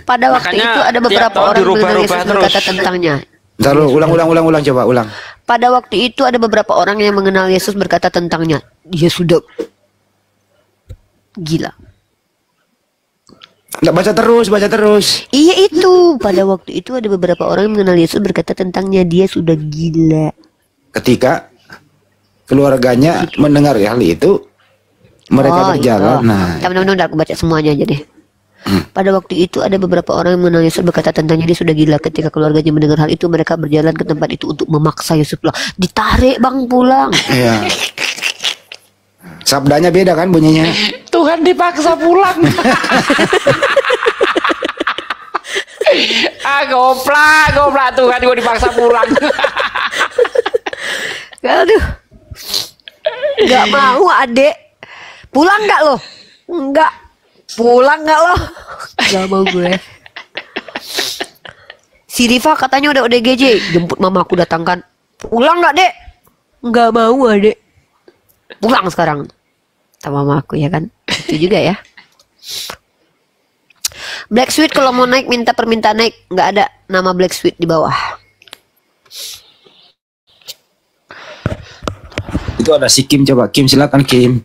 Pada waktu itu ada beberapa orang mengenal Yesus berkata tentangnya. Ntar ulang coba ulang. Pada waktu itu ada beberapa orang yang mengenal Yesus berkata tentangnya, dia sudah gila. Nggak, baca terus. Iya itu. Pada waktu itu ada beberapa orang yang mengenal Yesus berkata tentangnya, dia sudah gila. Ketika keluarganya mendengar hal itu, mereka berjalan. Iya. Nah, teman-teman aku baca semuanya aja deh. Pada waktu itu ada beberapa orang yang mengenal Yesus berkata tentangnya, dia sudah gila. Ketika keluarganya mendengar hal itu, mereka berjalan ke tempat itu untuk memaksa Yesus pulang. Ditarik Bang pulang. Iya. Sabdanya beda kan bunyinya. Tuhan dipaksa pulang. Goblok Tuhan gue dipaksa pulang. Aduh. Gak mau adek. Pulang gak lo? Enggak. Pulang gak lo? Gak mau gue. Si Rifa katanya udah ODGJ, jemput mama aku datangkan. Pulang gak dek? Gak mau adek. Pulang sekarang sama mama aku ya kan. Itu juga ya. Black Sweet kalau mau naik minta permintaan naik, nggak ada nama Black Sweet di bawah. Itu ada si Kim, coba Kim silakan Kim.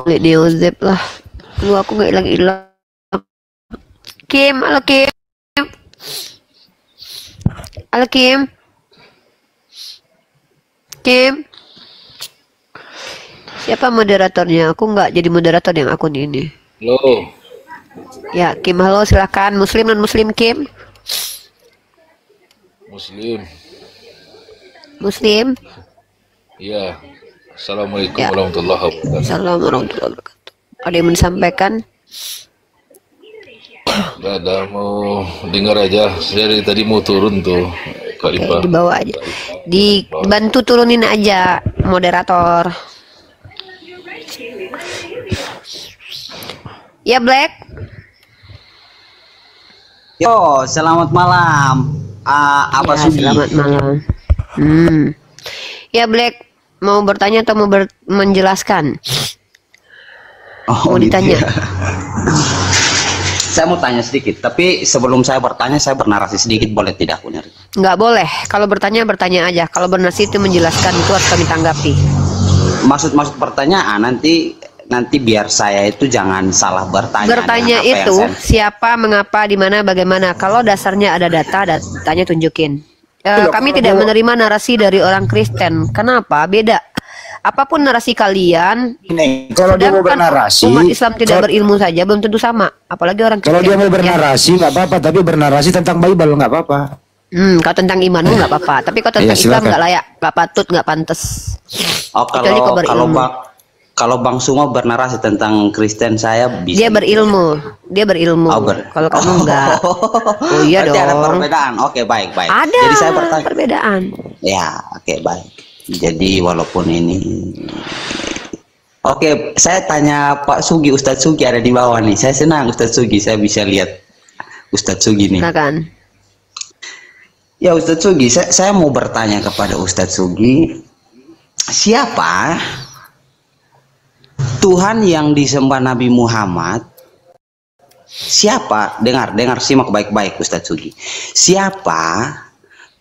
Lihat Neozep lah. Lu aku nggak hilang-hilang. Kim, halo Kim. Halo Kim. Kim. Siapa moderatornya? Aku nggak jadi moderator yang akun ini. Halo. Ya, Kim, halo silakan. Muslim non Muslim Kim? Muslim. Muslim. Iya. Assalamualaikum warahmatullahi wabarakatuh. Assalamualaikum warahmatullahi wabarakatuh. Ada yang menyampaikan? Nggak ada, mau dengar aja. Saya dari tadi mau turun tuh, Kak Rifa. Dibawa aja. Dibantu turunin aja moderator. Ya Black. Yo, selamat malam. Apa ya, Sudi? Selamat malam. Ya Black, mau bertanya atau mau menjelaskan? Oh, mau ditanya? Gitu ya. Saya mau tanya sedikit, tapi sebelum saya bertanya, saya bernarasi sedikit, boleh tidak, Uner? Nggak boleh. Kalau bertanya aja. Kalau bernarasi itu menjelaskan, itu harus kami tanggapi. Maksud pertanyaan nanti nanti biar saya itu jangan salah bertanya. Bertanya dengan apa yang itu saya- siapa, mengapa, di mana, bagaimana. Kalau dasarnya ada data, datanya tunjukin. Loh, Kami kalau tidak dia- menerima narasi dari orang Kristen. Kenapa? Beda. Apapun narasi kalian, Ini kalau dia mau sedangkan bernarasi, umat Islam tidak kalau- berilmu saja belum tentu sama. Apalagi orang kalau dia Kristen. mau bernarasi nggak apa-apa, tapi bernarasi tentang Bible nggak apa-apa. Kalau tentang imanmu nggak apa-apa. Tapi kalau Iya, tentang Islam silakan. nggak layak, nggak patut, nggak pantas. Oh, Kecuali kau berilmu. kalau Bang Suma bernarasi tentang Kristen, saya bisa. Dia berilmu, dia berilmu. Kalau kamu enggak. Oh iya Berarti dong. ada perbedaan. Oke, baik. Ada Jadi saya bertanya. perbedaan. Ya, oke, baik. Jadi walaupun ini, oke, saya tanya Pak Sugi, Ustadz Sugi ada di bawah nih. Saya senang Ustadz Sugi, saya bisa lihat Ustadz Sugi nih. Silakan. Ya Ustadz Sugi, saya mau bertanya kepada Ustadz Sugi, siapa Tuhan yang disembah Nabi Muhammad? Siapa? Dengar, simak baik-baik Ustadz Sugi. Siapa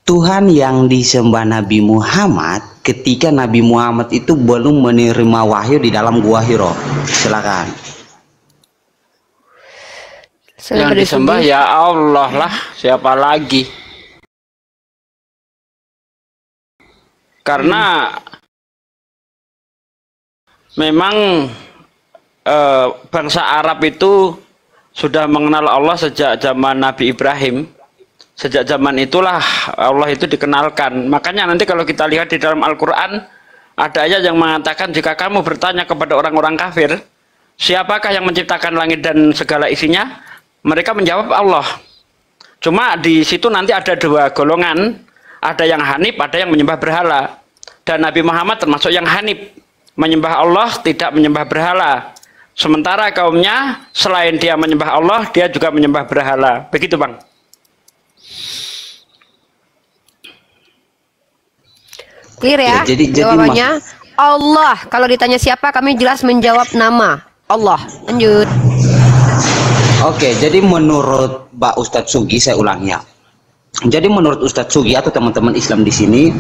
Tuhan yang disembah Nabi Muhammad ketika Nabi Muhammad itu belum menerima wahyu di dalam Gua Hiro? Silakan. Yang disembah ya Allah lah, siapa lagi? Karena memang bangsa Arab itu sudah mengenal Allah sejak zaman Nabi Ibrahim. Sejak zaman itulah Allah itu dikenalkan. Makanya nanti kalau kita lihat di dalam Al-Quran, ada ayat yang mengatakan jika kamu bertanya kepada orang-orang kafir, siapakah yang menciptakan langit dan segala isinya? Mereka menjawab Allah. Cuma di situ nanti ada dua golongan, ada yang hanif, ada yang menyembah berhala. Dan Nabi Muhammad termasuk yang hanif, menyembah Allah, tidak menyembah berhala. Sementara kaumnya selain dia menyembah Allah, dia juga menyembah berhala. Begitu, Bang. Clear ya? Jadi jawabannya Allah. Kalau ditanya siapa, kami jelas menjawab nama Allah. Lanjut. Oke, jadi menurut Mbak Ustadz Sugi, saya ulang ya. Jadi menurut Ustadz Sugi atau teman-teman Islam di sini,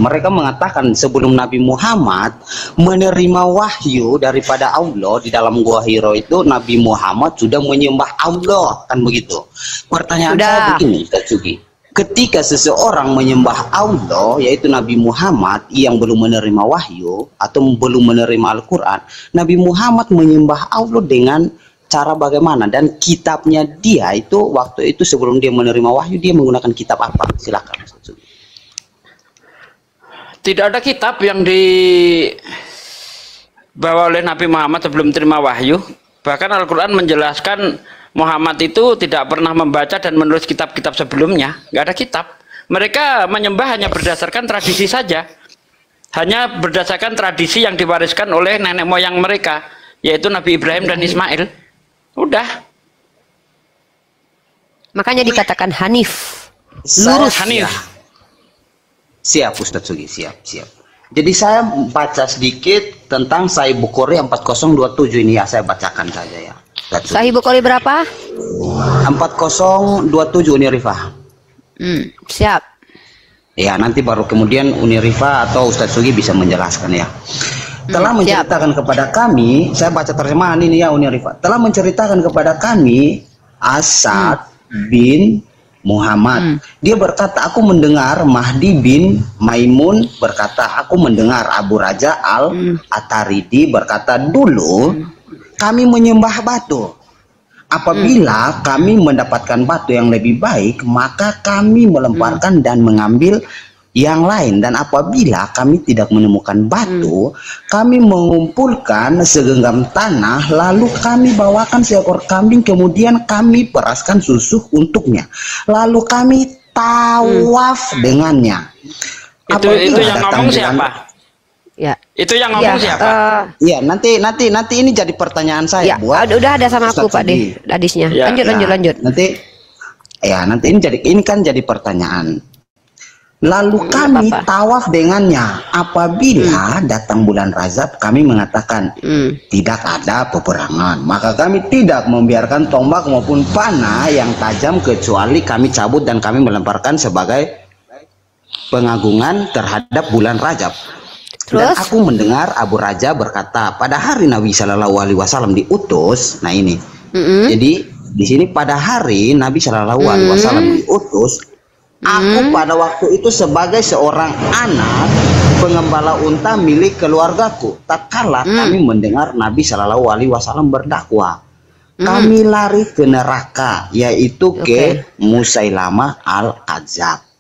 mereka mengatakan sebelum Nabi Muhammad menerima wahyu daripada Allah di dalam Gua Hiro itu, Nabi Muhammad sudah menyembah Allah, kan begitu. Pertanyaan saya begini, Ustadz Sugi. Ketika seseorang menyembah Allah, yaitu Nabi Muhammad yang belum menerima wahyu atau belum menerima Al-Quran, Nabi Muhammad menyembah Allah dengan cara bagaimana? Dan kitabnya dia itu waktu itu sebelum dia menerima wahyu, dia menggunakan kitab apa? Silakan. Tidak ada kitab yang dibawa oleh Nabi Muhammad sebelum terima wahyu. Bahkan Al-Quran menjelaskan Muhammad itu tidak pernah membaca dan menulis kitab-kitab sebelumnya. Nggak ada kitab. Mereka menyembah hanya berdasarkan tradisi saja. Hanya berdasarkan tradisi yang diwariskan oleh nenek moyang mereka, yaitu Nabi Ibrahim dan Ismail. Udah. Makanya dikatakan Hanif. Lurus. Hanif. Siap Ustadz Sugi, siap. Jadi saya baca sedikit tentang Sahih Bukhari 4027 ini ya, saya bacakan saja ya. Sahih Bukhari berapa? 4027 Unirifah. Siap. Ya, nanti baru kemudian Unirifah atau Ustadz Sugi bisa menjelaskan ya. Telah menceritakan kepada kami, saya baca terjemahan ini ya Unirifah. Telah menceritakan kepada kami Asad bin Muhammad. Dia berkata, aku mendengar Mahdi bin Maimun berkata, aku mendengar Abu Raja Al-Ataridi berkata, dulu kami menyembah batu. Apabila kami mendapatkan batu yang lebih baik, maka kami melemparkan dan mengambil yang lain. Dan apabila kami tidak menemukan batu, kami mengumpulkan segenggam tanah, lalu kami bawakan seekor kambing, kemudian kami peraskan susu untuknya, lalu kami tawaf dengannya. Itu yang ngomong siapa? Ya. Itu yang ngomong siapa? Ya, nanti ini jadi pertanyaan saya. Ya, udah ada sama aku Pak De, hadisnya. Lanjut. Nanti ini kan jadi pertanyaan. Lalu kami tawaf dengannya. Apabila datang bulan Rajab, kami mengatakan tidak ada peperangan. Maka kami tidak membiarkan tombak maupun panah yang tajam kecuali kami cabut dan kami melemparkan sebagai pengagungan terhadap bulan Rajab. Dan aku mendengar Abu Raja berkata, pada hari Nabi Shallallahu Alaihi Wasallam diutus. Nah ini, jadi di sini pada hari Nabi Shallallahu Alaihi Wasallam diutus, aku pada waktu itu sebagai seorang anak pengembala unta milik keluargaku. Tak kala kami mendengar Nabi Shallallahu Alaihi Wasallam berdakwah, kami lari ke neraka, yaitu ke Musailamah al-Kadzab.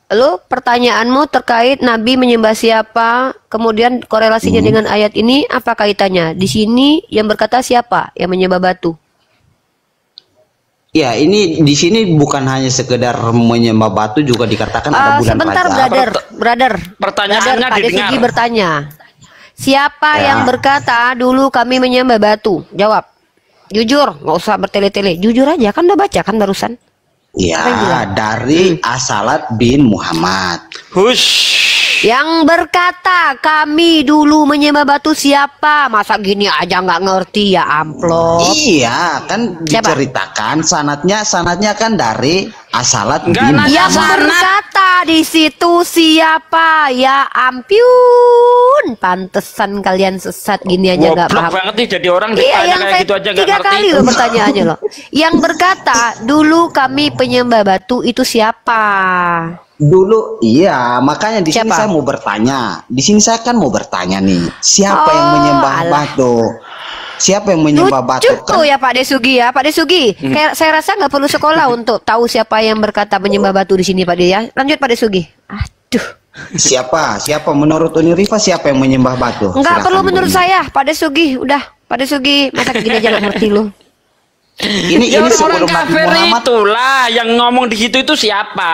Lalu pertanyaanmu terkait Nabi menyembah siapa, kemudian korelasinya dengan ayat ini apa kaitannya? Di sini yang berkata siapa yang menyembah batu? Ya, ini di sini bukan hanya sekedar menyembah batu, juga dikatakan ada bulan sebentar, Rajab. brother. Pertanyaannya Pak didengar. Sugi bertanya, siapa yang berkata dulu kami menyembah batu? Jawab, jujur, nggak usah bertele-tele, jujur aja, kan udah baca kan barusan. Ya, dari As-Salat bin Muhammad. Yang berkata kami dulu menyembah batu siapa? Masa gini aja nggak ngerti ya, amplop. Iya, kan diceritakan sanatnya kan dari As-Salat bin Muhammad. Yang berkata di situ siapa? Ya ampun, pantesan kalian sesat gini aja nggak paham. banget nih jadi orang ditanya kayak gitu aja nggak 3 ngerti. kali loh pertanyaannya loh. Yang berkata dulu kami penyembah batu itu siapa? Dulu, iya, makanya di sini saya mau bertanya. Di sini saya kan mau bertanya nih, siapa yang menyembah batu? Siapa yang menyembah batu? Cukup ya Pak Desugi ya, Pak Desugi. Kayak saya rasa nggak perlu sekolah untuk tahu siapa yang berkata menyembah batu di sini Pak De ya. Lanjut Pak Desugi. Aduh. Siapa menurut Unirifa siapa yang menyembah batu? Nggak perlu menurut saya, Pak Desugi. Udah, Pak Desugi, masa gini aja nggak ngerti lu. Ini orang sebelum Nabi kafir Muhammad itulah yang ngomong di situ itu siapa?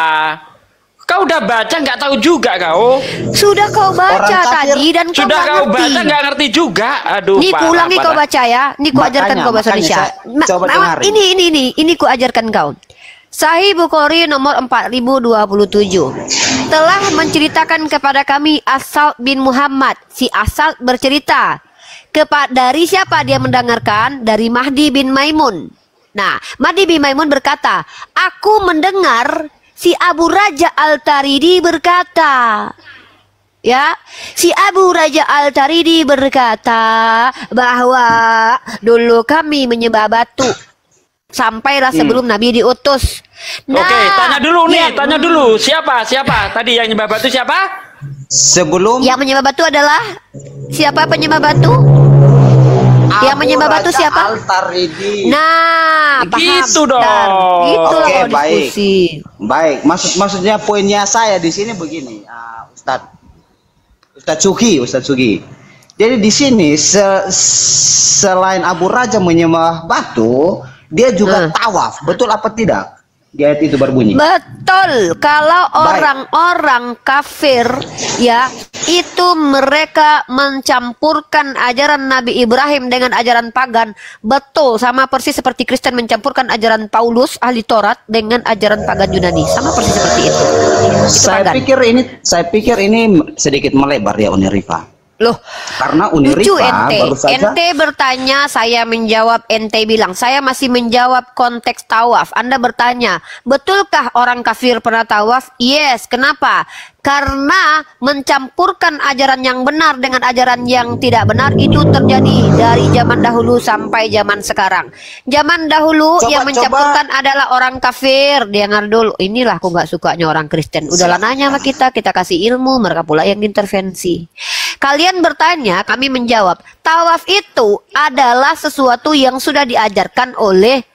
Kau udah baca nggak tahu juga kau? Sudah kau baca tadi dan kau sudah nggak kau ngerti. baca nggak ngerti juga. Aduh. Nih ku ulangi kau baca ya. Nih ku ajarkan kau bahasa Indonesia. Ini ku ajarkan kau. Sahih Bukhari nomor 4027 telah menceritakan kepada kami As-Salat bin Muhammad. Si As-Salat bercerita dari siapa dia mendengarkan? Dari Mahdi bin Maimun. Nah, Mahdi bin Maimun berkata, aku mendengar si Abu Raja Al-Taridi berkata, ya, si Abu Raja Al-Taridi berkata bahwa dulu kami menyembah batu sampailah sebelum Nabi diutus. Nah, oke, tanya dulu nih, tanya dulu siapa tadi yang menyembah batu siapa? Sebelum yang menyembah batu adalah siapa penyembah batu? Yang menyembah batu siapa? Nah, gitu dong. Oke, baik. Baik, maksudnya poinnya saya di sini begini, Ustadz Sugi. Jadi di sini selain Abu Raja menyembah batu, dia juga tawaf. Betul apa tidak? Di ayat itu berbunyi. Betul. Kalau orang-orang kafir ya, itu mereka mencampurkan ajaran Nabi Ibrahim dengan ajaran pagan. Betul, sama persis seperti Kristen mencampurkan ajaran Paulus ahli Taurat dengan ajaran pagan Yunani. Sama persis seperti itu. Saya pikir ini sedikit melebar ya Unirifa. Loh, karena Unirifa baru saja ente bertanya, saya menjawab, ente bilang saya masih menjawab konteks tawaf. Anda bertanya, betulkah orang kafir pernah tawaf? Yes, kenapa? Karena mencampurkan ajaran yang benar dengan ajaran yang tidak benar itu terjadi dari zaman dahulu sampai zaman sekarang. Zaman dahulu yang mencampurkan adalah orang kafir. Dengar dulu, inilah aku nggak sukanya orang Kristen. Udahlah nanya sama kita kasih ilmu, mereka pula yang intervensi. Kalian bertanya, kami menjawab. Tawaf itu adalah sesuatu yang sudah diajarkan oleh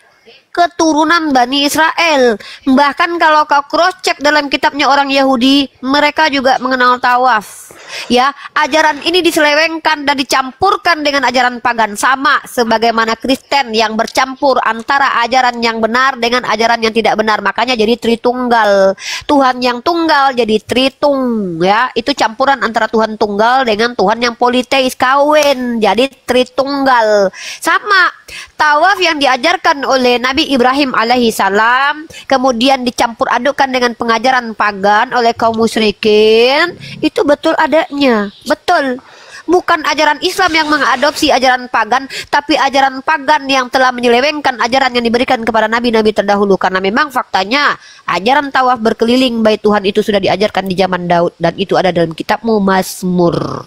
keturunan Bani Israel. Bahkan kalau kau cross check dalam kitabnya orang Yahudi, mereka juga mengenal tawaf. Ya, ajaran ini diselewengkan dan dicampurkan dengan ajaran pagan, sama sebagaimana Kristen yang bercampur antara ajaran yang benar dengan ajaran yang tidak benar. Makanya jadi Tritunggal. Tuhan yang tunggal jadi Tritung, ya. Itu campuran antara Tuhan tunggal dengan Tuhan yang politeis, kawin, jadi Tritunggal. Sama tawaf yang diajarkan oleh Nabi Ibrahim alaihi salam kemudian dicampur adukkan dengan pengajaran pagan oleh kaum musyrikin, itu betul adanya. Betul. Bukan ajaran Islam yang mengadopsi ajaran pagan, tapi ajaran pagan yang telah menyelewengkan ajaran yang diberikan kepada nabi-nabi terdahulu. Karena memang faktanya ajaran tawaf berkeliling bait Tuhan itu sudah diajarkan di zaman Daud, dan itu ada dalam kitabmu Mazmur.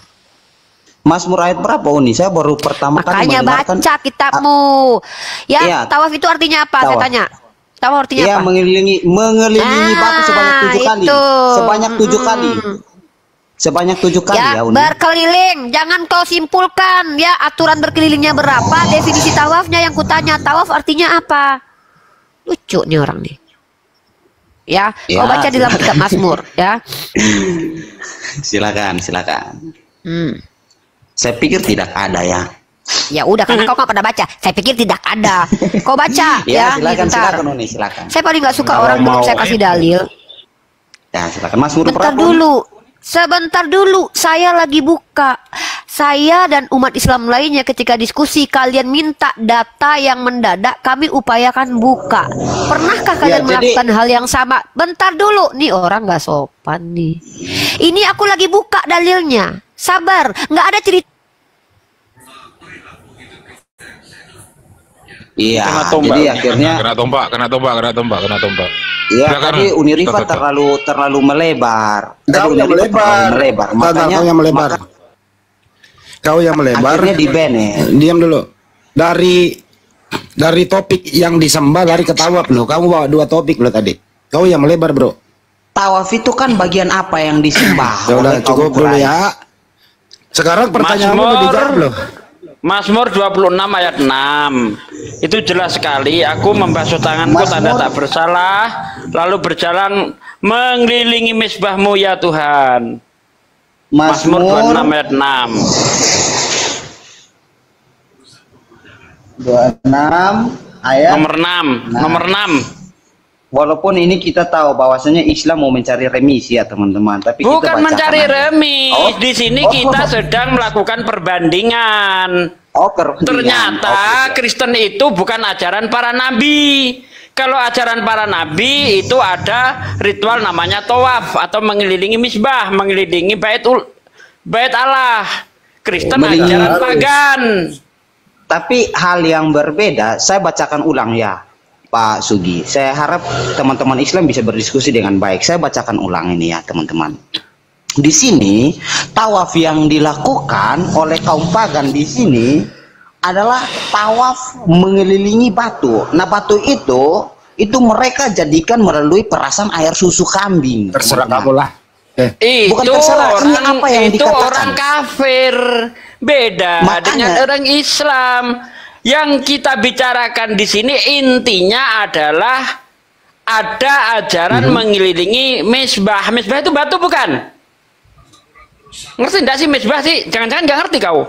Mazmur ayat berapa Uni? Saya baru pertama kali Makanya mendengarkan. baca kitabmu. Ya, Iya. tawaf itu artinya apa? Saya Tawaf. tanya. Tawaf artinya Iya, apa? mengelilingi batu sebanyak 7 kali. itu. Sebanyak 7 kali. Sebanyak 7 kali ya, Ya, Uni. berkeliling. Jangan kau simpulkan ya aturan berkelilingnya berapa, definisi tawafnya yang kutanya. Tawaf artinya apa? Lucu nih orang nih. Ya, Ya, kau baca di dalam kitab Mazmur ya. Silakan. Saya pikir tidak ada ya. Ya udah, karena kau nggak pernah baca. Saya pikir tidak ada. Kau baca ya. Silakan, nih, bentar. silakan Uni, silakan. Saya paling nggak suka Kalau orang belum mau- saya kasih dalil. Ya, silakan Mazmur Bentar berapa? Uni? dulu. Sebentar dulu, saya lagi buka. Saya dan umat Islam lainnya ketika diskusi kalian minta data yang mendadak, kami upayakan buka. Pernahkah kalian Ya, jadi- melakukan hal yang sama? Bentar dulu, nih orang nggak sopan nih. Ini aku lagi buka dalilnya. Sabar, nggak ada cerita. Iya, Kena tombak. jadi akhirnya Kena tombak. ya Silakan. tadi Uni Rifa Ustaz. terlalu melebar. Tadi Kau Uni yang Rifa melebar. terlalu melebar. Makanya Kau yang melebar. Kau yang melebar. akhirnya di ban ya. Diam dulu. Dari topik yang disembah lari ke tawaf loh. Kamu bawa 2 topik loh tadi. Kau yang melebar, Bro. Tawaf itu kan bagian apa yang disembah? Ya udah oleh kaum cukup dulu Quraisy? ya. Sekarang pertanyaanmu Mazmur. udah dijawab loh. Mazmur 26 ayat 6 itu jelas sekali. Aku membasuh tanganku tanda tak bersalah, lalu berjalan mengelilingi misbahmu ya Tuhan. Mazmur 26 ayat 6. 26 ayat Nomor 6. Nomor 6. Walaupun ini kita tahu bahwasanya Islam mau mencari remisi ya teman-teman, tapi kita Bukan bacakan mencari aja. remis. Oh. Di sini Oh. kita sedang melakukan perbandingan. Ternyata Kristen itu bukan ajaran para nabi. Kalau ajaran para nabi itu ada ritual namanya tawaf atau mengelilingi misbah, mengelilingi bait Allah. Kristen ajaran pagan. Tapi hal yang berbeda, saya bacakan ulang ya, Pak Sugi. Saya harap teman-teman Islam bisa berdiskusi dengan baik. Saya bacakan ulang ini ya, teman-teman. Di sini tawaf yang dilakukan oleh kaum pagan di sini adalah tawaf mengelilingi batu. Nah, batu itu mereka jadikan melalui perasan air susu kambing. Terserah kamu lah. Bukan Itu terserah, ini orang apa yang itu dikatakan? orang kafir. Beda Makanya- dengan orang Islam. Yang kita bicarakan di sini intinya adalah ada ajaran mengelilingi misbah. Misbah itu batu bukan? Ngerti enggak sih misbah sih? Jangan-jangan nggak ngerti kau.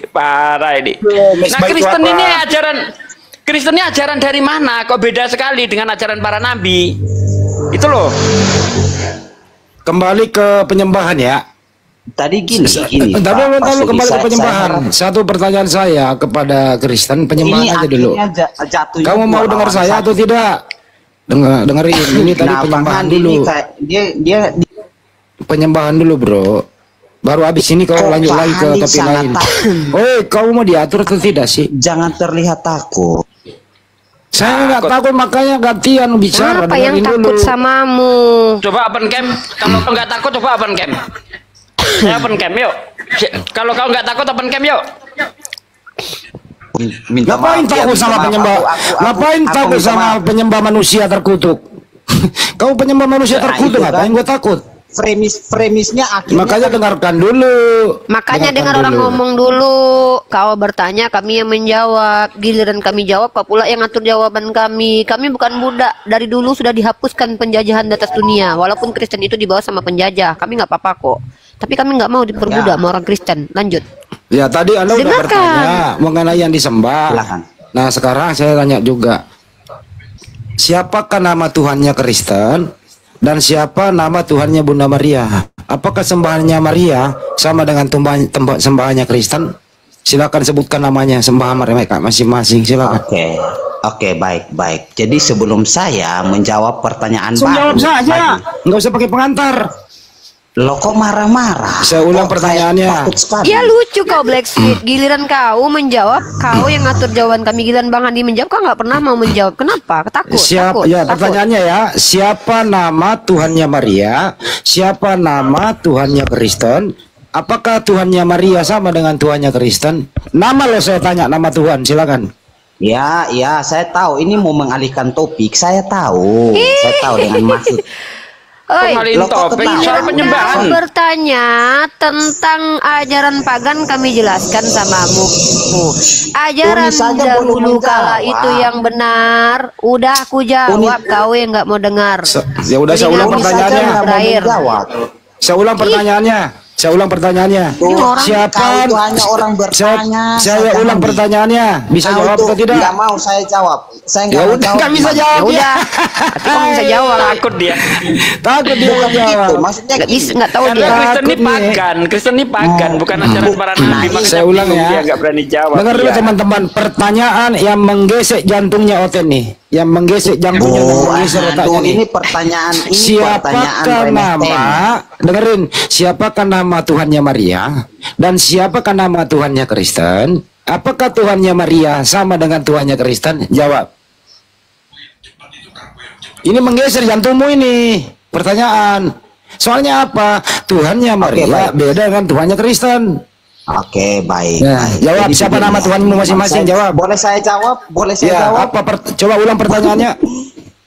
Parah ini. Nah, misbah itu Kristen apa? ini ajaran dari mana? Kok beda sekali dengan ajaran para nabi? Itu loh. Kembali ke penyembahan ya. Tadi gini. Tapi Pak dulu Sugi, kembali ke saya penyembahan. harap- Satu pertanyaan saya kepada Kristen, penyembahan Ini aja dulu. akhirnya jatuhnya Kamu mau dua dengar lawan saya satu. atau tidak? Dengerin ini tadi Nah, penyembahan Bang Andi dulu. ini kayak- dia Penyembahan dulu, Bro. Baru habis ini kau Kok lanjut Pak lagi ke Andi topik sangat lain. takut. Oh, kau mau diatur atau tidak sih? Jangan terlihat takut. Saya nggak takut, makanya gantian bicara. Apa yang dengerin takut dulu. samamu? Coba open cam. Kalau kau nggak takut, coba open cam. Saya open cam, yuk. Kalau kau nggak takut, open cam, yuk. Ngapain takut sama penyembah? Ngapain takut sama penyembah manusia terkutuk? Kau penyembah manusia Nah, terkutuk, itu ngapain kan. gua takut? Premisnya akhirnya Makanya dengarkan dulu. Makanya Dengarkan dengar orang dulu. ngomong dulu. Kau bertanya, kami yang menjawab. Giliran kami jawab, kau pula yang ngatur jawaban kami. Kami bukan budak. Dari dulu sudah dihapuskan penjajahan di atas dunia. Walaupun Kristen itu dibawa sama penjajah, kami nggak apa-apa kok. Tapi kami nggak mau diperbudak sama orang Kristen. Lanjut. Ya tadi Anda udah Dengarkan. bertanya mengenai yang disembah. Silakan. Nah sekarang saya tanya juga, siapakah nama Tuhannya Kristen dan siapa nama Tuhannya Bunda Maria? Apakah sembahannya Maria sama dengan sembahannya Kristen? Silakan sebutkan namanya, sembahan mereka masing-masing. Silakan. Oke, baik. Jadi sebelum saya menjawab pertanyaan Jawab baru, saja, nggak usah pakai pengantar. Loh kok marah-marah? Saya ulang pertanyaannya. Ya lucu kau Black Sweet. Giliran kau menjawab, kau yang ngatur jawaban kami. Giliran Bang Andi menjawab, kau nggak pernah mau menjawab. Kenapa? Takut. Siapa? Ya, pertanyaannya ya. Siapa nama Tuhannya Maria? Siapa nama Tuhannya Kristen? Apakah Tuhannya Maria sama dengan Tuhannya Kristen? Nama lo saya tanya, nama Tuhan, silakan. Ya, saya tahu. Ini mau mengalihkan topik. Saya tahu. Saya tahu dengan maksud. Pengalihin topik soal penyembahan. Kau bertanya tentang ajaran pagan, kami jelaskan samamu. Ajaran dahulu kala itu yang benar. Udah aku jawab, kau yang nggak mau dengar. Ya udah, saya ulang pertanyaannya. Saya ulang pertanyaannya. Saya ulang pertanyaannya. Siapa? Itu hanya orang bertanya. Saya ulang pertanyaannya. Bisa jawab atau tidak? Tidak mau saya jawab. Saya nggak mau jawab. Nggak bisa jawab. Ya udah. Tapi kamu bisa jawab. Takut dia. Takut dia jawab. Maksudnya nggak tahu dia. Kristen ini pagan. Kristen ini pagan, bukan ajaran para nabi. Saya ulang ya. Dia nggak berani jawab. Dengar dulu teman-teman. Pertanyaan yang menggesek jantungnya Oten nih. Yang menggesek jantungnya, menggesek otaknya nih. Ini pertanyaan ini. Siapakah nama? Dengerin. Siapakah nama Tuhannya Maria? Dan siapakah nama Tuhannya Kristen? Apakah Tuhannya Maria sama dengan Tuhannya Kristen? Jawab. Ini menggeser jantungmu ini. Pertanyaan. Soalnya apa? Tuhannya Maria beda dengan Tuhannya Kristen. Oke, baik. Nah, jawab. Jadi, siapa nama Tuhanmu masing-masing? Jawab. Boleh saya jawab? Boleh saya jawab? Coba ulang pertanyaannya.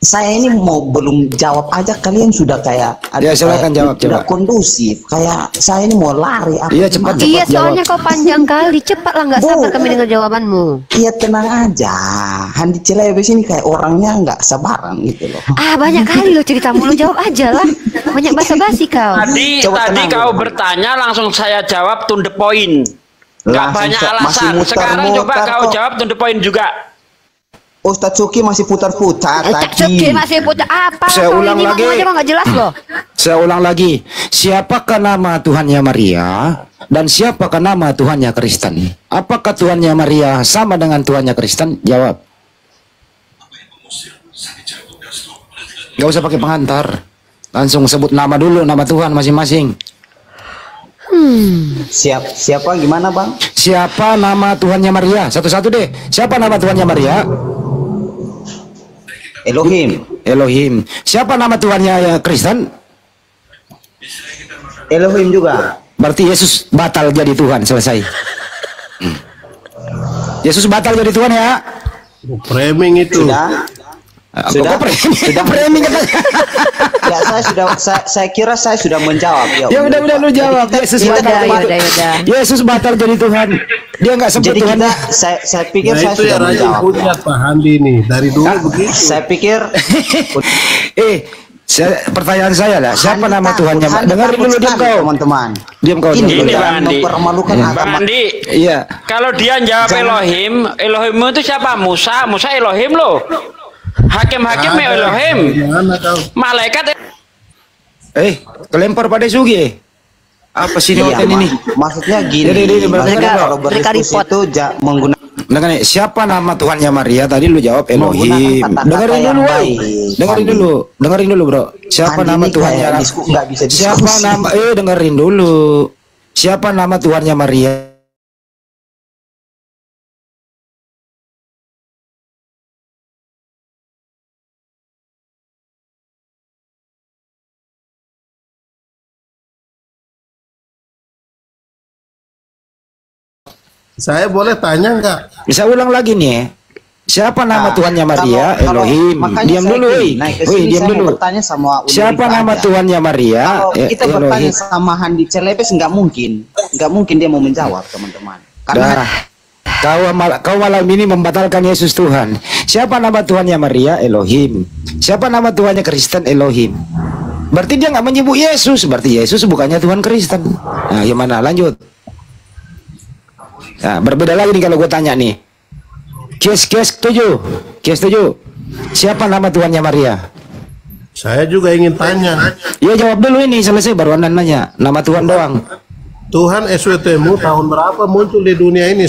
Saya ini mau belum jawab aja, kalian sudah kayak ya silakan jawab, coba. Kondusif, kayak saya ini mau lari. Iya cepat. Iya soalnya kau panjang kali, cepatlah, nggak sabar kami dengar jawabanmu. Iya tenang aja, Handi Celebes ini kayak orangnya nggak sabaran gitu loh. Banyak kali lo ceritamu, lo jawab aja lah. Banyak basa-basi kau. Tadi kau bertanya langsung saya jawab to the point. Nggak banyak alasan. Sekarang coba kau jawab to the point juga. Ustadz Suki masih putar-putar tadi. Suki masih putar apa? Saya ulang lagi. Nggak jelas loh. Saya ulang lagi. Siapakah nama Tuhannya Maria dan siapakah nama Tuhannya Kristen? Apakah Tuhannya Maria sama dengan Tuhannya Kristen? Jawab. Gak usah pakai pengantar. Langsung sebut nama dulu, nama Tuhan masing-masing. Siapa gimana bang? Siapa nama Tuhannya Maria? Satu-satu deh. Siapa nama Tuhannya Maria? Elohim. Elohim. Siapa nama Tuhannya Kristen? Elohim juga. Berarti Yesus batal jadi Tuhan, selesai. Yesus batal jadi Tuhan ya? Framing itu. Sudah framing katanya. Ya saya kira saya sudah menjawab. Ya udah lu jawab. Yesus batal. Yesus batal jadi Tuhan. Dia nggak sebut Tuhan. Saya pikir saya sudah menjawab. Punya Pak Handi nih dari dulu begitu. Saya pikir. Pertanyaan saya lah, siapa nama Tuhannya? Dengar dulu diam kau, teman-teman. Diam kau. Ini Bang Andi. Bang Andi. Iya. Kalau dia jawab Elohim, Elohim itu siapa? Musa Elohim loh. Hakim-hakim Elohim. Malaikat. Kelempar pada Sugi. Apa sih ini? Maksudnya gini. Kalau berdiskusi itu menggunakan. Dengan siapa nama Tuhannya Maria? Tadi lu jawab Elohim. Dengerin dulu bro. Siapa nama Tuhannya? Siapa nama? Dengerin dulu. Siapa nama Tuhannya Maria? Saya boleh tanya nggak? Bisa ulang lagi nih. Siapa nama Tuhannya Maria? Elohim. Diam dulu, diam dulu. Siapa nama Tuhannya Maria? Kalau kita bertanya sama Handi Celebes nggak mungkin dia mau menjawab teman-teman. Karena kau malam ini membatalkan Yesus Tuhan. Siapa nama Tuhannya Maria? Elohim. Siapa nama Tuhannya Kristen? Elohim. Berarti dia nggak menyebut Yesus. Berarti Yesus bukannya Tuhan Kristen. Nah, gimana? Lanjut. Nah, berbeda lagi nih kalau gue tanya nih. Kes setuju. Siapa nama Tuhannya Maria? Saya juga ingin tanya. Ya jawab dulu ini selesai baru Anda nanya. Nama Tuhan doang. Tuhan SWT-mu tahun berapa muncul di dunia ini?